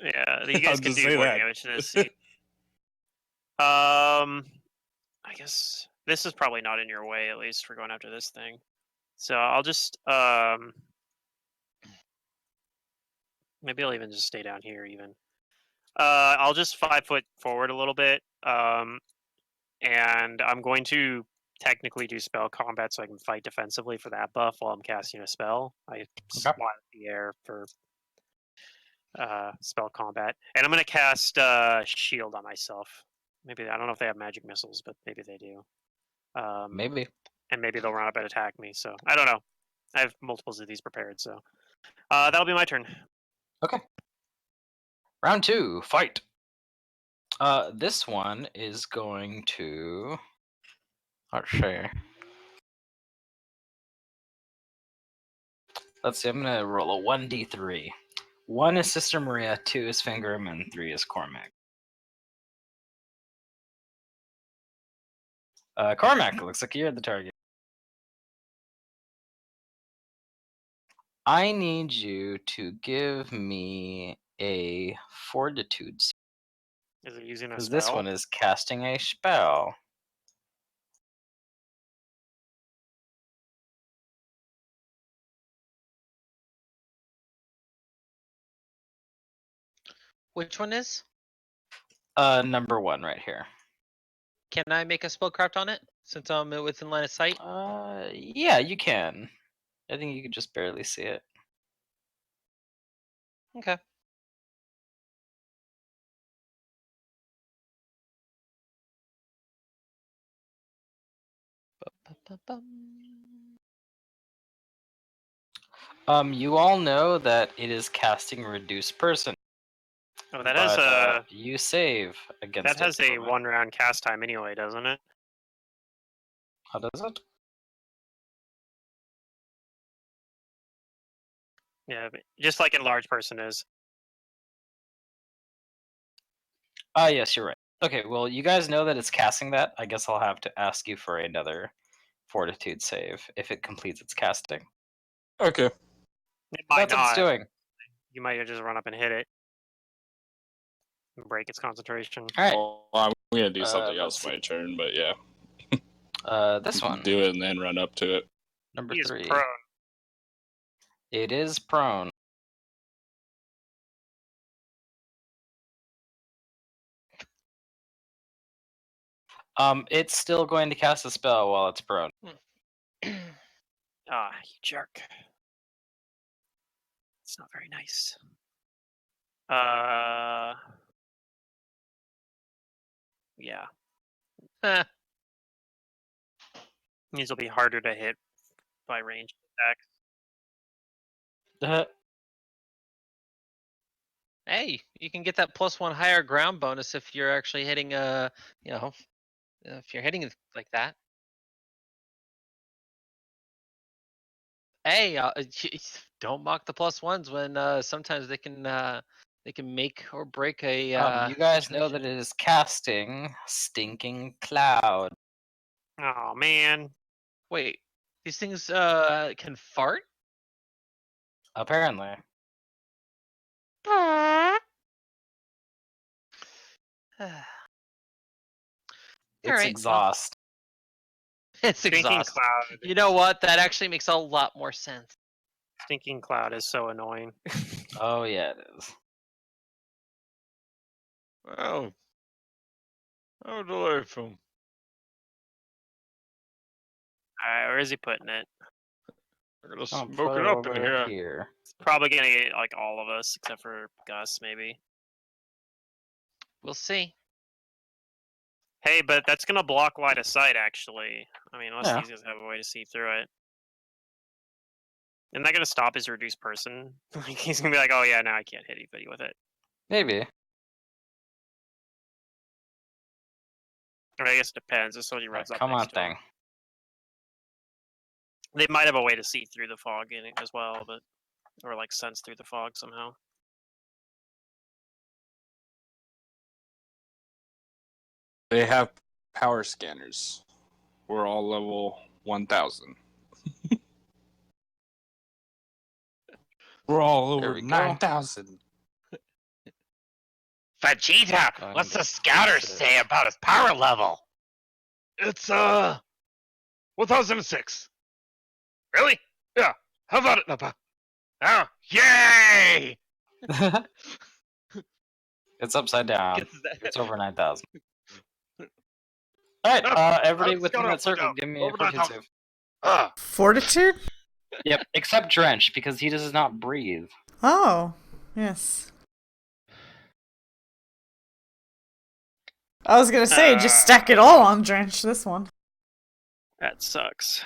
Yeah, you I'll guys can just do say more that. damage to this. I guess this is probably not in your way, at least for going after this thing. So I'll just maybe I'll even just stay down here even. I'll just 5 foot forward a little bit. And I'm going to technically do spell combat so I can fight defensively for that buff while I'm casting a spell. I slot the air for spell combat. And I'm gonna cast shield on myself. Maybe I don't know if they have magic missiles, but maybe they do. Maybe. And maybe they'll run up and attack me. So I don't know. I have multiples of these prepared, so that'll be my turn. Okay. Round 2, fight. This one is going to. Let's see. Let's see. I'm gonna roll a 1d3. 1 is Sister Maria, 2 is Fingram, and 3 is Cormac. Cormac, looks like you're the target. I need you to give me a fortitude. Is it using a Because spell? this one is casting a spell. Which one is? Number 1 right here. Can I make a spellcraft on it since I'm within line of sight? Yeah, you can. I think you could just barely see it. Okay. You all know that it is casting Reduce Person. Oh, that has but, you save against that has it. a 1-round cast time anyway, doesn't it? How does it? Yeah, just like Enlarge Person is. Yes, you're right. Okay, well, you guys know that it's casting that. I guess I'll have to ask you for another Fortitude save if it completes its casting. Okay. It might That's what it's not. doing. You might just run up and hit it. And break its concentration. Alright. Well, I'm gonna do something let's else my see. turn, but yeah. This one. Do it and then run up to it. Number He is 3. prone. It is prone. It's still going to cast a spell while it's prone. Ah, you jerk. It's not very nice. Yeah. Huh. These will be harder to hit by range attacks. Hey, you can get that +1 higher ground bonus if you're actually hitting you know, if you're hitting it like that. Hey, don't mock the +1s when sometimes they can make or break a. You guys know situation. that it is casting Stinking Cloud. Oh man. Wait, these things can fart? Apparently. It's Alright, well, exhaust. it's Stinking exhaust. Cloud. You know what? That actually makes a lot more sense. Stinking Cloud is so annoying. Oh yeah, it is. Well, how delightful. Alright, where is he putting it? I'm gonna I'll smoke put it it up in over here. It's probably gonna get like all of us except for Gus, maybe. We'll see. Hey, but that's gonna block line of sight actually. I mean, unless Yeah. these guys have a way to see through it. Isn't that gonna stop his reduced person? Like he's gonna be like, oh yeah, now I can't hit anybody with it. Maybe. Or I guess it depends. This one he runs up Come on, next to him. thing. They might have a way to see through the fog in it as well, but or like sense through the fog somehow. They have power scanners. We're all level 1000. We're all There over we go. 9,000. Vegeta, Going what's to the scouter fix it. say about his power level? It's 1006. Really? Yeah. How about it, Nappa? Oh, yay! It's upside down. Gets that- It's over 9,000. Alright, everybody let's within go that up, circle, down. give me a Over fortitude 9,000. save. Fortitude? Yep, except Drench, because he does not breathe. Oh, yes. I was gonna say, just stack it all on Drench, this one. That sucks.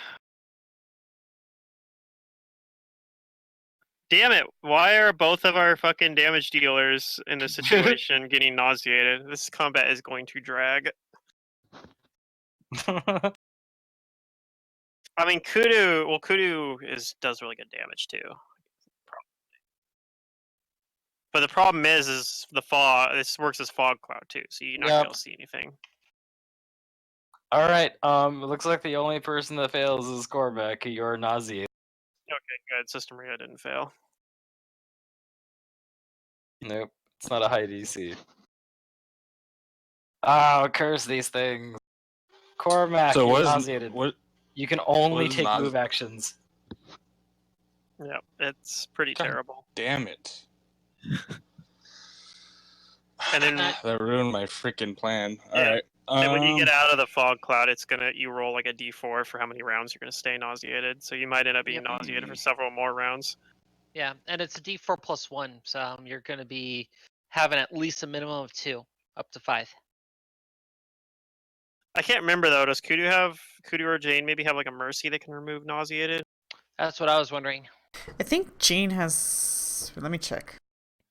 Damn it! Why are both of our fucking damage dealers in this situation getting nauseated? This combat is going to drag. I mean, Kudu. Well, Kudu does really good damage too. But the problem is the fog. This works as fog cloud too, so you're not gonna be able to see anything. All right. It looks like the only person that fails is Cormac. You're nauseated. Okay, good. System Ria didn't fail. Nope. It's not a high DC. Oh, curse these things. Cormac, So you're what is nauseated. what? You can only what is take move actions. Yep, it's pretty God terrible. damn it! And then That ruined my freaking plan. All Yeah. right. And when you get out of the fog cloud, you roll like a d4 for how many rounds you're gonna stay nauseated. So you might end up being Yep. nauseated for several more rounds. Yeah, and it's a D4 plus 1, so you're going to be having at least a minimum of 2, up to 5. I can't remember though. Does Kudu or Jane maybe have like a mercy that can remove nauseated? That's what I was wondering. I think Jane has. Let me check.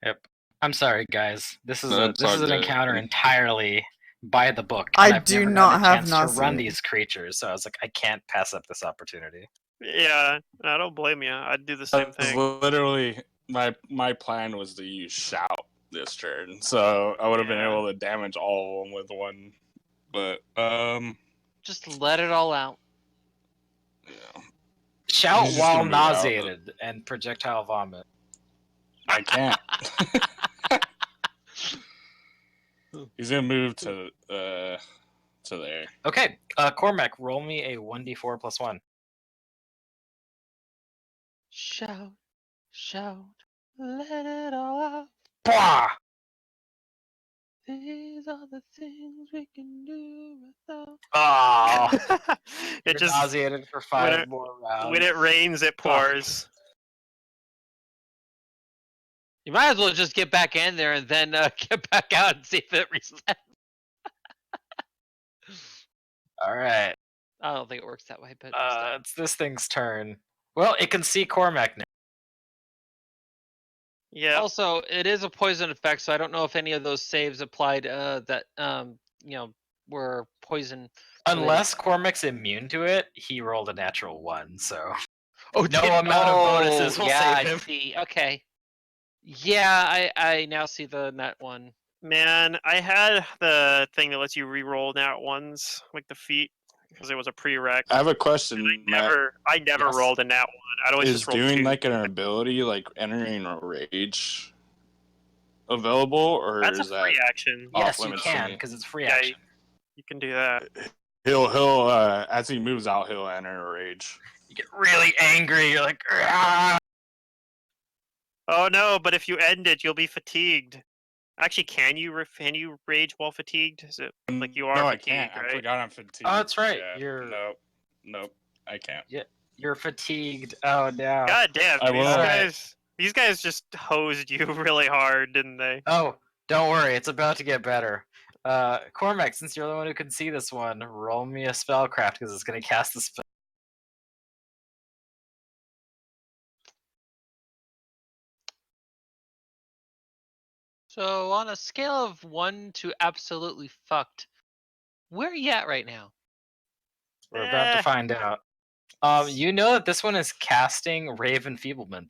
Yep. I'm sorry, guys. This is No, it's this all is an good. encounter entirely by the book. I And I've do never not gotten a have chance to run nauseated. these creatures, so I was like, I can't pass up this opportunity. Yeah, I don't blame you. I'd do the same That was thing. literally my plan was to use shout this turn, so I would have been Yeah. able to damage all of them with one. But Just let it all out. yeah, Shout He's just while gonna move out. nauseated and projectile vomit. I can't. He's gonna move to there. Okay, Cormac, roll me a 1d4 plus 1. Shout, shout, let it all out. Bah! These are the things we can do without. Oh, It you're just nauseated for 5 more rounds. when it rains, it pours. You might as well just get back in there and then get back out and see if it resets. All right. I don't think it works that way, but It's this thing's turn. Well, it can see Cormac now. Yeah. also it is a poison effect, so I don't know if any of those saves applied that were poison. Unless Cormac's immune to it, he rolled a natural 1, so Oh, no amount of bonuses will yeah, save him. I see. Okay. Yeah, I now see the net one. Man, I had the thing that lets you re-roll nat ones, like the feat, because it was a prereq. I have a question, Matt. I never Yes. rolled a nat one. I'd always Is just roll doing 2. like an ability, like entering a rage, available, or That's a is that free action. off Yes, you limits to can, me? because it's free Yeah, action. you can do that. He'll as he moves out, he'll enter a rage. You get really angry, you're like, "Argh!" Oh no, but if you end it, you'll be fatigued. Actually, can you rage while fatigued? Is it like you are No, I fatigued, can't. right? I forgot I'm fatigued. Oh, that's right. Yeah. Nope. I can't. You're fatigued. Oh, no. God damn, I will. these guys just hosed you really hard, didn't they? Oh, don't worry, it's about to get better. Cormac, since you're the one who can see this one, roll me a spellcraft, because it's going to cast the spell. So on a scale of 1 to absolutely fucked, where are you at right now? We're about to find out. You know that this one is casting Rave Enfeeblement.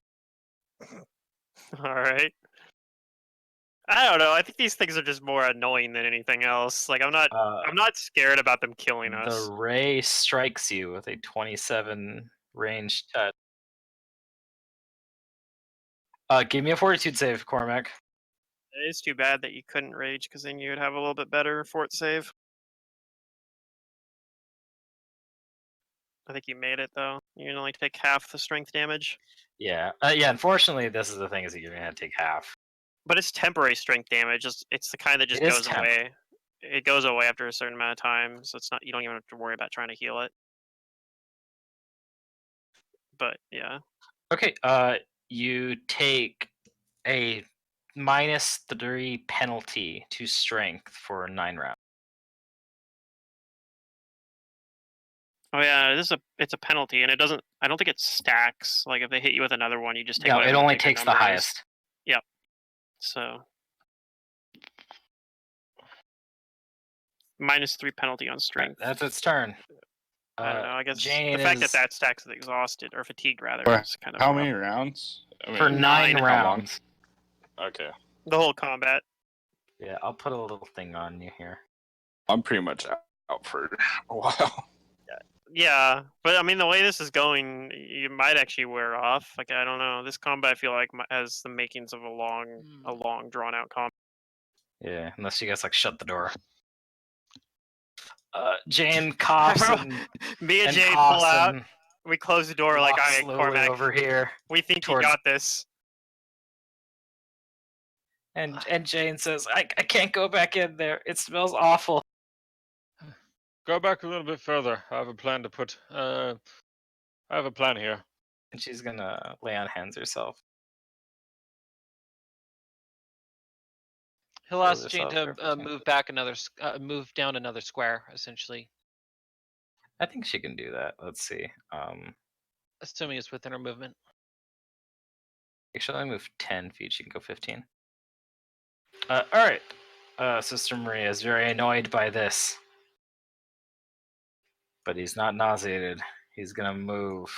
All right. I don't know. I think these things are just more annoying than anything else. Like I'm not scared about them killing us. The ray strikes you with a 27 range touch. Give me a fortitude save, Cormac. It is too bad that you couldn't rage, because then you'd have a little bit better fort save. I think you made it though. You can only take half the strength damage. Yeah. Unfortunately, this is the thing, is that you're going to take half. But it's temporary strength damage. It's the kind that just It is goes temp. away. It goes away after a certain amount of time, so it's not. You don't even have to worry about trying to heal it. But yeah. Okay. You take a -3 penalty to strength for 9 rounds. Oh yeah, it's a penalty, and it doesn't. I don't think it stacks. Like if they hit you with another one, you just take No, whatever it the only bigger takes the number is. highest. So -3 penalty on Right, strength. that's its turn. I don't know. I guess Jane the fact is that stacks with exhausted or fatigued rather For is kind of how rough. many rounds? I for mean, 9 How long? rounds. okay. The whole combat. Yeah, I'll put a little thing on you here. I'm pretty much out for a while. Yeah, but I mean the way this is going, you might actually wear off. Like I don't know. This combat I feel like has the makings of a long drawn out combat. Yeah, unless you guys like shut the door. Jane coughs and Me and and Jay coughs pull out. and We close the door like, walks all right, slowly Cormac, over here. we think towards- you got this. And Jane says, I can't go back in there. It smells awful. Go back a little bit further. I have a plan to put. I have a plan here. And she's gonna lay on hands herself. He'll Shows ask Jane herself to everything. move back move down another square, essentially, I think she can do that. Let's see. assuming it's within her movement. Actually, I move 10 feet. She can go 15. All right. Sister Maria is very annoyed by this. But he's not nauseated. He's gonna move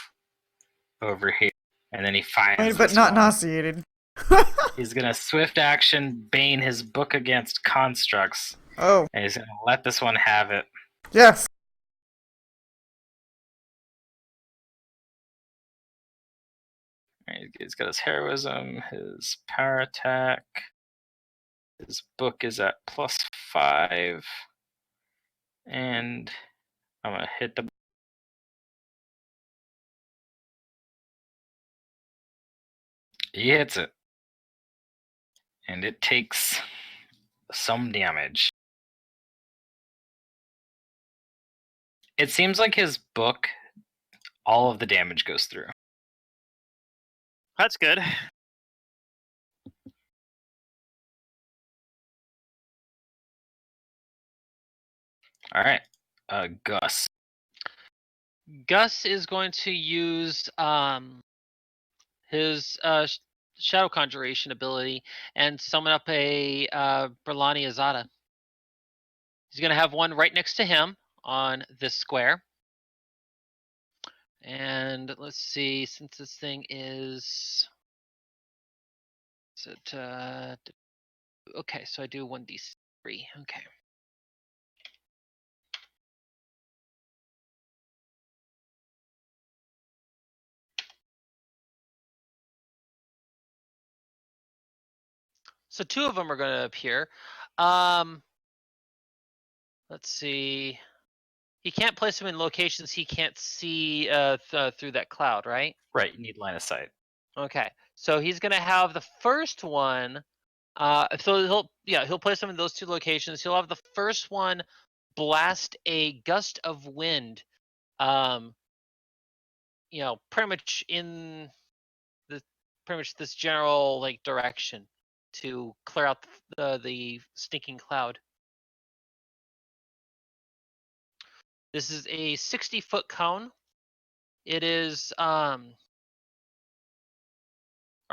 over here. And then he finds But this not one. nauseated. He's gonna swift action Bane his book against constructs. Oh, And he's gonna let this one have it. yes. He's got his heroism, his power attack. His book is at +5. And I'm gonna hit the. He hits it. And it takes some damage. It seems like his book, all of the damage goes through. That's good. All right, Gus. Gus is going to use his shadow conjuration ability and summon up a Berlani Azada. He's going to have one right next to him on this square. And let's see, since this thing is it okay, so I do 1d3. Okay. So 2 of them are going to appear. Let's see. He can't place them in locations he can't see through that cloud, right? Right, you need line of sight. Okay. So he's going to have the first one. So he'll place them in those 2 locations. He'll have the first one blast a gust of wind. Pretty much in this general like direction to clear out the stinking cloud. This is a 60-foot cone. It is or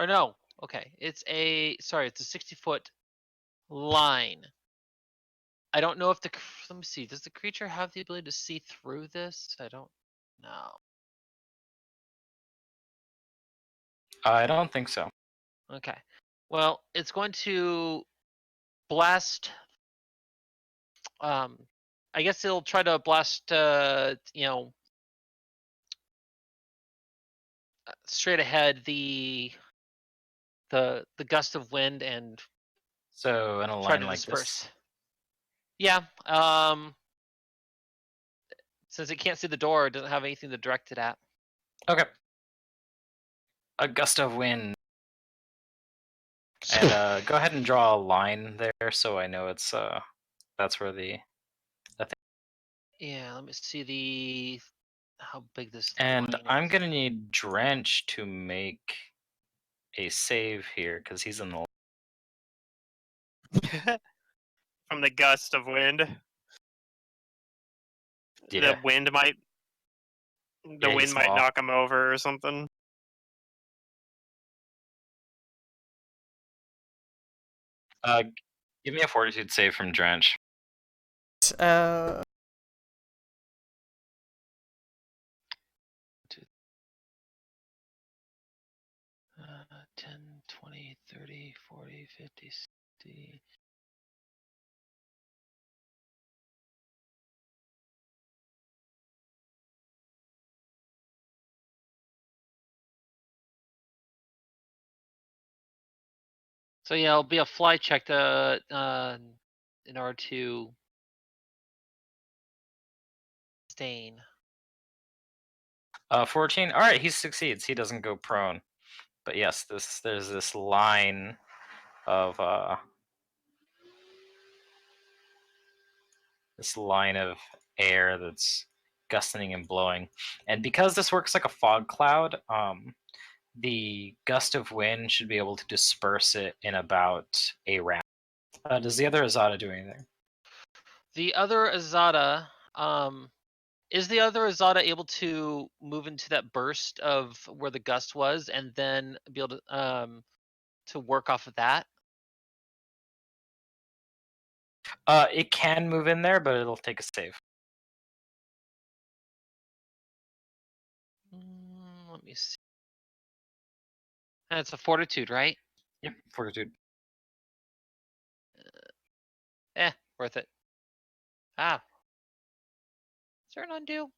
no, okay. It's a 60-foot line. I don't know if let me see. Does the creature have the ability to see through this? I don't know. I don't think so. Okay. Well, it's going to blast. I guess it'll try to blast. Straight ahead the gust of wind and So in a try line to like disperse. this. Yeah. Since it can't see the door, it doesn't have anything to direct it at. Okay. A gust of wind. And go ahead and draw a line there so I know it's that's where the thing. Yeah, let me see how big this And line I'm is. gonna need Drench to make a save here because he's in the. From the gust of wind. Yeah. The wind might The Yeah, he's wind might small. knock him over or something. Give me a fortitude save from Drench. Uh, 10, 20, 30, 40, 50, 60. So yeah, it'll be a fly check to in order to sustain. 14. All right, he succeeds. He doesn't go prone. But yes, there's this line of air that's gusting and blowing, and because this works like a fog cloud, the gust of wind should be able to disperse it in about a round. Does the other Azada do anything? The other Azada, is the other Azada able to move into that burst of where the gust was, and then be able to work off of that? It can move in there, but it'll take a save. Let me see. And it's a fortitude, right? Yep, fortitude. Worth it. Ah. Is there an undo?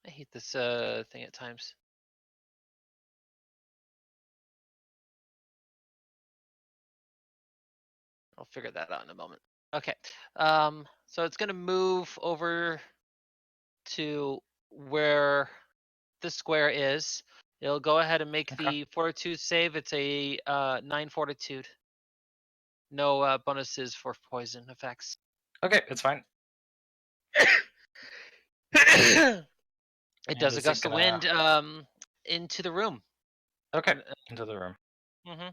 I hate this thing at times. I'll figure that out in a moment. Okay. So it's gonna move over to where the square is. It'll go ahead and make Okay. the fortitude save. It's a 9 fortitude. No bonuses for poison effects. Okay, it's fine. It And does a is it gust of gonna- wind into the room. Okay, into the room. Mm-hmm.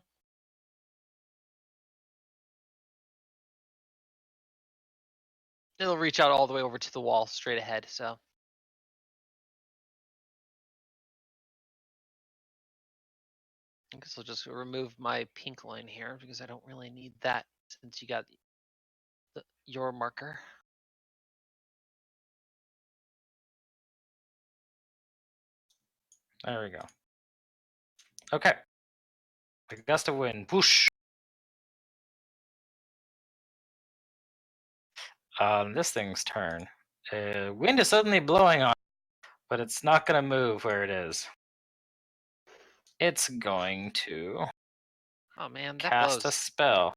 It'll reach out all the way over to the wall straight ahead, so. I guess I'll just remove my pink line here because I don't really need that since you got your marker. There we go. Okay. A gust of wind. Whoosh. This thing's turn. Wind is suddenly blowing on, but it's not gonna move where it is. It's going to Oh man, that cast a blows. spell.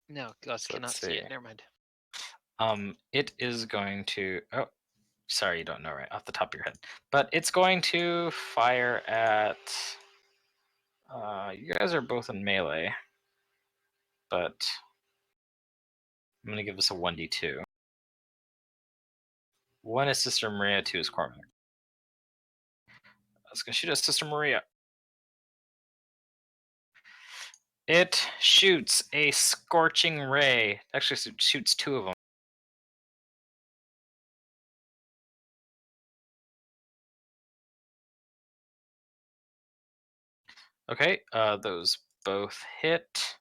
No, Gus So cannot let's see see. it. Never mind. It is going to. Oh, sorry, you don't know right off the top of your head. But it's going to fire at. You guys are both in melee, but I'm gonna give this a 1d2. 1 is Sister Maria, 2 is Cormac. I was gonna shoot at Sister Maria. It shoots a scorching ray. Actually, it shoots 2 of them. Okay, those both hit.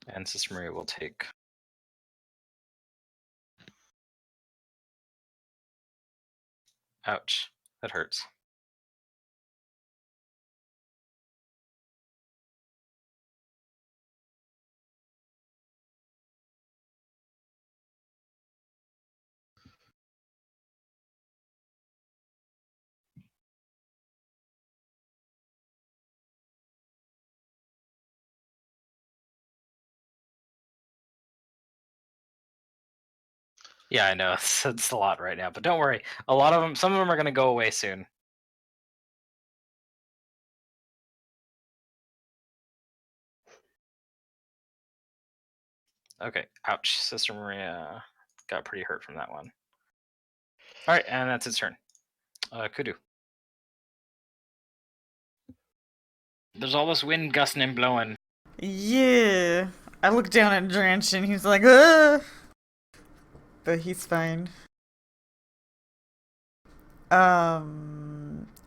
And Sister Maria will take. Ouch, that hurts. Yeah, I know it's a lot right now, but don't worry. A lot of them, some of them are going to go away soon. Okay, ouch. Sister Maria got pretty hurt from that one. All right, and that's its turn. Kudu. There's all this wind gusting and blowing. Yeah. I look down at Drench and he's like, ugh. But he's fine.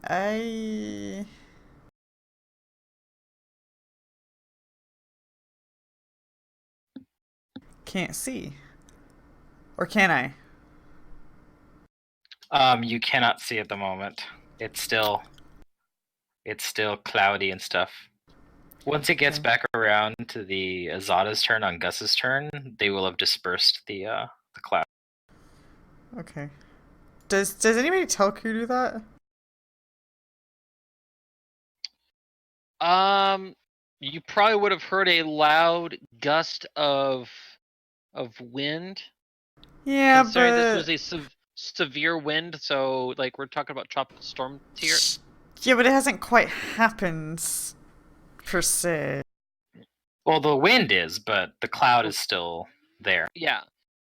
I can't see. Or can I? You cannot see at the moment. It's still cloudy and stuff. Once it gets Okay. back around to the Azada's turn on Gus's turn, they will have dispersed the cloud. Okay. Does anybody tell Kudu that? You probably would have heard a loud gust of wind. Yeah, Considering but this was a severe wind, so like we're talking about tropical storm tier. yeah, but it hasn't quite happened per se. Well, the wind is, but the cloud is still there. Yeah.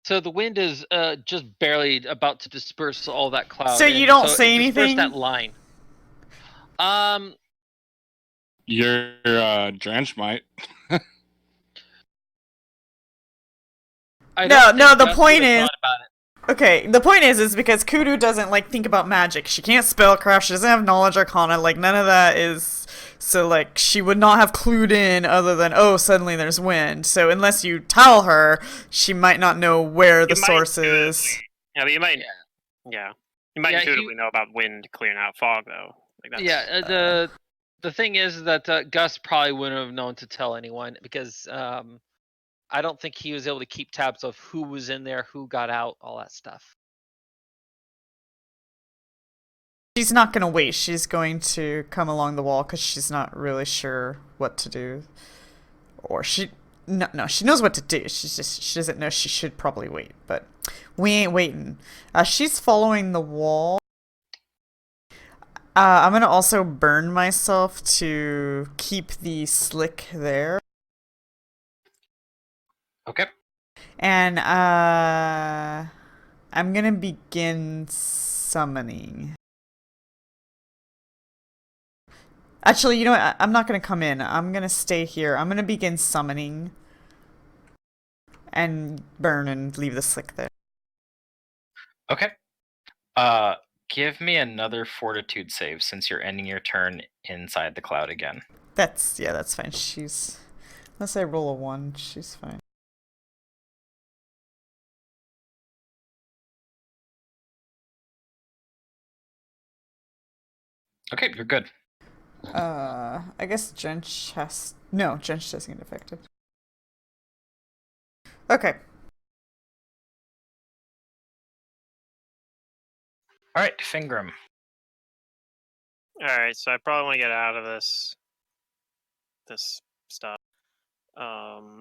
So the wind is just barely about to disperse all that cloud. So you don't say it dispersed anything? that line. Your Drench might. I No, don't no, think the Gus point would've is- thought about it. Okay, the point is because Kudu doesn't like think about magic. She can't spellcraft. She doesn't have knowledge arcana. Like none of that is. So like she would not have clued in other than suddenly there's wind. So unless you tell her, she might not know where the might source intuitively- is. Yeah, but you might. Yeah, you might Yeah, intuitively know about wind clearing out fog, though. Like that's, Yeah, the thing is that Gus probably wouldn't have known to tell anyone because I don't think he was able to keep tabs of who was in there, who got out, all that stuff. She's not gonna wait. She's going to come along the wall because she's not really sure what to do, or she knows what to do. She doesn't know she should probably wait. But we ain't waiting. She's following the wall. I'm gonna also burn myself to keep the slick there. Okay. And I'm gonna begin summoning. Actually, you know what? I'm not gonna come in. I'm gonna stay here. I'm gonna begin summoning. And burn and leave the slick there. Okay. Give me another fortitude save since you're ending your turn inside the cloud again. That's fine. Unless I roll a 1, she's fine. Okay, you're good. I guess Drench Drench doesn't get affected. Okay. All right, Fingram. all right. So I probably want to get out of this stuff. So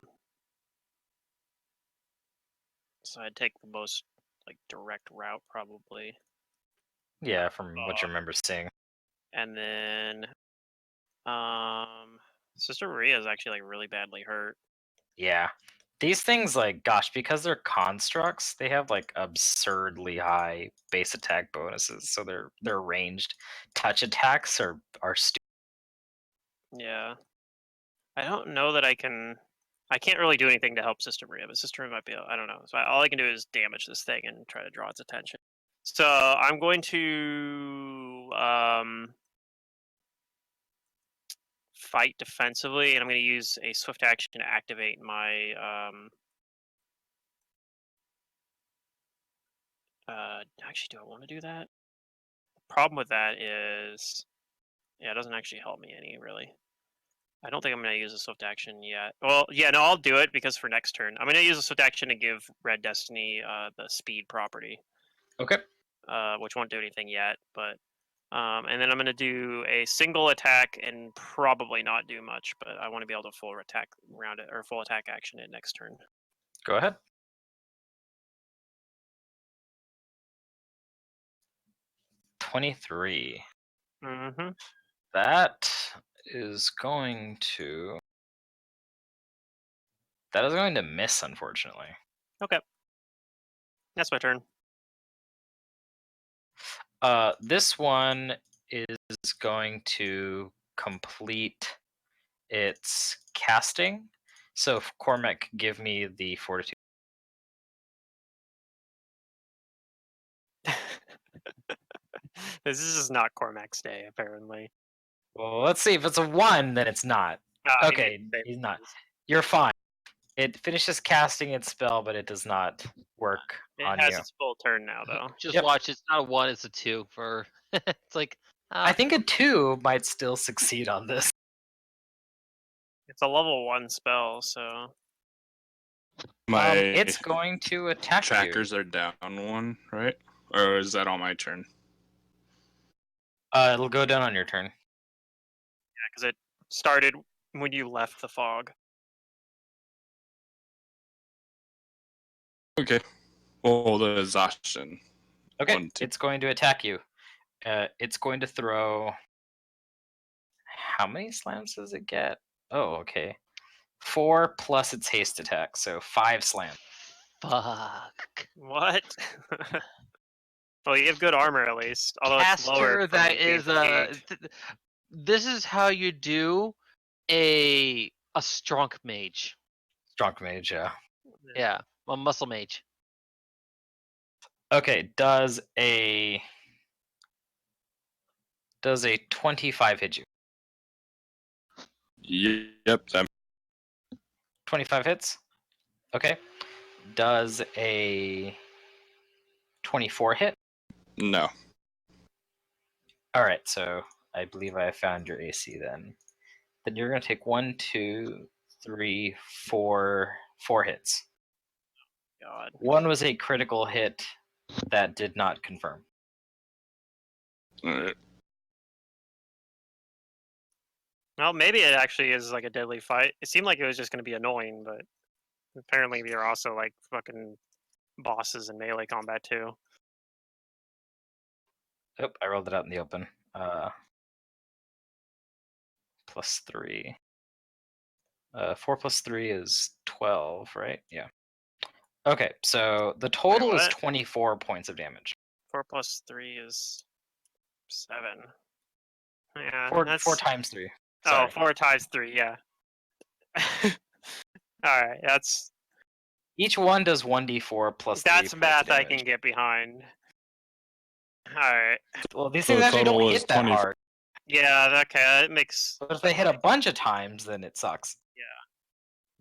I'd take the most like direct route probably, Yeah, from what you remember seeing. and then Sister Maria is actually like really badly hurt. Yeah. These things, like, gosh, because they're constructs, they have like absurdly high base attack bonuses. So their ranged touch attacks are stupid. Yeah, I don't know that I can't really do anything to help Sister Maria, but Sister Maria might be. I don't know. So all I can do is damage this thing and try to draw its attention. So I'm going to fight defensively, and I'm going to use a swift action to activate my actually, do I want to do that? The problem with that is, yeah, it doesn't actually help me any really. I don't think I'm going to use a swift action yet. Well, yeah, no, I'll do it because for next turn, I'm going to use a swift action to give Red Destiny the speed property. Okay. Which won't do anything yet, but and then I'm going to do a single attack and probably not do much, but I want to be able to full attack round it or full attack action it next turn. Go ahead. 23. Mm-hmm. That is going to miss, unfortunately. Okay. That's my turn. This one is going to complete its casting. So Cormac, give me the fortitude. This is just not Cormac's day, apparently. Well, let's see. If it's a 1, then it's not. He Okay, didn't say he's it not. was. You're fine. It finishes casting its spell, but it does not work It on has you. its full turn now, though. Just Yep. watch. It's not a 1. It's a 2 for. It's like. I think a 2 might still succeed on this. It's a level 1 spell, so My It's going to attack trackers are down 1, right? Or is that on my turn? you. It'll go down on your turn. yeah, because it started when you left the fog. Okay. Well, the exhaustion. Okay, 1, 2. it's going to attack you. It's going to throw. How many slams does it get? Oh, okay. 4 plus its haste attack, so 5 slams. Fuck. What? Well, you have good armor at least, although it's lower. Caster, that is this is how you do a strong mage. Strong mage, yeah. Yeah, a muscle mage. Okay, does a 25 hit you? Yep. That 25 hits? Okay. Does a 24 hit? no. Alright, so I believe I found your AC then. Then you're going to take 1, 2, 3, 4 hits. God. 1 was a critical hit that did not confirm. All right. Well, maybe it actually is like a deadly fight. It seemed like it was just going to be annoying, but apparently you're also like fucking bosses in melee combat too. Oh, I rolled it out in the open. Plus 3. 4 plus 3 is 12, right? Yeah. Okay, so the total is what? 24 points of damage. 4 plus 3 is 7. Yeah, 4 that's times 3. oh, Sorry. 4 times 3. Yeah. All right, that's Each one does 1d4 plus 3 that's points math of damage. I can get behind. All right. Well, these So things the actually don't total is hit that 24. hard. Yeah. Okay. It makes. But if they hit a bunch of times, then it sucks.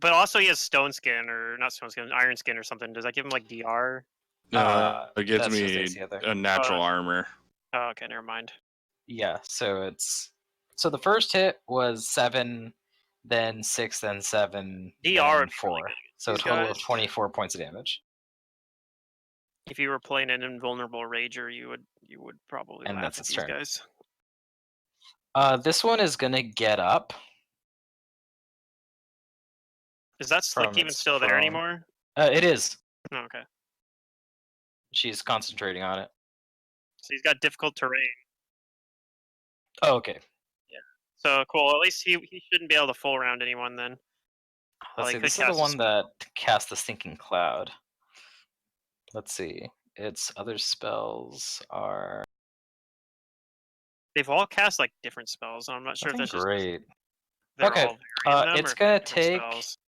But also, he has stone skin or not stone skin, iron skin or something. Does that give him like DR? It gives That's just me AC other. a natural armor. Oh, okay. Never mind. Yeah, so the first hit was 7, then 6, then 7, DR then would be 4. really good So a these total guys. of 24 points of damage. If you were playing an invulnerable rager, you would probably And laugh that's at its these turn. guys. This one is gonna get up. Is that slick From even its still there prone. anymore? It is. Oh, okay. She's concentrating on it. So he's got difficult terrain. Oh, okay. So cool. At least he shouldn't be able to full round anyone then. Let's he see. could This is the cast a one that cast the Sinking Cloud. Let's see. Its other spells are They've all cast like different spells. I'm not sure if nothing that's just great. they're Okay, all varying them it's or gonna different take spells.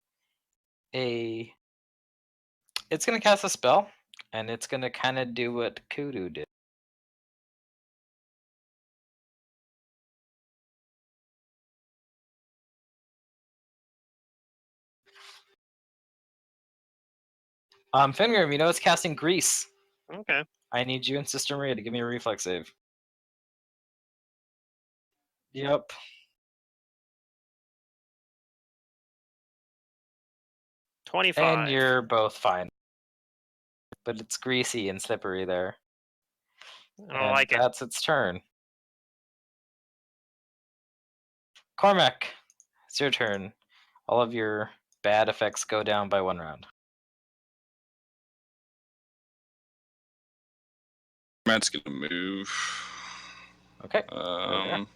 It's gonna cast a spell, and it's gonna kind of do what Kudu did. Fenrir, you know it's casting Grease. Okay. I need you and Sister Maria to give me a reflex save. Yep. 25. And you're both fine. But it's greasy and slippery there. I don't And like it. that's its turn. Cormac, it's your turn. All of your bad effects go down by 1 round. Matt's gonna move. Okay. there.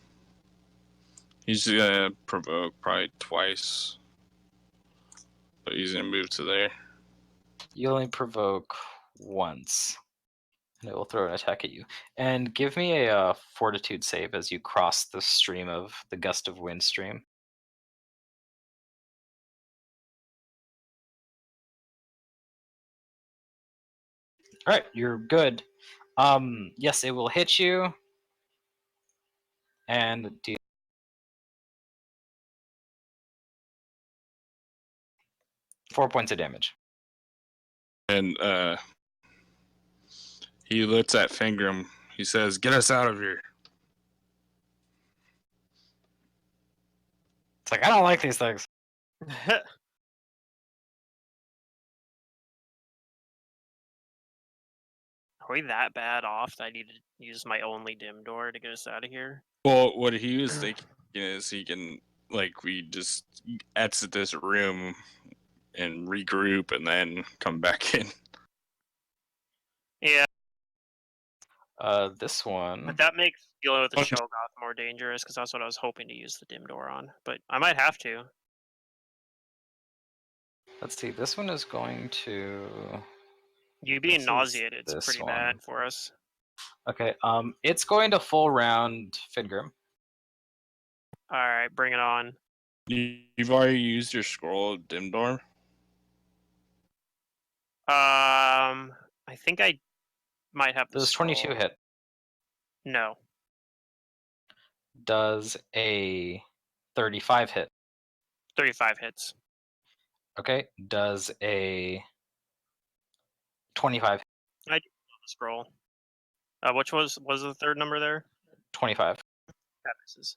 He's gonna provoke probably twice, but he's gonna move to there. You only provoke once. And it will throw an attack at you. And give me a fortitude save as you cross the stream of the gust of wind stream. All right, you're good. Yes, it will hit you. And do 4 points of damage. And he looks at Fingram. He says, "Get us out of here." It's like, I don't like these things. Are we that bad off that I need to use my only dim door to get us out of here? Well, what he was thinking is he can, like, we just exit this room and regroup and then come back in. Yeah, This one. but that makes dealing with the Shogoth more dangerous because that's what I was hoping to use the dim door on. But I might have to. Let's see. This one is going to. You being This is nauseated, it's this pretty one. bad for us. Okay. It's going to full round Fingrim. All right, bring it on. You've already used your scroll of dim door. I think I might have the Does 22 scroll. hit? No, Does a 35 hit? 35 hits. Okay. Does a 25? I do have the scroll. Which was the third number there? 25. That misses.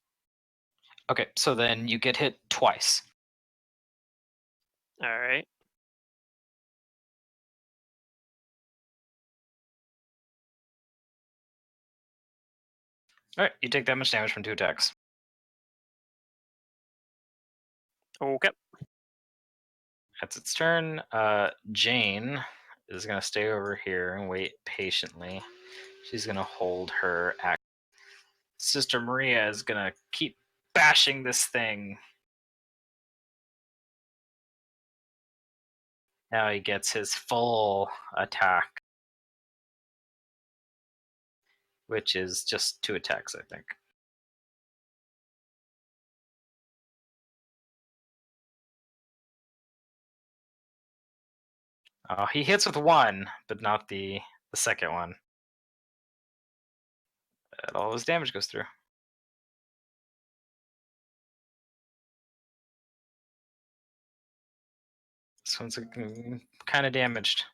Okay, so then you get hit twice. All right. All right, you take that much damage from 2 attacks. Okay. That's its turn. Jane is going to stay over here and wait patiently. She's going to hold her act. Sister Maria is going to keep bashing this thing. Now he gets his full attack, which is just 2 attacks, I think. He hits with 1, but not the second one. And all his damage goes through. This one's kind of damaged.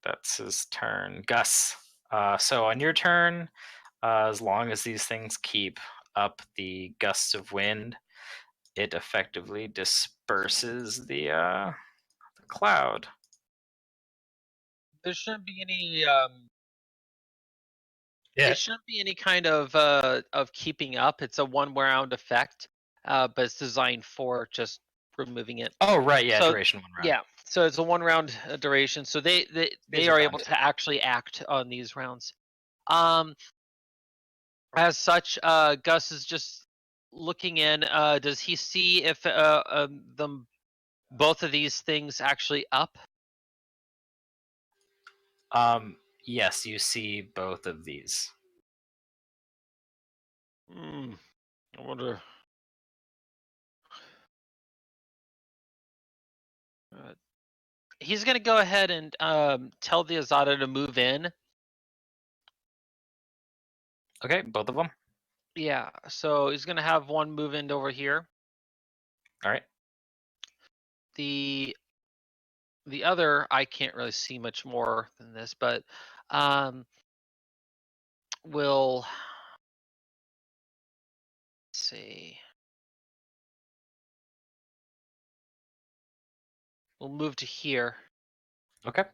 That's his turn. Gus. So on your turn, as long as these things keep up the gusts of wind, it effectively disperses the cloud. There shouldn't be any. Yeah. There shouldn't be any kind of keeping up. It's a one round effect, but it's designed for just removing it. Oh right, yeah, So- duration 1 round. Yeah, so it's a one round duration. So they These are are able done. to actually act on these rounds. As such, Gus is just looking in. Does he see if them both of these things actually up? Yes, you see both of these. I wonder. He's gonna go ahead and tell the Azada to move in. Okay, both of them. Yeah, so he's gonna have one move in over here. All right. The other, I can't really see much more than this, but will see. We'll move to here. Okay.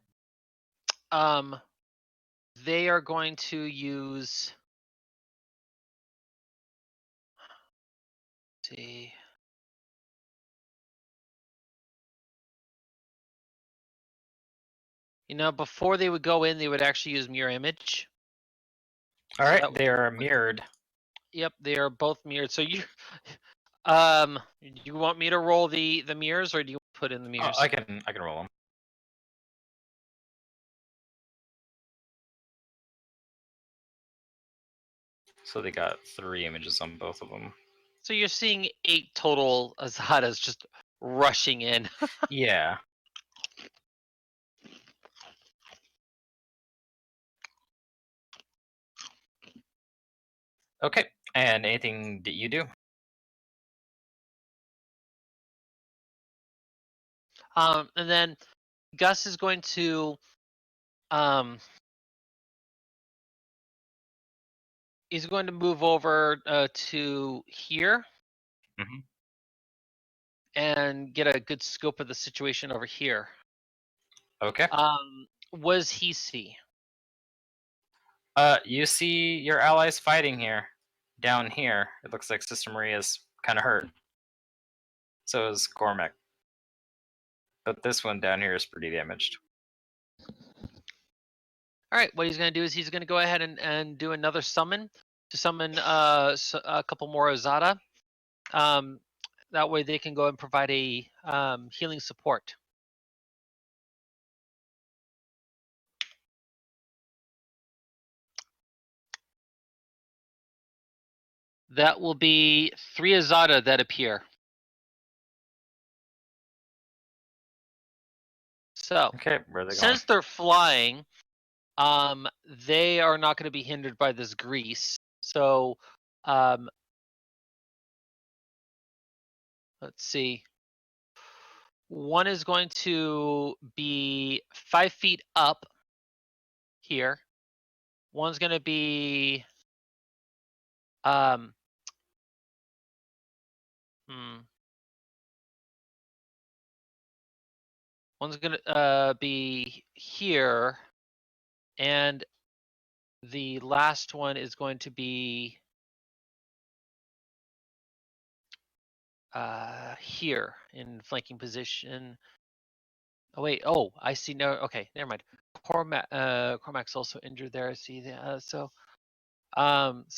They are going to use. See. You know, before they would go in, they would actually use mirror image. All So right, that- they are mirrored. Yep, they are both mirrored. So you, you want me to roll the mirrors, or do you put in the mirrors? I can roll them. So they got 3 images on both of them. So you're seeing 8 total Azadas just rushing in. Yeah. Okay. And anything that you do? And then Gus is going to he's going to move over to here Mhm. and get a good scope of the situation over here. Okay. What does he see? You see your allies fighting here. Down here, it looks like Sister Maria's kind of hurt. So is Cormac. But this one down here is pretty damaged. All right, what he's going to do is he's going to go ahead and do another summon to summon a couple more Azada. That way they can go and provide a healing support. That will be 3 Azada that appear. So, Okay, where are they going? since they're flying, they are not going to be hindered by this grease. So, let's see. One is going to be 5 feet up here. One's going to be one's going to be here, and the last one is going to be here in flanking position. Oh wait, oh I see. No, okay, never mind. Cormac's also injured there. I see that. So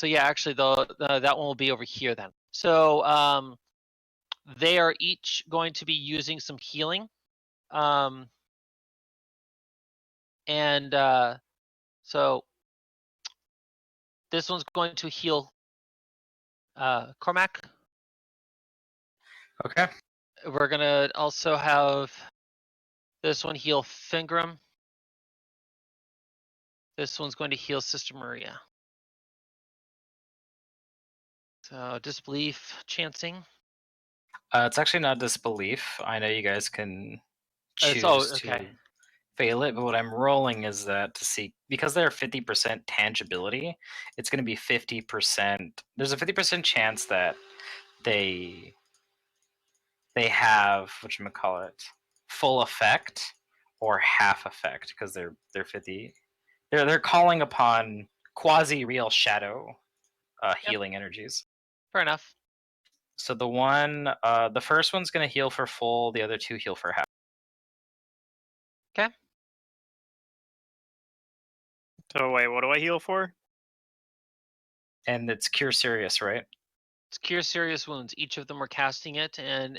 yeah, actually that one will be over here then. So they are each going to be using some healing. And so this one's going to heal Cormac. Okay. We're gonna also have this one heal Fingram. This one's going to heal Sister Maria. So disbelief, chancing. It's actually not disbelief. I know you guys can choose Okay. to fail it, but what I'm rolling is that to see, because they're 50% tangibility, it's going to be 50%. There's a 50% chance that they have whatchamacallit, full effect or half effect, because they're 50. They're calling upon quasi real shadow healing energies. Fair enough. So the first one's going to heal for full, the other 2 heal for half. Okay. So wait, what do I heal for? And it's cure serious, right? It's cure serious wounds. Each of them are casting it, and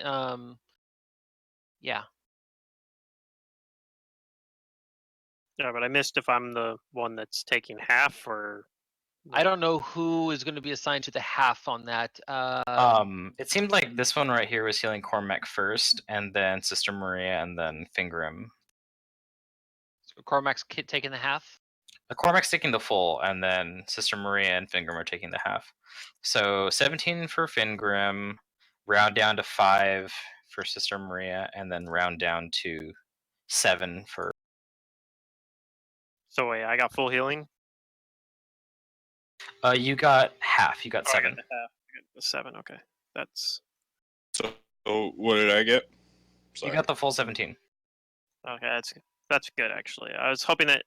yeah. Yeah, but I missed if I'm the one that's taking half or. I don't know who is going to be assigned to the half on that. It seemed like this one right here was healing Cormac first, and then Sister Maria, and then Fingram. So Cormac's taking the half. Cormac's taking the full, and then Sister Maria and Fingram are taking the half. So 17 for Fingram, round down to 5 for Sister Maria, and then round down to 7 for. So wait, I got full healing. You got half. You got 7. I got the half. I got the 7. Okay, that's. So what did I get? You got the full 17. Okay, that's good actually. I was hoping that,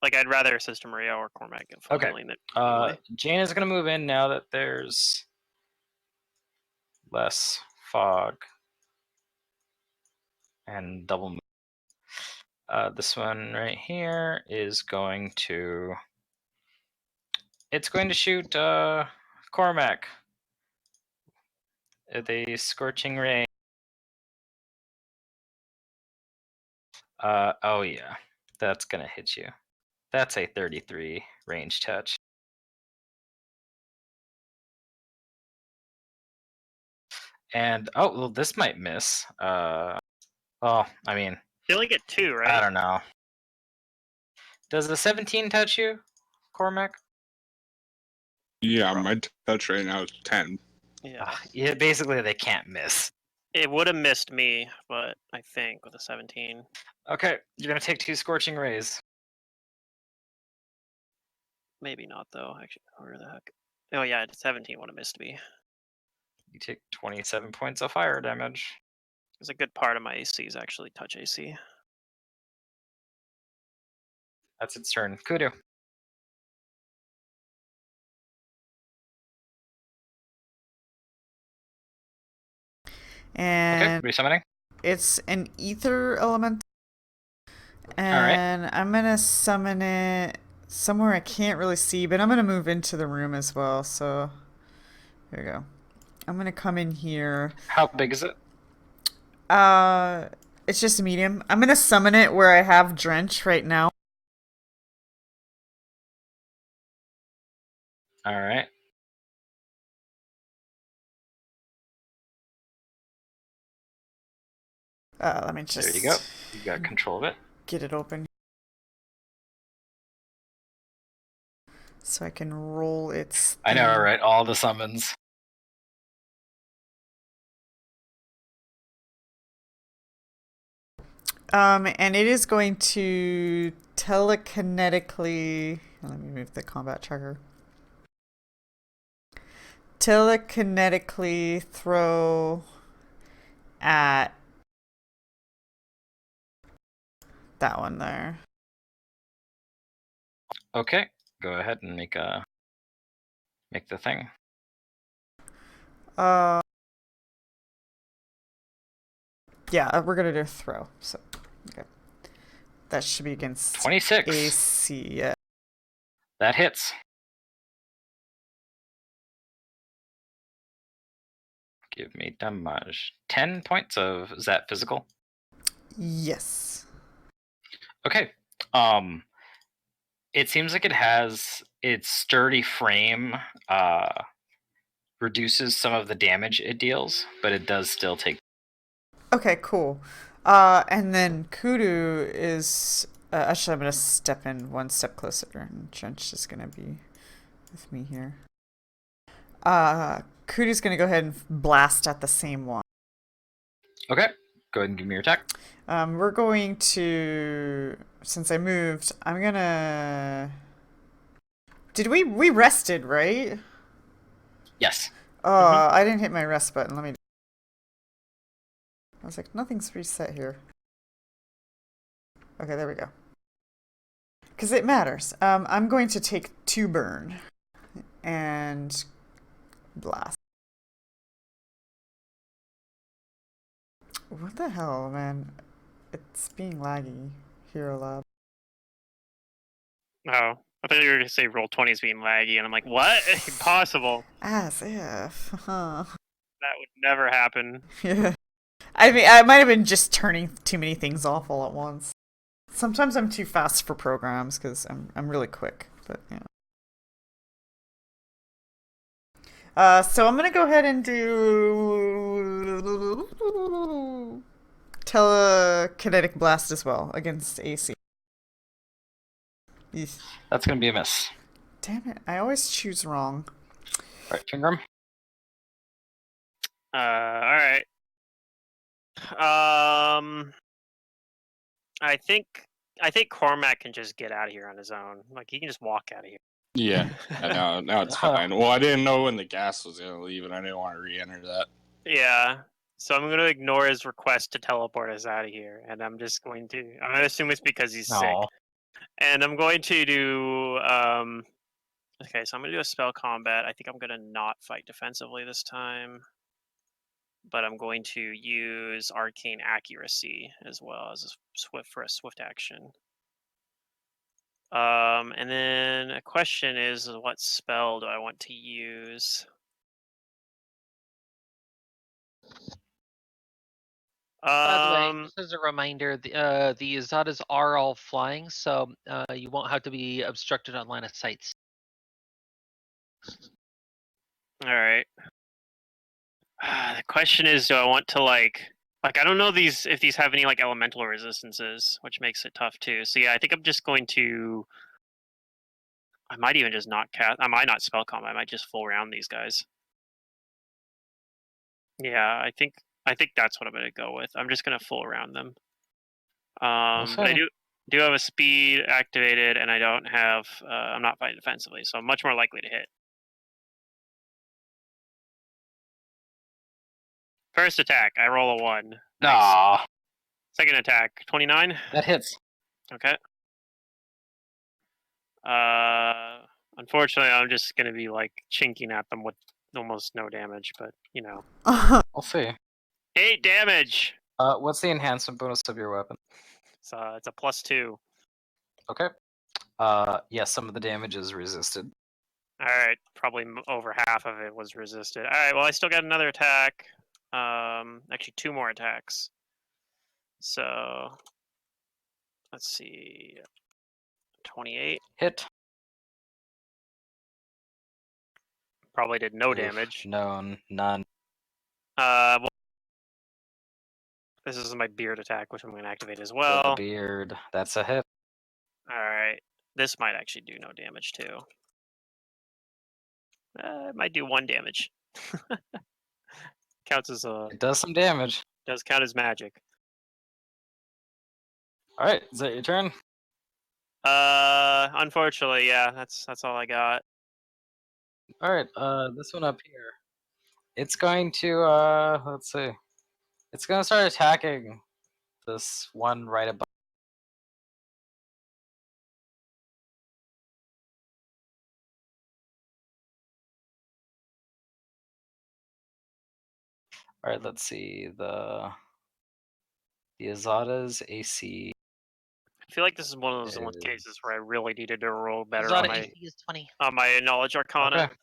like, I'd rather Sister Maria or Cormac get full Okay. healing than anyway. Jane is going to move in now that there's less fog and double move. This one right here is going to. It's going to shoot Cormac with a scorching ray. Oh yeah, that's gonna hit you. That's a 33 range touch. And well, this might miss. I mean, You only get 2, right? I don't know. Does the 17 touch you, Cormac? Yeah, my touch right now is 10. Yeah. Yeah, basically they can't miss. It would have missed me, but I think with a 17. Okay, you're gonna take 2 scorching rays. Maybe not though. Actually, where the heck? Oh yeah, 17 would have missed me. You take 27 points of fire damage. There's a good part of my AC is actually touch AC. That's its turn. Kudu. Okay, And resummoning. it's an ether element. right. And I'm gonna summon it somewhere I can't really see, but I'm gonna move into the room as well. So here we go. I'm gonna come in here. How big is it? It's just a medium. I'm gonna summon it where I have drench right now. All right. Let me just There you go. You got control of it. get it open so I can roll its. I know, thing. right? All the summons. And it is going to telekinetically. Let me move the combat tracker. Telekinetically throw at that one there. Okay, go ahead and make the thing. Yeah, we're gonna do a throw. So, okay, that should be against 26. AC. Yeah. That hits. Give me damage. 10 points of, is that physical? Yes. Okay. It seems like it has its sturdy frame reduces some of the damage it deals, but it does still take. Okay, cool. And then Kudu is. Actually, I'm gonna step in one step closer, and Trench is gonna be with me here. Kudu's gonna go ahead and blast at the same one. Okay. Go ahead and give me your attack. We're going to. Since I moved, I'm gonna. Did we rested, right? Yes. I didn't hit my rest button. Let me. I was like, nothing's reset here. Okay, there we go. Because it matters. I'm going to take 2 burn and blast. What the hell, man? It's being laggy. Hero Lab. Oh, I thought you were going to say roll 20 is being laggy, and I'm like, what? Impossible. As if. Huh. That would never happen. Yeah. I mean, I might have been just turning too many things off all at once. Sometimes I'm too fast for programs because I'm really quick, but yeah. So I'm gonna go ahead and do telekinetic blast as well against AC. Eesh. That's going to be a miss. Damn it! I always choose wrong. Right, Fingram. Alright. I think Cormac can just get out of here on his own. Like, he can just walk out of here. Yeah, now it's fine. Well, I didn't know when the gas was gonna leave, and I didn't want to re-enter that. Yeah. So I'm gonna ignore his request to teleport us out of here, and I'm gonna assume it's because he's sick. Aw. And I'm going to do okay, so I'm gonna do a spell combat. I think I'm gonna not fight defensively this time. But I'm going to use arcane accuracy as well as a swift action. And then a question is, what spell do I want to use? By the way, just as a reminder, the Azadas are all flying, so you won't have to be obstructed on line of sights. All right. The question is, do I want to like I don't know if these have any like elemental resistances, which makes it tough too. So yeah, I think I'm just going to. I might even just not cast. I might not spell combat. I might just full round these guys. Yeah, I think that's what I'm gonna go with. I'm just gonna full round them. But I do have a speed activated, and I don't have. I'm not fighting defensively, so I'm much more likely to hit. First attack, I roll a 1. Nice. Aw, Second attack, 29. that hits. Okay. Unfortunately, I'm just gonna be like chinking at them with almost no damage, but you know. We'll see. 8 damage. What's the enhancement bonus of your weapon? It's a +2. Okay. Yes, some of the damage is resisted. All right, probably over half of it was resisted. All right, well I still got another attack. Actually 2 more attacks. So let's see. 28. Hit. Probably did no Oof, damage. No, none. Well, this is my beard attack, which I'm going to activate as The well. beard. That's a hit. All right, this might actually do no damage too. It might do 1 damage. Counts as It does some damage. does count as magic. All right, is that your turn? Unfortunately, yeah, that's all I got. All right, this one up here. It's going to let's see. It's going to start attacking this one right above. All right, let's see. The Azada's AC. I feel like this is one of those Is- cases where I really needed to roll better Zada on my AC is 20. knowledge arcana. Okay.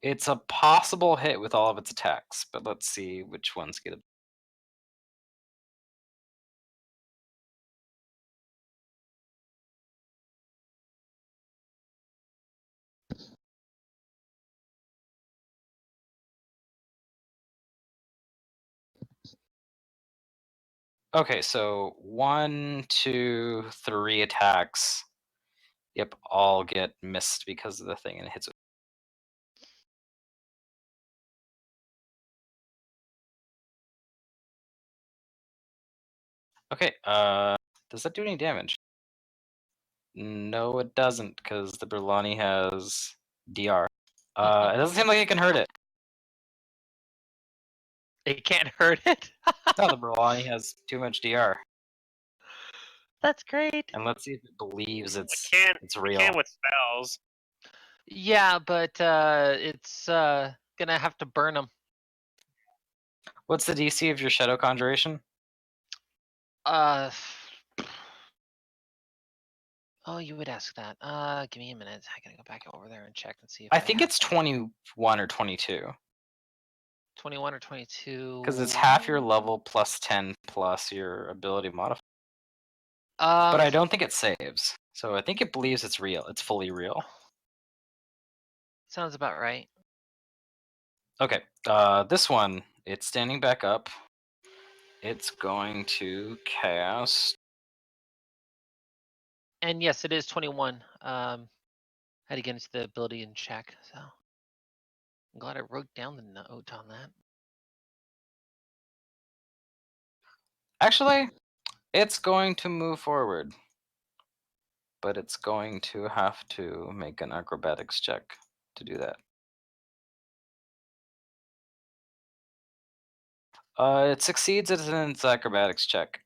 It's a possible hit with all of its attacks, but let's see which ones get it. Okay, so 1, 2, 3 attacks. Yep, all get missed because of the thing and it hits it. Okay, does that do any damage? No, it doesn't, because the Berlani has DR. It doesn't seem like it can hurt it. It can't hurt it. No, the Berlani has too much DR. That's great. And let's see if it believes it's It real. can with spells. Yeah, but it's gonna have to burn them. What's the DC of your Shadow Conjuration? Oh, you would ask that. Give me a minute. I gotta go back over there and check and see if I think have it's 21 or 22. 21 or 22. Because it's half your level plus 10 plus your ability modifier. But I don't think it saves. So I think it believes it's real. It's fully real. Sounds about right. Okay, this one, it's standing back up. It's going to cast. And yes, it is 21. Had to get into the ability and check. So I'm glad I wrote down the note on that. Actually, it's going to move forward. But it's going to have to make an acrobatics check to do that. It succeeds in its acrobatics check.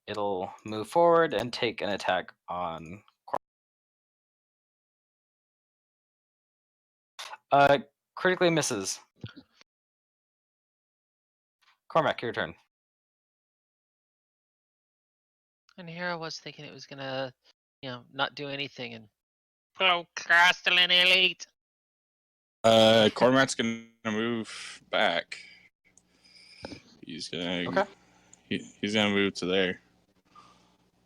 It'll move forward and take an attack on. Critically misses. Cormac, your turn. And here I was thinking it was gonna, not do anything and procrastinate. Cormac's gonna move back. He's gonna Okay. he's gonna move to there.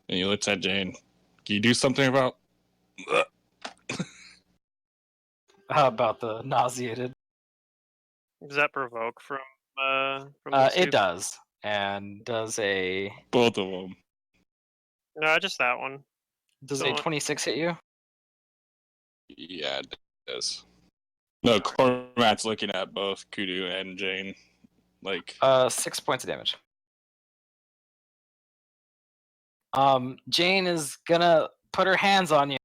And he looks at Jane. Can you do something about How about the nauseated? Does that provoke from those two? It does, and does a Both of them. No, just that one. does a Don't- 26 hit you? Yeah, it does. No, Cormac's looking at both Kudu and Jane. Like, 6 points of damage. Jane is gonna put her hands on you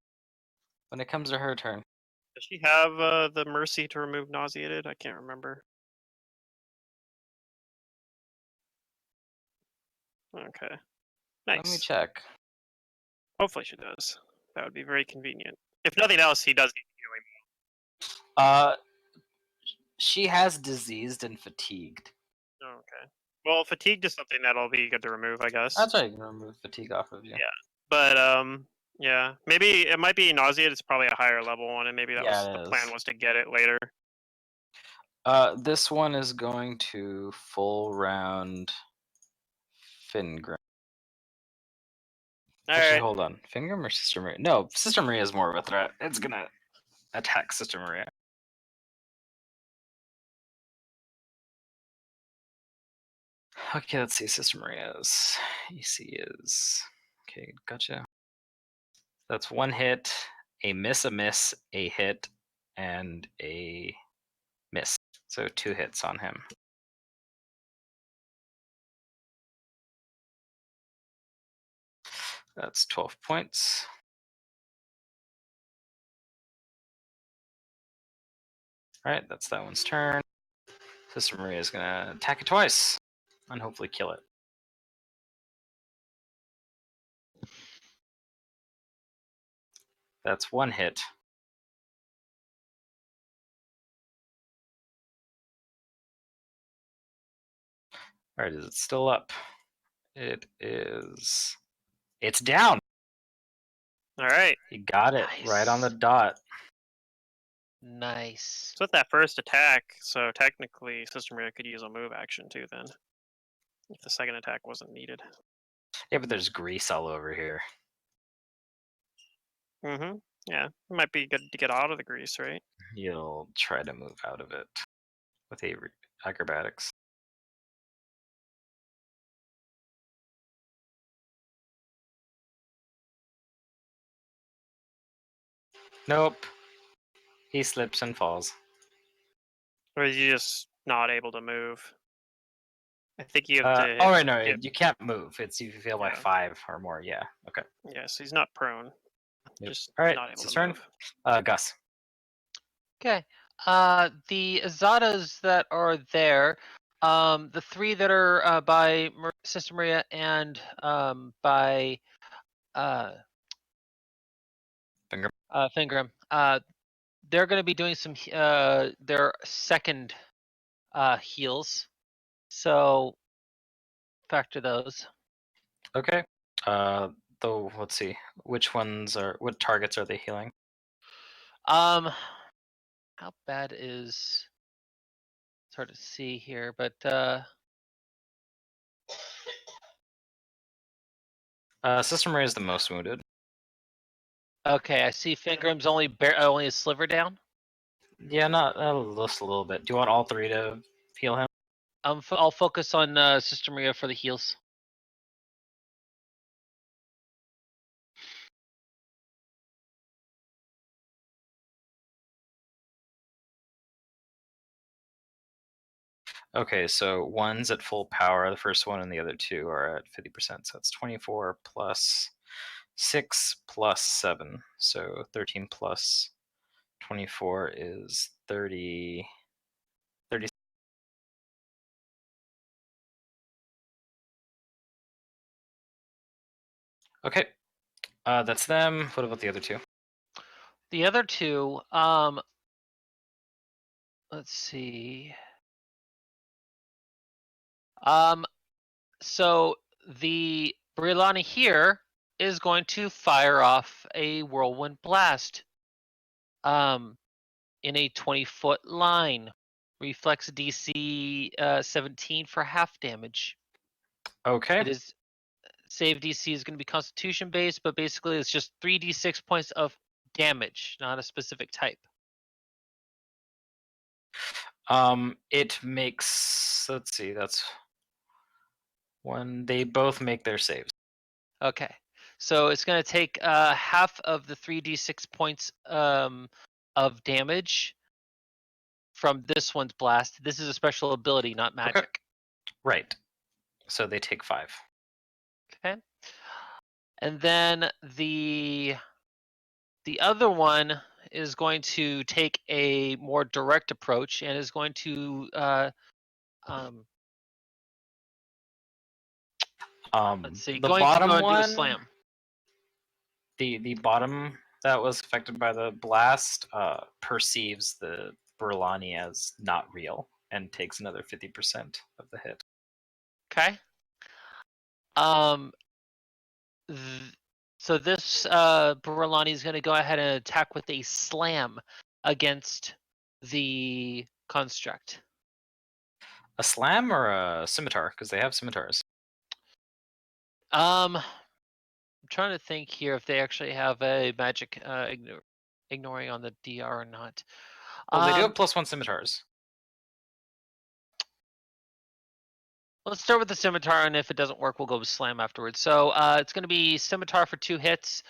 when it comes to her turn. Does she have the mercy to remove nauseated? I can't remember. Okay. Nice. Let me check. Hopefully she does. That would be very convenient. If nothing else, he does need healing. She has diseased and fatigued. Oh, okay. Well, fatigued is something that'll be good to remove, I guess. That's right. You can remove fatigue off of you. Yeah. But yeah, maybe it might be nauseated. It's probably a higher level one, and maybe that was the plan was to get it later. This one is going to full round Fingrim. Actually, hold on. Fingrim or Sister Maria? No, Sister Maria is more of a threat. It's gonna attack Sister Maria. Okay, let's see. Sister Maria's EC is okay. Gotcha. That's one hit, a miss, a hit, and a miss. So 2 hits on him. That's 12 points. All right, that's that one's turn. Sister Maria is gonna attack it twice and hopefully kill it. That's 1 hit. All right, is it still up? It is. It's down. All right. He got it right on the dot. Nice. So with that first attack, so technically Sister Maria could use a move action too then. If the second attack wasn't needed. Yeah, but there's grease all over here. Mm-hmm. Yeah. It might be good to get out of the grease, right? You'll try to move out of it with acrobatics. Nope. He slips and falls. Or is he just not able to move? I think you have to. Oh, right, no, you can't move. It's if you fail by Yeah. 5 or more. Yeah, okay. Yeah, so he's not prone. Yep. Just All right, not able it's to his turn. move. Gus. Okay. The Azadas that are there, the 3 that are by Sister Maria and by Fingrim, they're going to be doing some their second heals. So factor those. Okay. Though let's see. What targets are they healing? How bad is it's hard to see here, but Sister Maria is the most wounded. okay, I see Fingrim's only a sliver down. Yeah, not just a little bit. Do you want all 3 to heal him? I'll focus on Sister Maria for the heals. Okay, so one's at full power, the first one, and the other 2 are at 50%. So that's 24 plus 6 plus 7. So 13 plus 24 is 30. Okay, that's them. What about the other 2? The other 2, let's see. So the Brilani here is going to fire off a whirlwind blast. In a 20-foot line. Reflex DC 17 for half damage. Okay. It is save DC is going to be Constitution based, but basically it's just 3d6 points of damage, not a specific type. It makes. Let's see. That's when they both make their saves. Okay. So it's going to take half of the 3d6 points of damage from this one's blast. This is a special ability, not magic. Right. So they take 5. Okay. And then the other one is going to take a more direct approach and is going to let's see, The going to bottom go and do a one, slam. the bottom that was affected by the blast perceives the Burlani as not real and takes another 50% of the hit. Okay. So this Burlani is going to go ahead and attack with a slam against the construct. A slam or a scimitar? Because they have scimitars. I'm trying to think here if they actually have a magic ignoring on the DR or not. Well, they do have +1 scimitars. Let's start with the scimitar, and if it doesn't work, we'll go with slam afterwards. So it's going to be scimitar for 2 hits,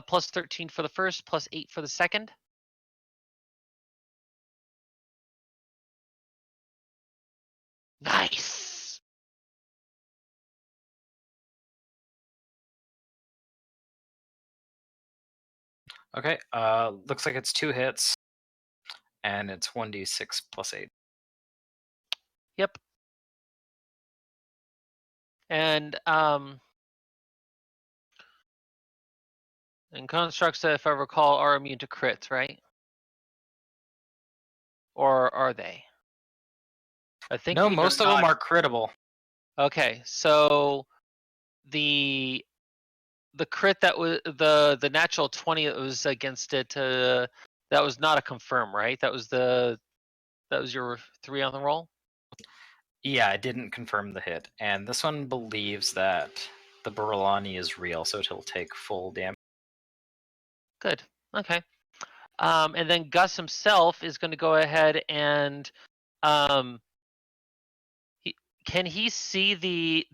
plus 13 for the first, plus 8 for the second. Nice. Okay. Looks like it's 2 hits, and it's 1d6 plus 8. Yep. And constructs, if I recall, are immune to crits, right? Or are they? I think No, they're most of them not. are crittable. Okay, so the crit that was the natural 20 that was against it, that was not a confirm, right? That was your 3 on the roll. Yeah, I didn't confirm the hit, and this one believes that the Burlani is real, so it'll take full damage. Good. Okay. And then Gus himself is going to go ahead and can he see the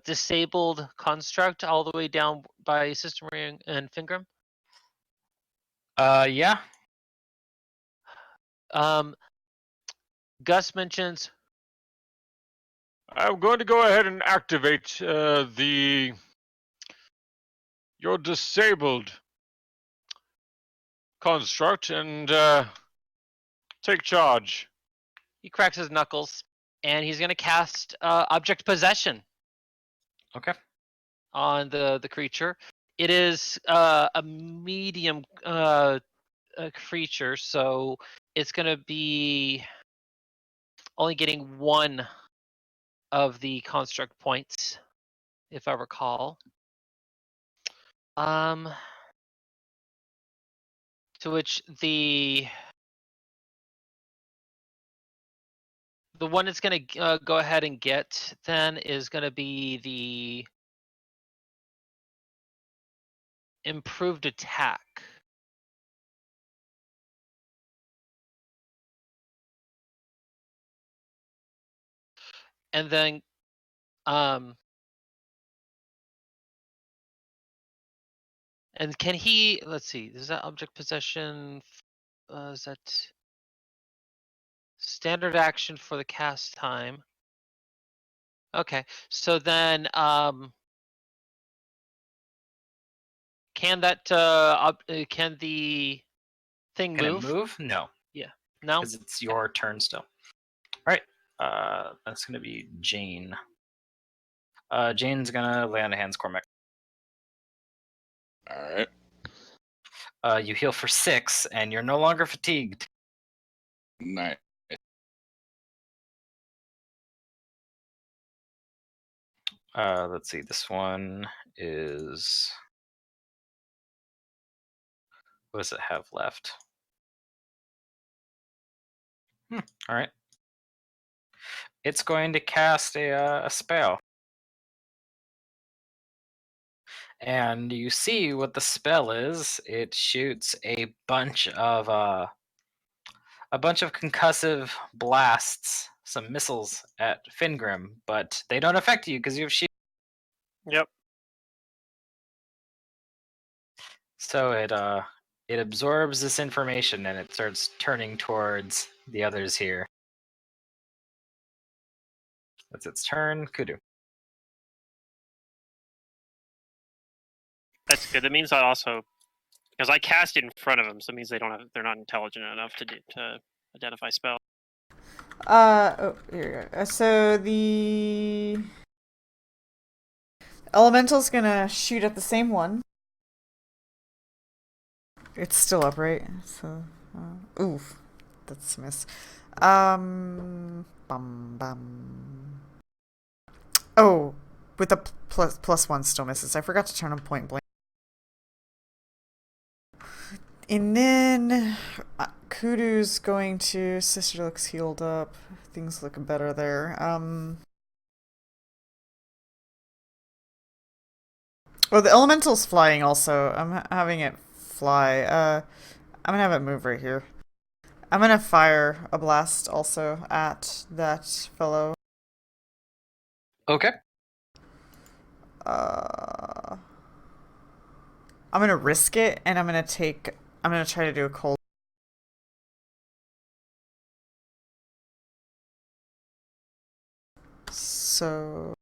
disabled construct all the way down by Sister Maria and Fingram? Yeah. Gus mentions, I'm going to go ahead and activate your disabled construct and take charge. he cracks his knuckles, and he's going to cast Object Possession. Okay. On the creature. It is a medium creature, so it's going to be only getting 1 of the construct points, if I recall. To which the one it's going to go ahead and get then is going to be the improved attack. And then and can he, let's see, is that object possession, is that standard action for the cast time? Okay, so then can that can the thing Can move? it move? No. Yeah. No? Because it's your turn still. Alright. That's gonna be Jane. Jane's gonna lay on a hands Cormac. Alright. You heal for 6, and you're no longer fatigued. Nice. Let's see. This one is. What does it have left? All right. It's going to cast a spell. And you see what the spell is. It shoots a bunch of a bunch of concussive blasts, some missiles at Fingrim, but they don't affect you because you have shield. Yep. So it absorbs this information and it starts turning towards the others here. That's its turn. Kudu. That's good. That means I also, because I cast it in front of them, so it means they're not intelligent enough to identify spell. Oh, here we go. So the elemental's gonna shoot at the same one. It's still up, right? So, oof, that's a miss. Bum bum. Oh, with the plus one still misses. I forgot to turn on point blank. And then Kudu's going to. Sister looks healed up. Things looking better there. Oh, the elemental's flying also. I'm having it fly. I'm gonna have it move right here. I'm gonna fire a blast also at that fellow. Okay. I'm gonna risk it, and I'm gonna try to do a cold. So,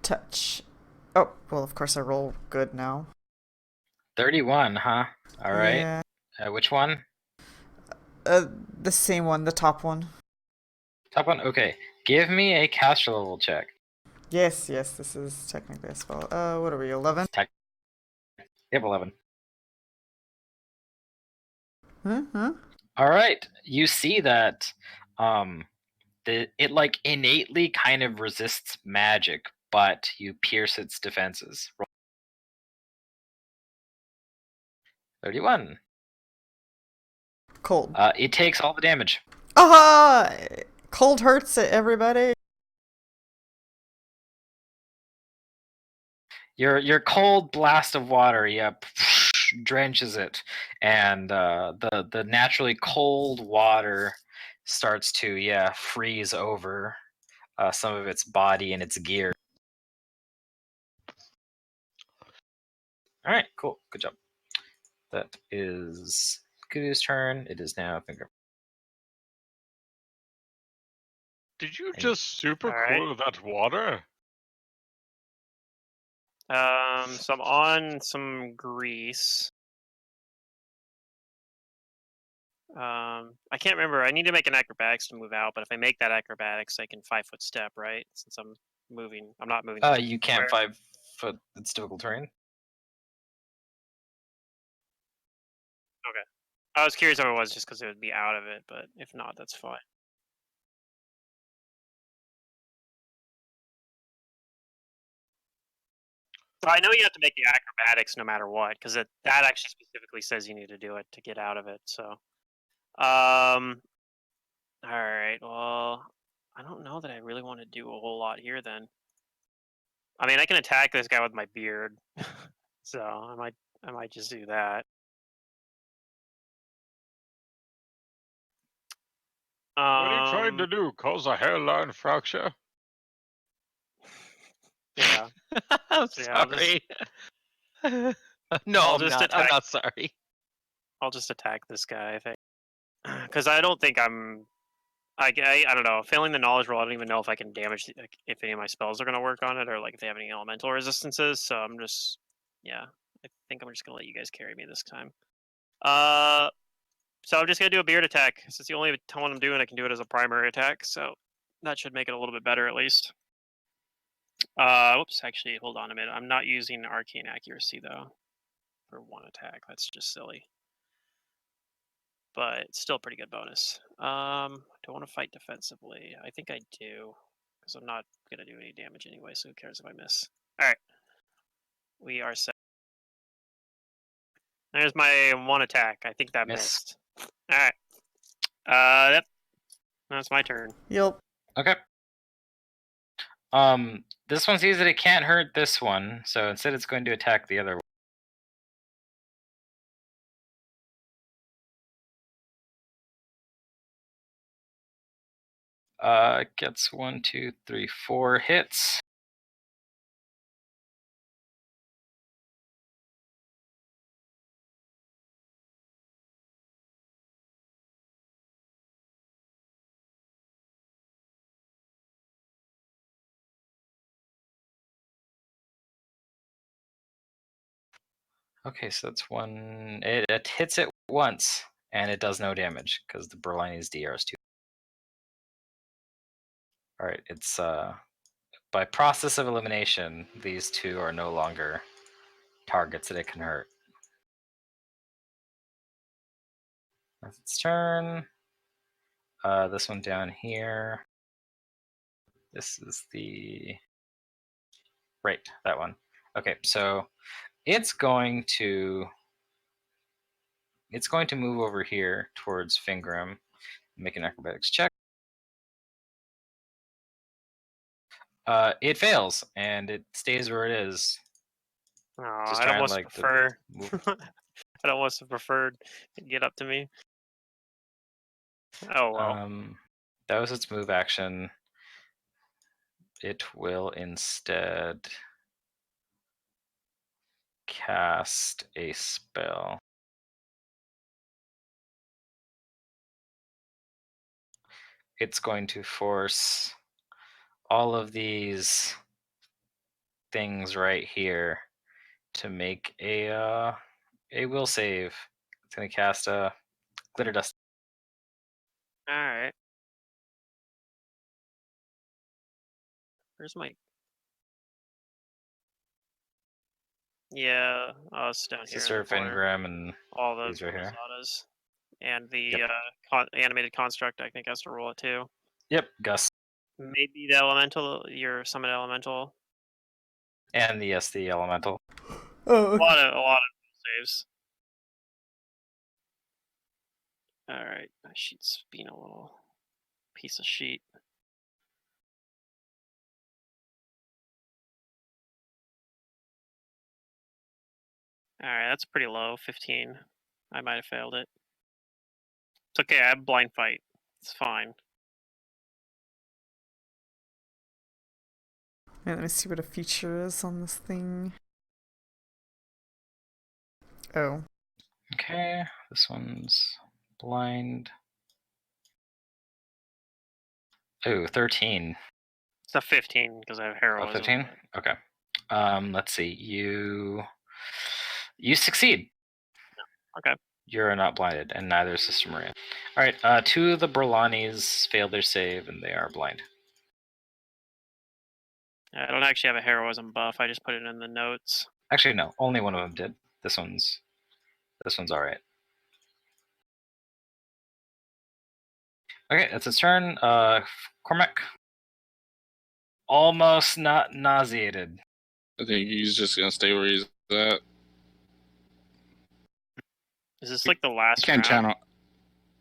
touch. Oh, well, of course I roll good now. 31, huh? All right. Yeah. Which one? The same one, the top one. Top one? Okay. Give me a caster level check. Yes, this is technically a spell. What are we, 11? Yep, 11. Mm-hmm. All right. You see that it like innately kind of resists magic, but you pierce its defenses. Roll 31. Cold. It takes all the damage. Aha! Cold hurts it, everybody. Your cold blast of water, drenches it, and the naturally cold water starts to freeze over some of its body and its gear. All right, cool, good job. That is Kudu's turn. It is now Finger. Did you just super Alright. cool that water? So I'm on some grease. I can't remember. I need to make an acrobatics to move out, but if I make that acrobatics, I can 5-foot step, right? Since I'm moving, I'm not moving. You can't 5 foot. It's difficult terrain. Okay. I was curious if it was just because it would be out of it, but if not, that's fine. I know you have to make the acrobatics no matter what, because that actually specifically says you need to do it to get out of it. So, all right. Well, I don't know that I really want to do a whole lot here. Then, I mean, I can attack this guy with my beard, so I might just do that. What are you trying to do? Cause a hairline fracture? Yeah. I'm So, yeah, sorry. No, I'll I'm just not. I'm attack- not sorry. I'll just attack this guy, I think, because I don't think I'm. I don't know. Failing the knowledge roll, I don't even know if I can damage if any of my spells are going to work on it, or like if they have any elemental resistances. So I'm just, yeah. I think I'm just going to let you guys carry me this time. So I'm just going to do a beard attack. Since it's the only one I'm doing, I can do it as a primary attack. So that should make it a little bit better at least. Whoops. Actually, hold on a minute. I'm not using arcane accuracy though for one attack. That's just silly. But it's still a pretty good bonus. Do I want to fight defensively? I think I do, because I'm not going to do any damage anyway, so who cares if I miss? Alright. We are set. There's my one attack. I think that missed. Alright. Yep. That's my turn. Yep. Okay. This one sees that it can't hurt this one, so instead it's going to attack the other one. Gets 1, 2, 3, 4 hits. Okay, so that's one. It hits it once, and it does no damage because the Berlini's DR is 2. All right, it's by process of elimination, these two are no longer targets that it can hurt. That's its turn. This one down here. This is the right, that one. Okay, so it's going to move over here towards Fingram, make an acrobatics check. It fails, and it stays where it is. Oh, Just I'd trying, almost like, to prefer. move. I'd almost have preferred it get up to me. Oh well. That was its move action. It will instead cast a spell. It's going to force all of these things right here to make a will save. It's going to cast a glitter dust. All right. Where's my? Yeah, it's down here. Sister In the corner. Fingram and all the these right here. Rosadas. And the Yep. animated construct, I think, has to roll it too. Yep, Gus. Maybe the elemental, your summon elemental. And yes, the elemental. Oh, A lot of saves. All right, my sheet's being a little piece of sheet. All right, that's pretty low. 15. I might have failed it. It's okay. I have blind fight. It's fine. yeah, let me see what a feature is on this thing. Oh. Okay, this one's blind. Oh, 13. It's a 15 because I have heroism. 15? Okay. Let's see. You succeed. Okay. You're not blinded, and neither is Sister Maria. All right. Two of the Berlanis failed their save, and they are blind. I don't actually have a heroism buff. I just put it in the notes. Actually, no. Only one of them did. This one's all right. Okay, that's its turn. Cormac. Almost not nauseated. I think he's just gonna stay where he's at. Is this like the last I can't round? channel.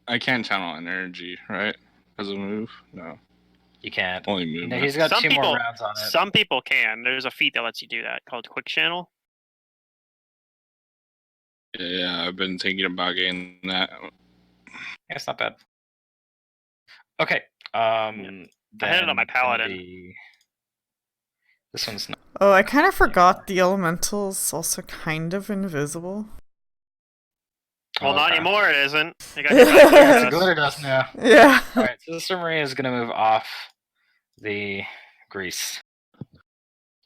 I can't channel energy, right? As a move, no. You can't. Only movement. No, he's got Some 2 people- more rounds on it. Some people can. There's a feat that lets you do that called Quick Channel. Yeah, I've been thinking about getting that. Yeah, it's not bad. Okay. I had it on my then paladin. This one's not. Oh, I kind of forgot the elemental's also kind of invisible. Well, not okay. anymore. It isn't. It got Yeah, hit by It's a the glitter dust now. Yeah. All right, so Sister Maria is going to move off the grease.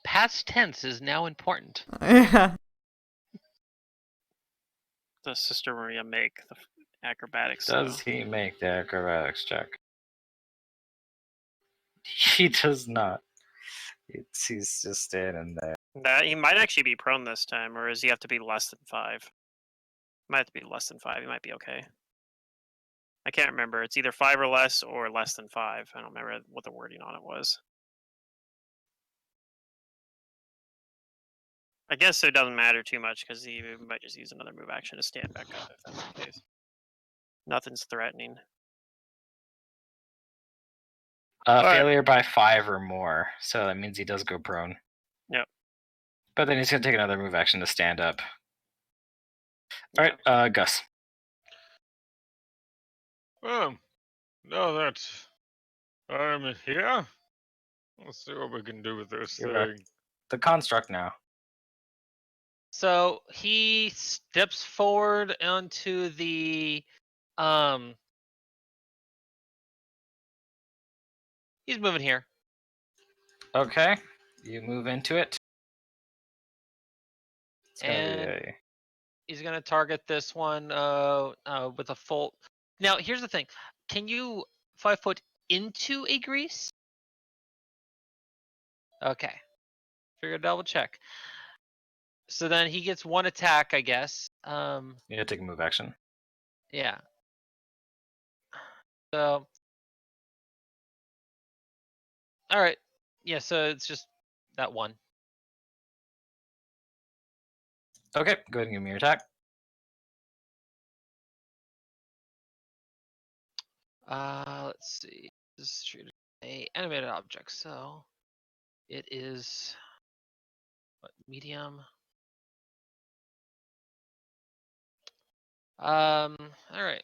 Past tense is now important. Yeah. Does Sister Maria make the acrobatics? Does he make the acrobatics check? He does not. He's just standing there. That he might actually be prone this time, or does he have to be less than 5? Might have to be less than 5. He might be okay. I can't remember. It's either 5 or less than 5. I don't remember what the wording on it was. I guess it doesn't matter too much because he might just use another move action to stand back up if that's the case. Nothing's threatening. Failure by 5 or more, so that means he does go prone. Yep. But then he's going to take another move action to stand up. All right, Gus. No, Yeah. Let's see what we can do with this You're thing. the construct now. So he steps forward onto the he's moving here. Okay, you move into it. It's gonna be And a he's gonna target this one with a full. Now here's the thing: can you 5 foot into a grease? Okay, figure double check. So then he gets one attack, I guess. you have to take a move action. Yeah. So. All right. Yeah. So it's just that one. Okay, go ahead and give me your attack. Let's see. This is treated as a animated object, so it is what, medium. All right.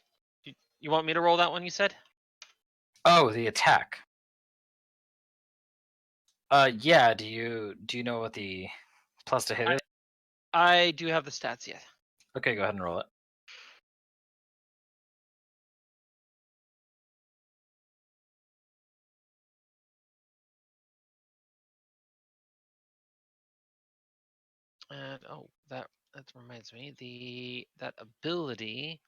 You want me to roll that one? You said. Oh, the attack. Yeah. Do you know what the plus to hit is? I do have the stats yet. Okay, go ahead and roll it. And oh, that reminds me, that ability.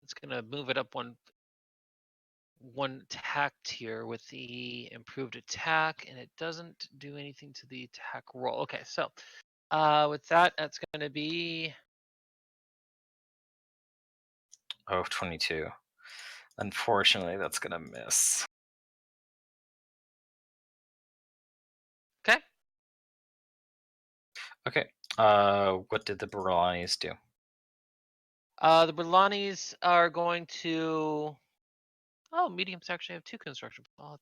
It's gonna move it up one attack tier with the improved attack, and it doesn't do anything to the attack roll. Okay, so with that, that's gonna be Oh, 22. Unfortunately, that's gonna miss. okay. Okay. What did the Barani's do? The Berlanis are going to. Oh, mediums actually have 2 construction. I'll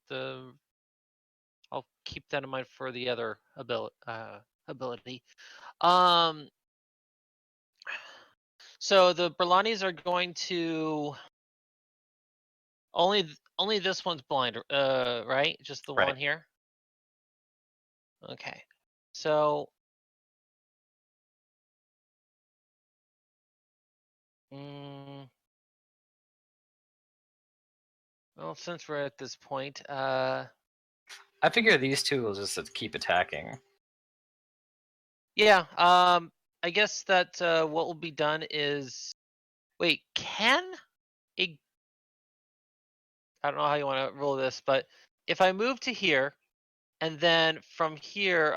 keep that in mind for the other ability. So the Berlanis are going to only this one's blind, right? Just the Right. one here. Okay. So well, since we're at this point, I figure these two will just keep attacking. yeah, I guess that what will be done is, wait, can a, I don't know how you want to roll this, but if I move to here, and then from here,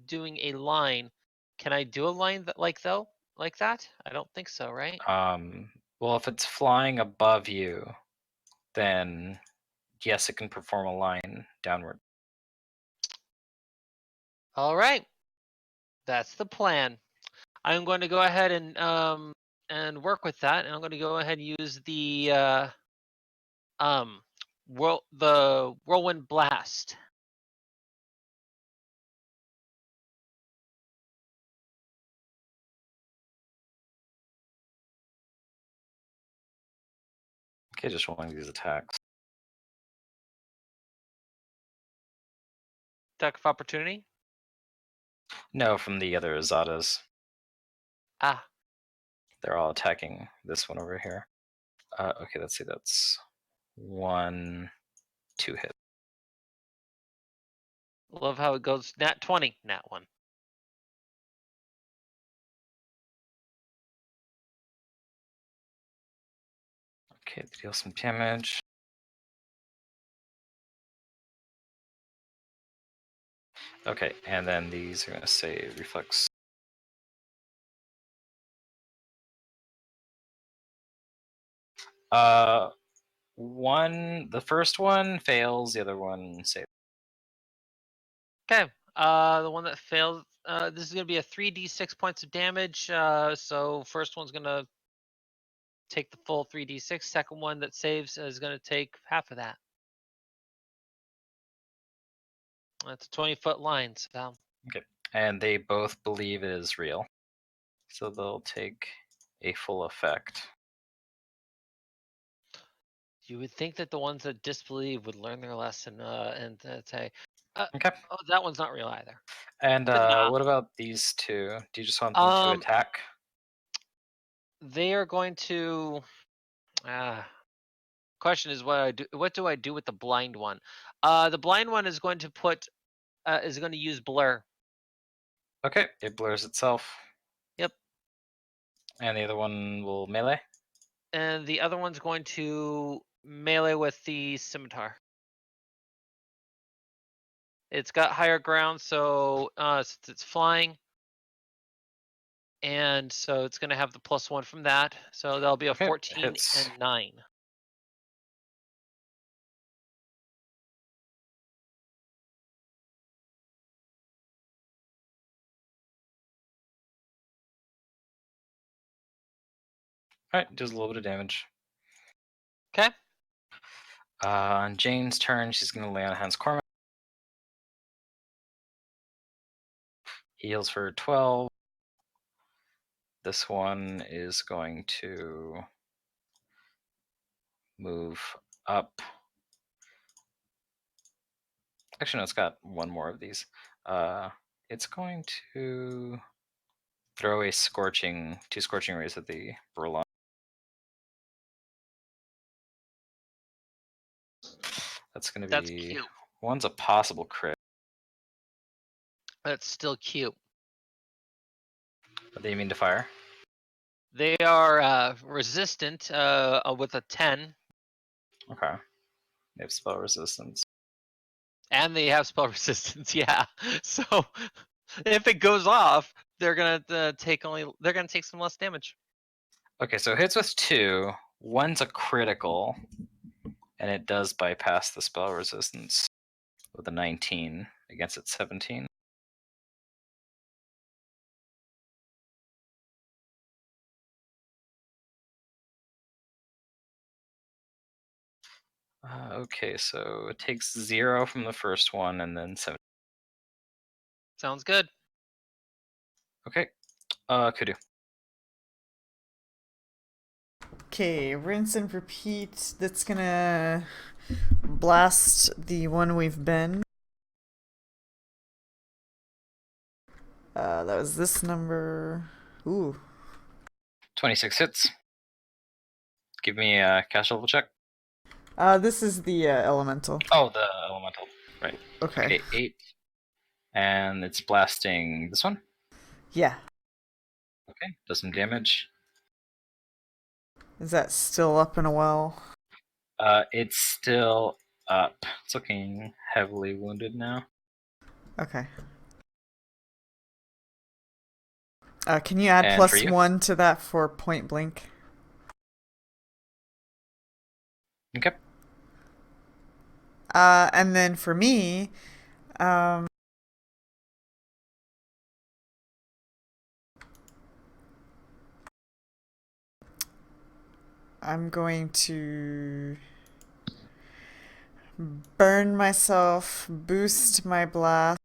doing a line, can I do a line like that? I don't think so, right? Well, if it's flying above you, then yes, it can perform a line downward. All right, that's the plan. I'm going to go ahead and work with that, and I'm going to go ahead and use the the whirlwind blast. Okay, just rolling these attacks. Attack of opportunity. No, from the other Azadas. Ah, They're all attacking this one over here. Okay, let's see. That's 1, 2 hit. love how it goes. Nat 20, nat 1. Okay, deal some damage. Okay, and then these are gonna say reflex. The first one fails, the other one saves. Okay. The one that fails. This is gonna be a 3d6 points of damage. So first one's gonna take the full 3d6. Second one that saves is gonna take half of that. That's a 20-foot line. So Okay, and they both believe it is real, so they'll take a full effect. You would think that the ones that disbelieve would learn their lesson and say, Okay. "Oh, that one's not real either." And But nah. what about these two? Do you just want them to attack? They are going to. Question is what I do. What do I do with the blind one? The blind one is going to use blur. Okay, it blurs itself. Yep. And the other one will melee? And the other one's going to melee with the scimitar. It's got higher ground, so since it's flying, and so it's going to have the +1 from that. So that'll be a 14 hits. and 9. Alright, does a little bit of damage. Okay. On Jane's turn, she's going to lay on Hans Cormac. Heals for 12. This one is going to move up. Actually, no, it's got one more of these. It's going to throw two scorching rays at the Burlon. That's going to be. Cute. One's a possible crit. That's still cute. What do you mean to fire? They are resistant with a 10. Okay. They have spell resistance. And they have spell resistance, yeah. So if it goes off, they're gonna take some less damage. Okay, so hits with 2. One's a critical, and it does bypass the spell resistance with a 19 against its 17. Okay, so it takes 0 from the first one and then 7. Sounds good. Okay, Kudu. Okay, rinse and repeat. That's gonna blast the one we've been. That was this number. Ooh. 26 hits. Give me a cash level check. This is the elemental. Oh, the elemental. Right. Okay. 8. And it's blasting this one? Yeah. Okay, does some damage. Is that still up in a well? It's still up. It's looking heavily wounded now. Okay. Can you add And for you? +1 to that for point blank? Okay. And then for me, I'm going to burn myself, boost my blast,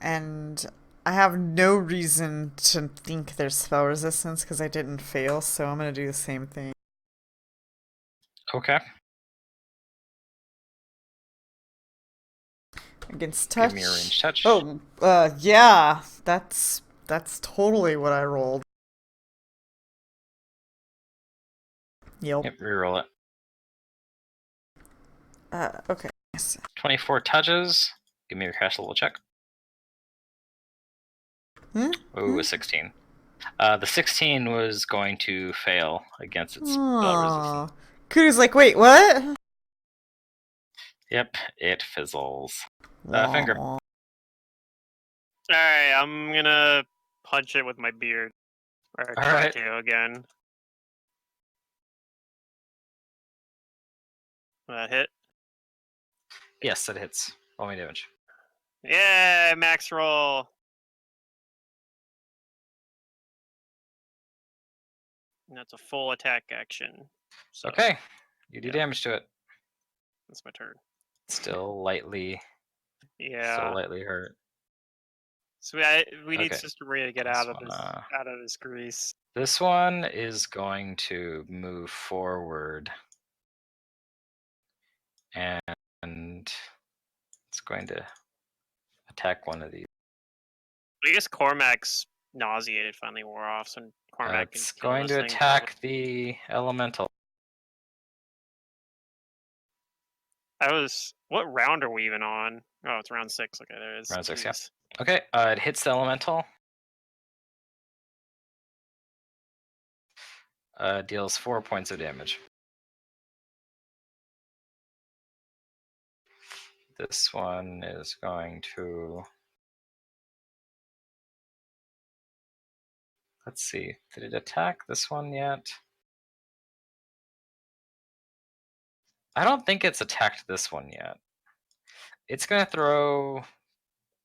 and I have no reason to think there's spell resistance because I didn't fail, so I'm going to do the same thing. Okay. Against touch. Give me a ranged touch. Oh, yeah, that's totally what I rolled. Yep. Yep, reroll it. Okay. 24 touches. Give me your cash level check. Ooh, a 16. The 16 was going to fail against its spell resistance. Kudu's like, wait, what? Yep, it fizzles. Wah, Finger. wah. Alright, I'm gonna punch it with my beard. Or try Alright. to again. Hit. Yes, it hits. Roll me damage. Yeah, max roll. And that's a full attack action. So Okay, you do yeah. damage to it. That's my turn. Still lightly Yeah. hurt. So we need Okay. Sister Maria to get This out of one, his grease. This one is going to move forward, and it's going to attack one of these. I guess Cormac's nauseated finally wore off, so Cormac can It's kill going this to thing. attack the elemental. What round are we even on? Oh, it's round 6. Okay, there it is. Round 6, yeah. Jeez. Okay, it hits the elemental. Deals 4 points of damage. This one is going to... Let's see, did it attack this one yet? I don't think it's attacked this one yet. It's going to throw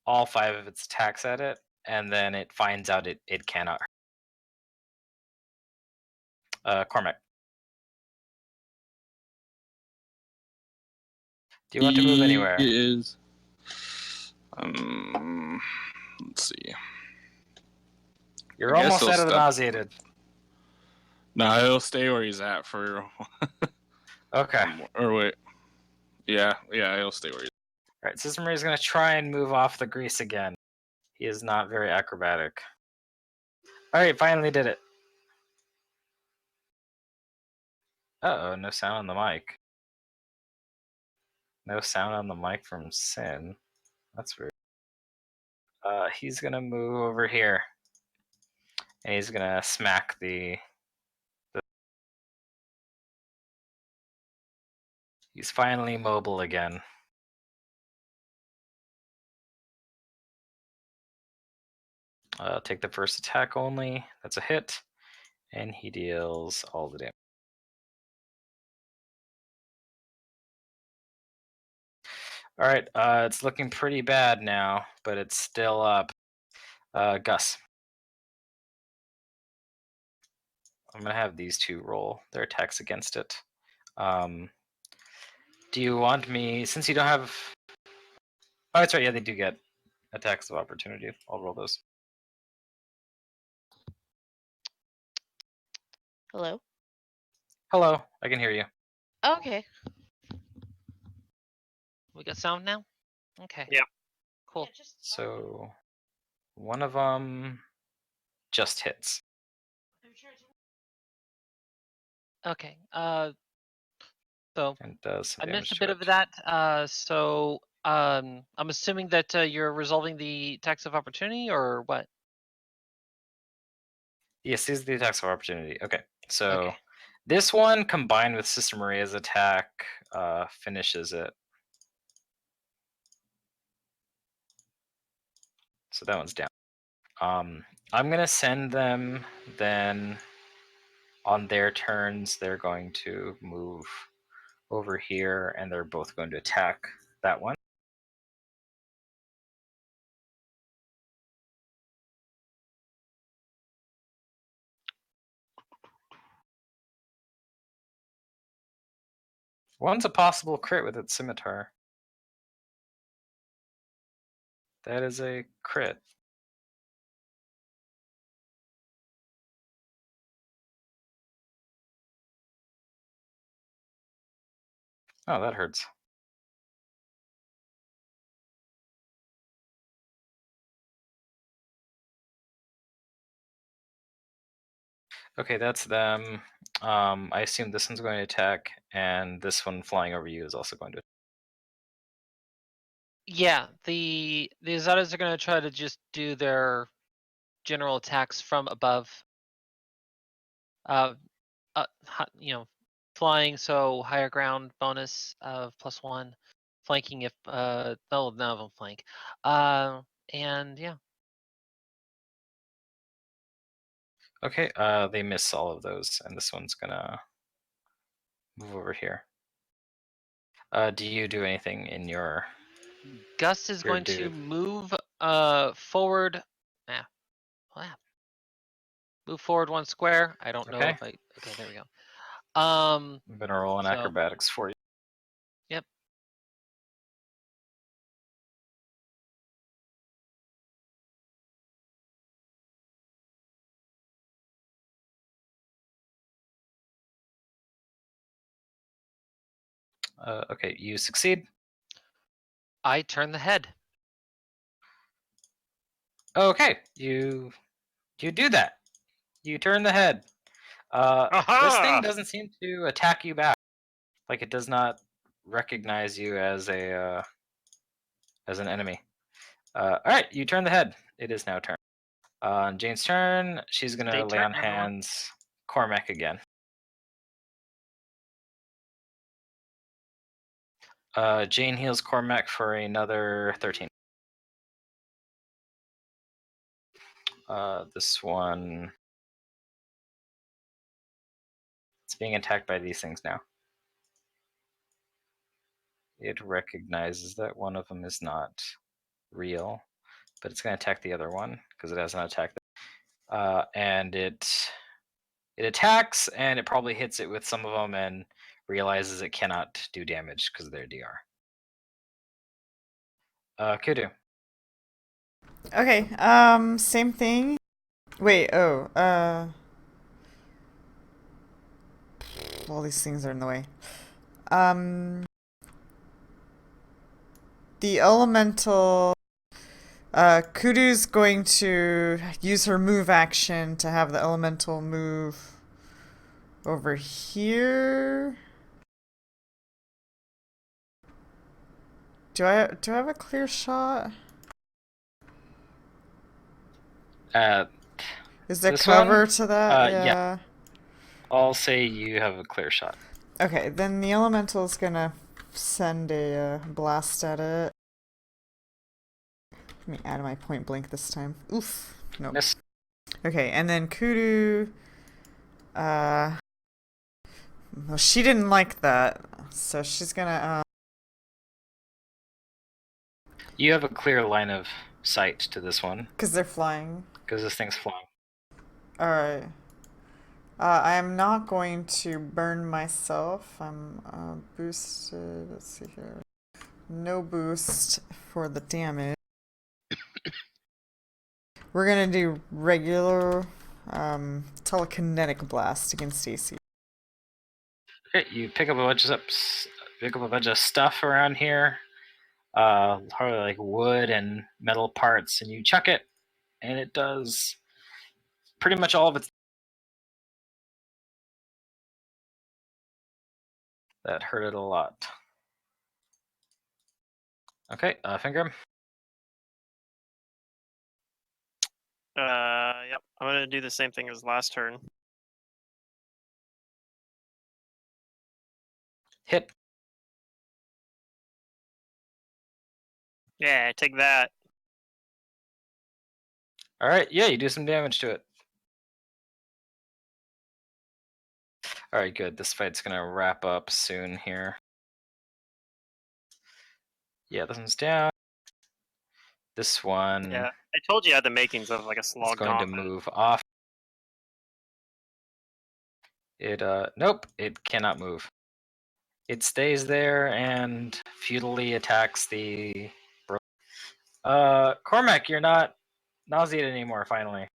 all 5 of its attacks at it, and then it finds out it cannot. Cormac. Do you want to move anywhere? Is let's see. You're I guess almost he'll out of the step- nauseated. No, he'll stay where he's at for. Okay. Or wait. Yeah, he'll stay where he's All right, Sister Maria's going to try and move off the grease again. He is not very acrobatic. All right, finally did it. Uh-oh, no sound on the mic. No sound on the mic from Sin. That's weird. He's going to move over here. And he's going to smack the... He's finally mobile again. Take the first attack only. That's a hit. And he deals all the damage. All right, it's looking pretty bad now, but it's still up. Gus. I'm going to have these two roll their attacks against it. Do you want me, since you don't have... Oh, that's right, yeah, they do get attacks of opportunity. I'll roll those. Hello? Hello, I can hear you. Okay. We got sound now? Okay. Yeah. Cool. So, one of them just hits. Okay. So And does some I damage missed a to bit it. of that. So I'm assuming that you're resolving the tax of opportunity, or what? Yes, these are the attacks of opportunity. Okay, so Okay. this one combined with Sister Maria's attack finishes it. So that one's down. I'm gonna send them then on their turns. They're going to move over here, and they're both going to attack that one. One's a possible crit with its scimitar. That is a crit. Oh, that hurts. Okay, that's them. I assume this one's going to attack, and this one flying over you is also going to. Yeah, the Azatas are going to try to just do their general attacks from above. Flying, so higher ground bonus of +1. Flanking if no, none of them flank. And yeah. Okay, they miss all of those, and this one's gonna move over here. Do you do anything in your... Gus is Your going to dude. move forward. Move forward 1 square. I don't know Okay. if I. Okay, there we go. I'm gonna roll an So- acrobatics for you. Yep. Okay, you succeed. I turn the head. Okay, you do that. You turn the head. This thing Aha! doesn't seem to attack you back. Like it does not recognize you as an enemy. All right, you turn the head. It is now turn. On Jane's turn, she's gonna Jane lay on turn, everyone. hands Cormac again. Jane heals Cormac for another 13. This one, it's being attacked by these things now. It recognizes that one of them is not real, but it's going to attack the other one because it hasn't attacked. And it attacks, and it probably hits it with some of them, and realizes it cannot do damage because of their DR. Kudu. Okay, same thing. Wait, all these things are in the way. The elemental, Kudu's going to use her move action to have the elemental move over here. Do I have a clear shot? Is there This cover one? to that? Yeah. I'll say you have a clear shot. Okay, then the elemental's gonna send a blast at it. Let me add my point blank this time. Oof. Nope. Miss. Okay, and then Kudu. Well, she didn't like that, so she's gonna. You have a clear line of sight to this one. Because they're flying. Because this thing's flying. Alright. I am not going to burn myself. I'm boosted. Let's see here. No boost for the damage. We're gonna do regular telekinetic blast against AC. Okay, you pick up a bunch of stuff around here. Probably like wood and metal parts, and you chuck it, and it does pretty much all of its. That hurt it a lot. Okay, Finger. Yep. I'm gonna do the same thing as last turn. Hit. Yeah, take that. All right, yeah, you do some damage to it. All right, good. This fight's gonna wrap up soon here. Yeah, this one's down. This one. Yeah, I told you I had the makings of like a is slog going to dominant. move off. It nope, it cannot move. It stays there and futilely attacks the. Cormac, you're not nauseated anymore. Finally.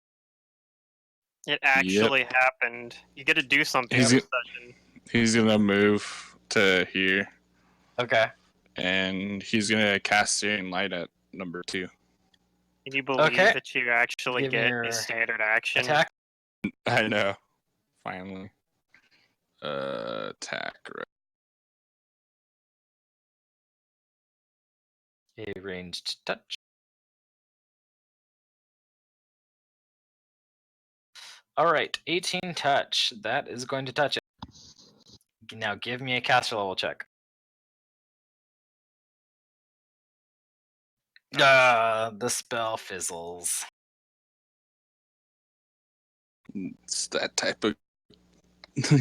It actually happened. You get to do something He's every it- session. He's gonna move to here, Okay. and he's gonna cast Searing Light at number 2. Can you believe Okay. that you actually Give me get your a standard action? Attack. I know. Finally. Attack. A ranged touch. All right, 18 touch. That is going to touch it. Now give me a caster level check. The spell fizzles. It's that type of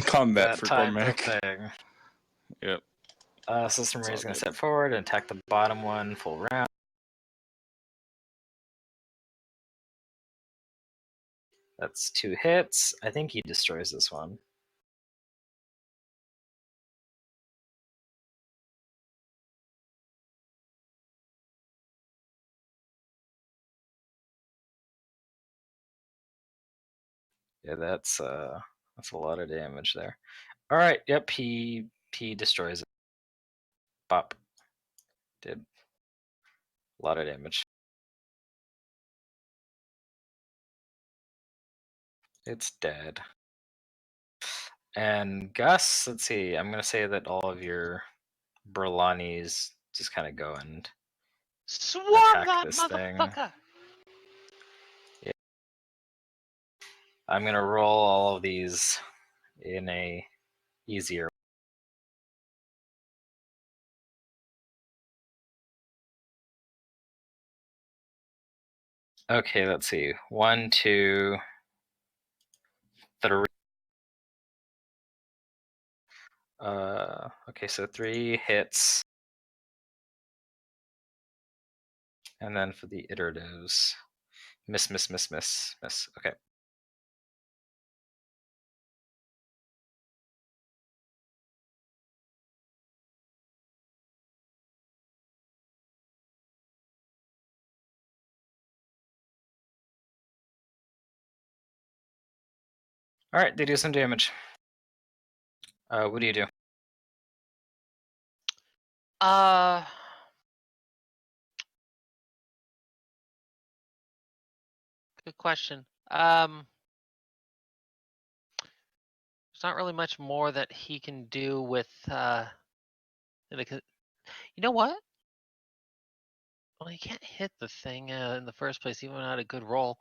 combat That for type Cormac. of thing. Yep. System It's Ray all is going to good. step forward and attack the bottom one full round. That's 2 hits. I think he destroys this one. Yeah, that's a lot of damage there. All right, yep, he destroys it. Bop. Did a lot of damage. It's dead. And Gus, let's see. I'm gonna say that all of your Burlanis just kind of go and Swarm attack that this thing. motherfucker! I'm gonna roll all of these in a easier. Okay, let's see. 1, 2, 3. Okay, so 3 hits. And then for the iteratives, miss, miss, miss, miss, miss. Okay. All right, they do some damage. What do you do? Good question. There's not really much more that he can do with like, you know what? Well, he can't hit the thing in the first place, even without a good roll.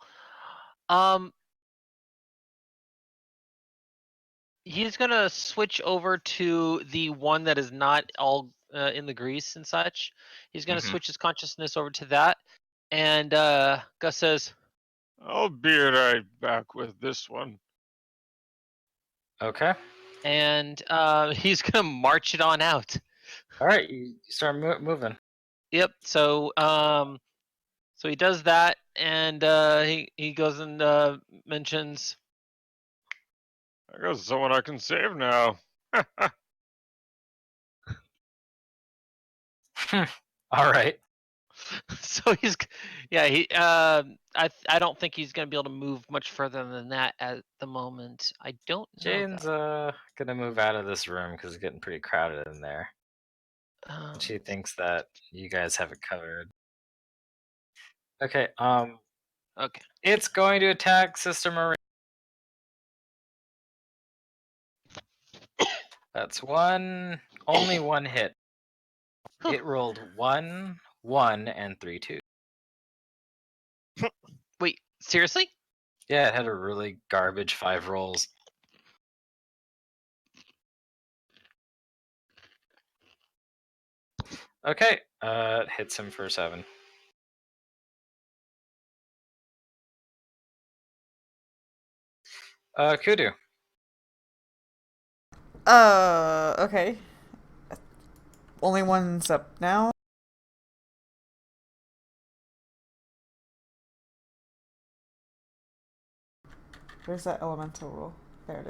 He's gonna switch over to the one that is not all in the grease and such. He's gonna Mhm. switch his consciousness over to that, and Gus says, I'll be right back with this one. Okay. and he's gonna march it on out. All right, you start moving. Yep. So so he does that, and he goes and mentions. I got someone I can save now. All right. So he's, yeah, I don't think he's gonna be able to move much further than that at the moment. I don't know. Jane's gonna move out of this room because it's getting pretty crowded in there. That. She thinks that you guys have it covered. Okay. Okay. It's going to attack Sister Marie. That's only one hit. It rolled 1, 1, and 3 2. Wait, seriously? Yeah, it had a really garbage 5 rolls. Okay, it hits him for 7. Kudu. Okay. Only one's up now. Where's that elemental roll? There it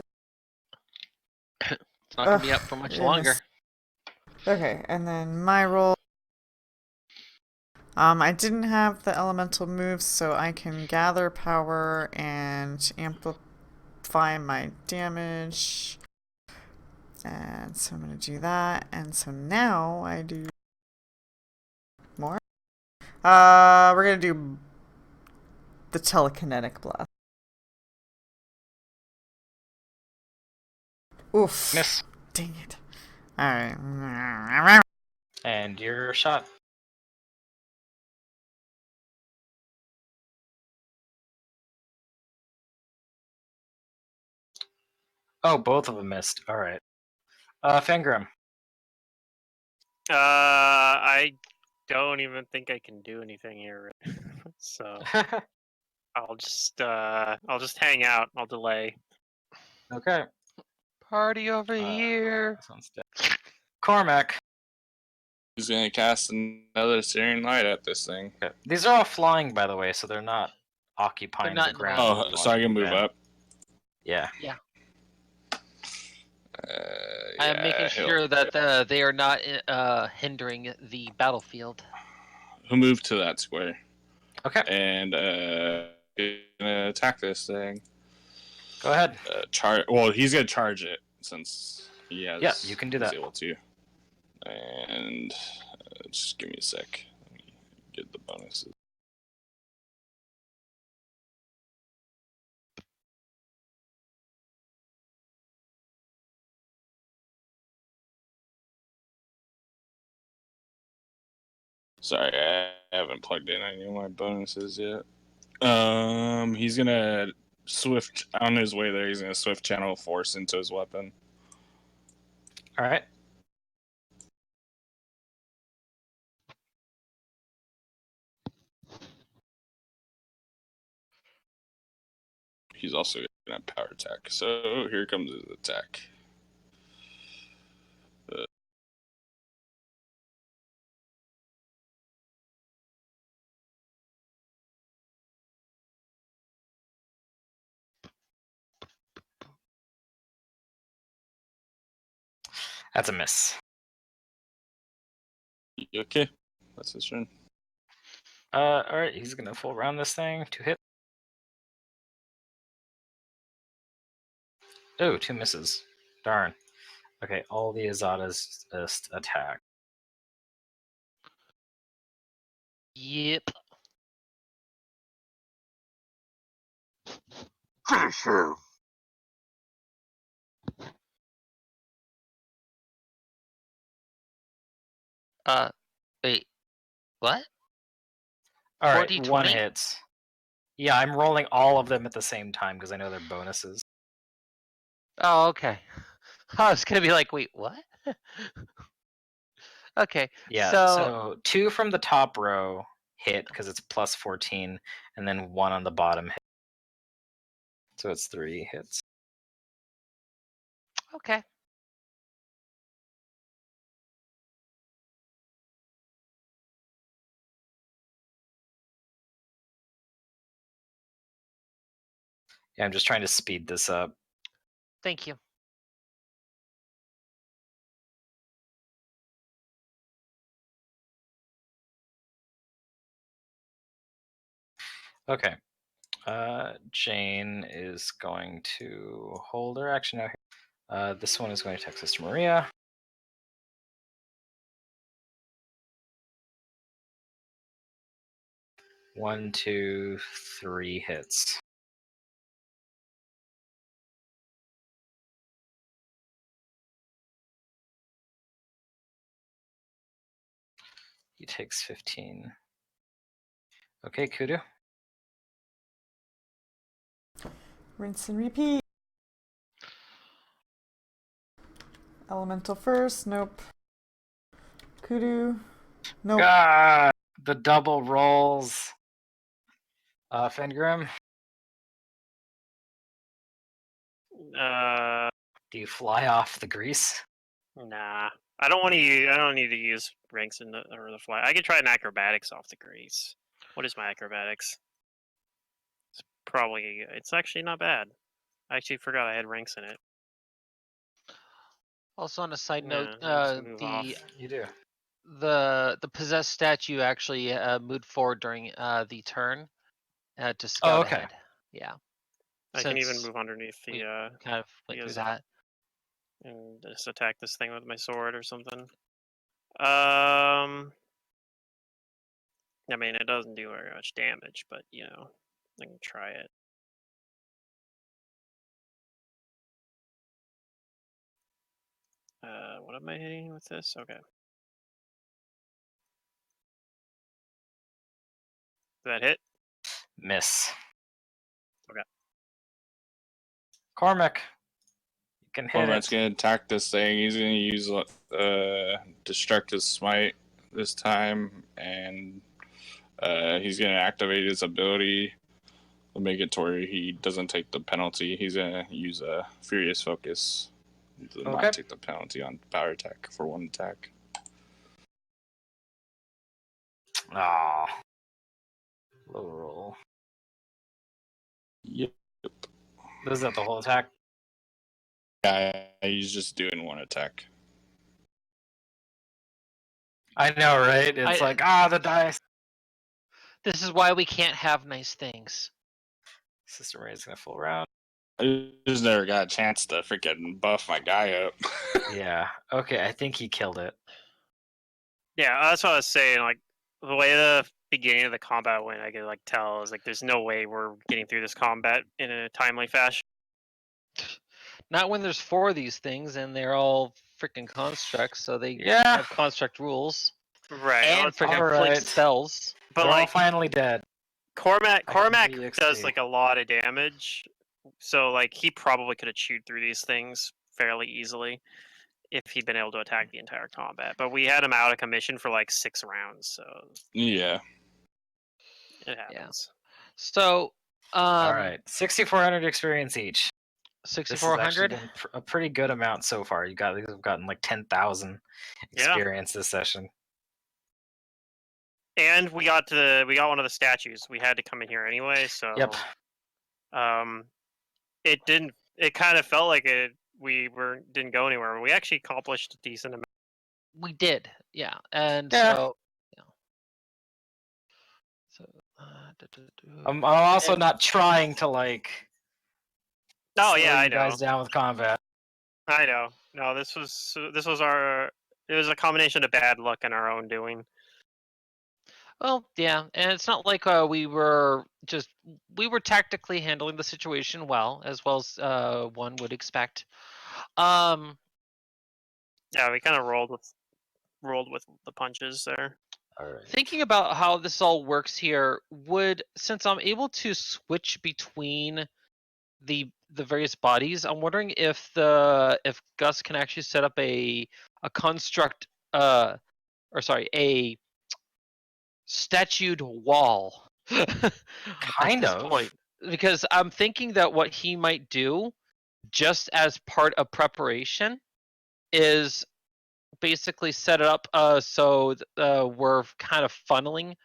is. It's not gonna be up for much yeah, longer. Okay, and then my roll. I didn't have the elemental moves, so I can gather power and amplify my damage. And so I'm gonna do that. And so now I do more. We're gonna do the telekinetic blast. Oof. Miss. Dang it. Alright. And you're shot. Oh, both of them missed. All right. Fangrim. I don't even think I can do anything here, so I'll just hang out. I'll delay. Okay. Party over here. This one's dead. Cormac. He's gonna cast another Searing Light at this thing. Okay. These are all flying, by the way, so they're not occupying They're not the in the ground. way. Oh, so I can move up. Yeah. Yeah. Yeah, I'm making sure that they are not hindering the battlefield. He'll move to that square. Okay. And gonna attack this thing. Go ahead. Well, he's gonna charge it since he has. Yeah, you can do that. He's able to. And just give me a sec. Let me get the bonuses. Sorry, I haven't plugged in any of my bonuses yet. He's gonna swift on his way there. He's gonna swift channel force into his weapon. All right. He's also gonna power attack. So here comes his attack. That's a miss. Okay, that's his turn. All right, he's gonna full round this thing. 2 hit. Oh, 2 misses. Darn. Okay, all the Azadas just attack. Yep. Finish him. Wait. What? All right, 4d20? 1 hits. Yeah, I'm rolling all of them at the same time because I know they're bonuses. Oh, okay. I was gonna be like, wait, what? Okay. Yeah, So so 2 from the top row hit because it's plus 14, and then 1 on the bottom hit. So it's 3 hits. okay. Yeah, I'm just trying to speed this up. Thank you. Okay. Jane is going to hold her action out here. This one is going to attack Sister Maria. One, 2, 3 hits. He takes 15. Okay, Kudu. Rinse and repeat. Elemental first. Nope. Kudu. Nope. Ah, the double rolls. Fengrim, do you fly off the grease? Nah. I don't want to use. I don't need to use ranks in the or the fly. I can try an acrobatics off the grease. What is my acrobatics? It's probably. It's actually not bad. I actually forgot I had ranks in it. Also, on a side Yeah, note, I'll just move off. You do. the possessed statue actually moved forward during the turn to scout okay. ahead. Yeah. I can even Since move underneath we the kind of went through Aeons that. and just attack this thing with my sword or something. I mean, it doesn't do very much damage, but you know, I can try it. What am I hitting with this? Okay. Did that hit? Miss. Okay. Cormac, you can hit Cormac's it. gonna attack this thing. He's gonna use destructive smite this time, and he's gonna activate his ability to make it to where he doesn't take the penalty. He's gonna use a furious focus to Okay. not take the penalty on power attack for 1 attack. Aw. Low roll. Yep. Is that the whole attack? Yeah, he's just doing 1 attack. I know, right? It's like, the dice. This is why we can't have nice things. Sister Maria's gonna full round. I just never got a chance to freaking buff my guy up. Yeah. Okay, I think he killed it. Yeah, that's what I was saying. Like the way the beginning of the combat went, I could like tell is like there's no way we're getting through this combat in a timely fashion. Not when there's 4 of these things and they're all freaking constructs, so they Yeah. have construct rules Right. and freaking flick Alright. spells. But They're all like finally dead. Cormac I can do does EXP. like a lot of damage, so like he probably could have chewed through these things fairly easily if he'd been able to attack the entire combat. But we had him out of commission for like 6 rounds, so Yeah. it happens. So, Alright, 6,400 experience each. This has actually 6,400. been a pretty good amount so far. You've gotten like 10,000 Yeah. experience this session. And we got one of the statues. We had to come in here anyway, so Yep. It kind of felt like didn't go anywhere, but we actually accomplished a decent amount. We did, yeah, and Yeah. so. I'm also not trying to like. Oh slow yeah, I you know. guys down with combat. I know. No, this was our. It was a combination of bad luck and our own doing. Well, yeah, and it's not like we were tactically handling the situation well as one would expect. Yeah, we kind of rolled with the punches there. All right. Thinking about how this all works here, since I'm able to switch between the various bodies, I'm wondering if Gus can actually set up a construct, a statued wall. Kind of. Point. Because I'm thinking that what he might do, just as part of preparation, is basically set it up so we're kind of funneling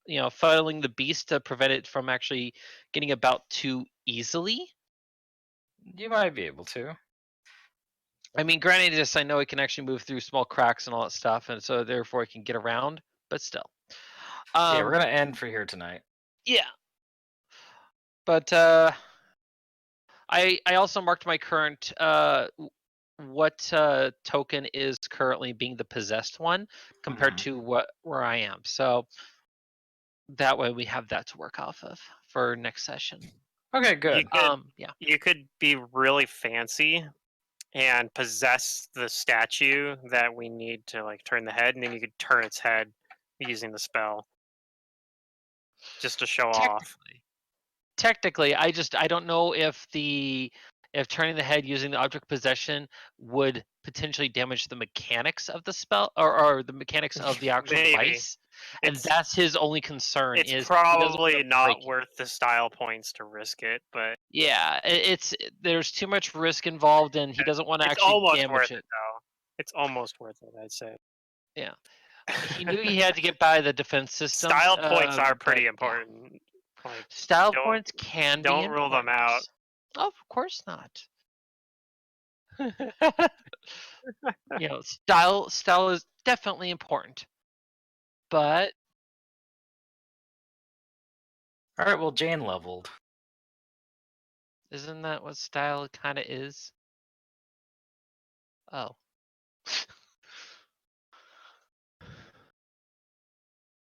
the beast to prevent it from actually getting about too easily. You might be able to. I mean, granted, I know it can actually move through small cracks and all that stuff, and so therefore it can get around, but still. Yeah, we're gonna end for here tonight. Yeah. But I also marked my current what token is currently being the possessed one compared to where I am. So that way we have that to work off of for next session. Okay, good. You could be really fancy and possess the statue that we need to like turn the head, and then you could turn its head using the spell just to show off. Technically, I don't know if turning the head using the object possession would potentially damage the mechanics of the spell or the mechanics of the actual device. And that's his only concern. It's probably not worth the style points to risk it, but yeah, there's too much risk involved, and he doesn't want to actually damage it. Though. It's almost worth it, I'd say. Yeah, he knew he had to get by the defense system. Style points are pretty important. Yeah. Like, style points don't rule them out. Oh, of course not. Style is definitely important. But all right, well, Jane leveled. Isn't that what style kind of is? Oh.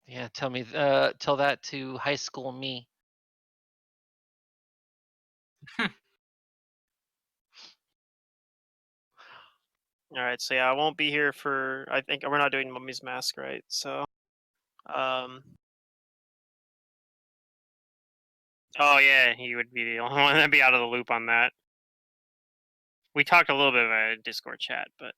Yeah, tell that to high school me. All right, so yeah, I won't be here for. I think we're not doing Mummy's Mask, right? So, oh yeah, he would be the only one that'd be out of the loop on that. We talked a little bit about a Discord chat, but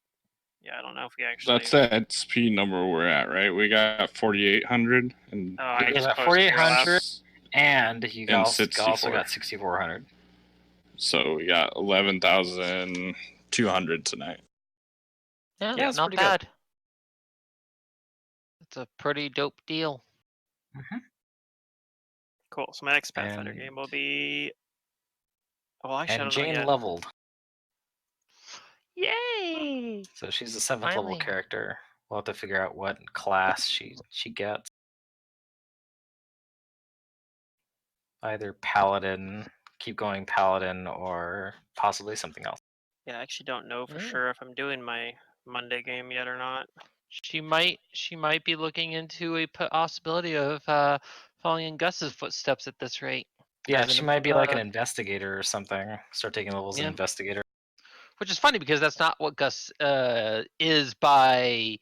yeah, I don't know if we actually. That's the XP number we're at, right? We got 4,800 and. I just got 4,800, and you also got 6,400. So we got 11,200 tonight. Yeah, that's not pretty bad. Good. It's a pretty dope deal. Mm-hmm. Cool. So my next Pathfinder game will be. Oh, actually, I don't Jane know yet. leveled. Yay! So she's a 7th level character. We'll have to figure out what class she gets. Either Paladin, keep going Paladin, or possibly something else. Yeah, I actually don't know for sure if I'm doing my Monday game yet or not. She might be looking into a possibility of following in Gus's footsteps at this rate. Yeah, As an she might be like an uh, investigator or something. Start taking levels Yeah. in investigator. Which is funny because that's not what Gus is by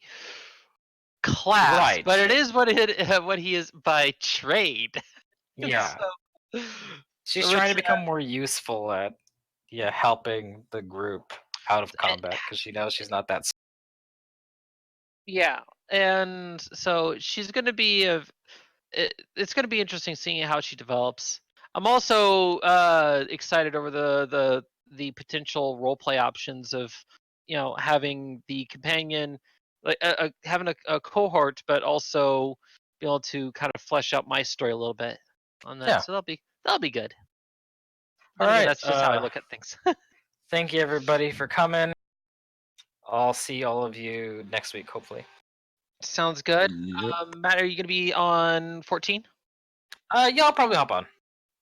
class, Right. but it is what he is by trade. Yeah. So, She's which, trying to become more useful at helping the group out of combat because she knows she's not that. yeah, and so she's going to be it's going to be interesting seeing how she develops. I'm also excited over the potential role play options of having the companion, like having a cohort, but also be able to kind of flesh out my story a little bit on that. Yeah. So that'll be good. All Then again, right, that's just how I look at things. Thank you everybody for coming. I'll see all of you next week, hopefully. Sounds good. Yep. Matt, are you going to be on 14? Yeah, I'll probably hop on.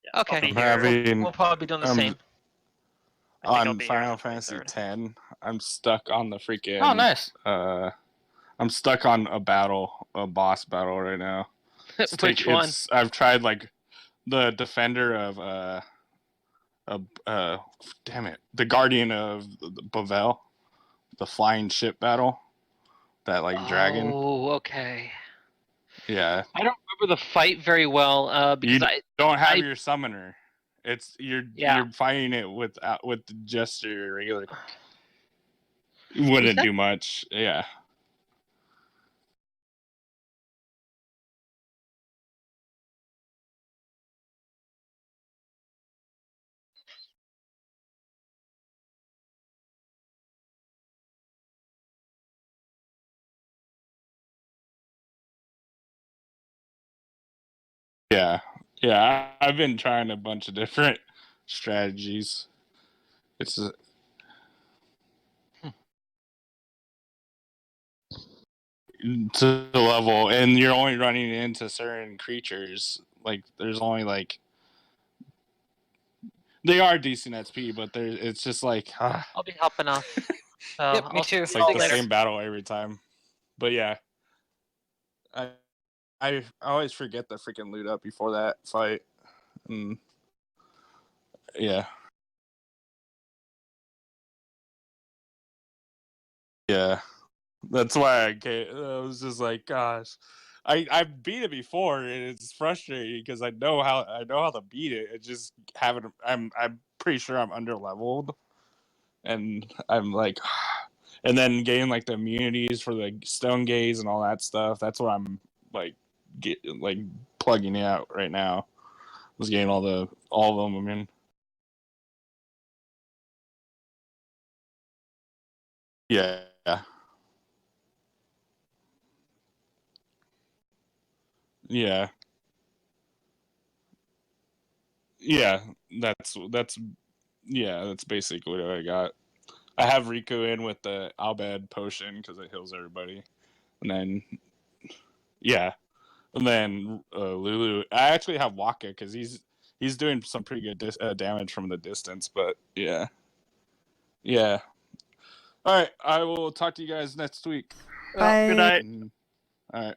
Yeah, Okay. I'll be I'm here. having We'll probably be doing the same. I think I'll on be here on Final the Fantasy 23rd. X. I'm stuck on the freaking. Oh, nice. I'm stuck on a boss battle right now. Which one? I've tried like the defender of damn it, the guardian of Bavel, the flying ship battle, that like dragon. Oh, okay. Yeah, I don't remember the fight very well because you don't have I your summoner. It's Yeah. you're fighting it with just your regular. You wouldn't that- do much. Yeah. Yeah, yeah. I've been trying a bunch of different strategies. It's to the level, and you're only running into certain creatures. Like there's only like they are decent XP, but it's just like I'll be hopping off. So Yep, me I'll too. see it's you like all the later. same battle every time. But yeah, I always forget to freaking loot up before that fight. And yeah. Yeah. That's why I was just like, gosh. I've beat it before and it's frustrating because I know how to beat it. It just haven't I'm pretty sure I'm under leveled. And I'm like and then getting like the immunities for the stone gaze and all that stuff. That's what I'm like plugging out right now. Was getting all of them. I mean, yeah, yeah, yeah. That's basically what I got. I have Riku in with the Albed potion because it heals everybody, and then yeah, and then Lulu. I actually have Waka because he's doing some pretty good damage from the distance. But yeah, yeah. All right, I will talk to you guys next week. Bye. Good night. All right.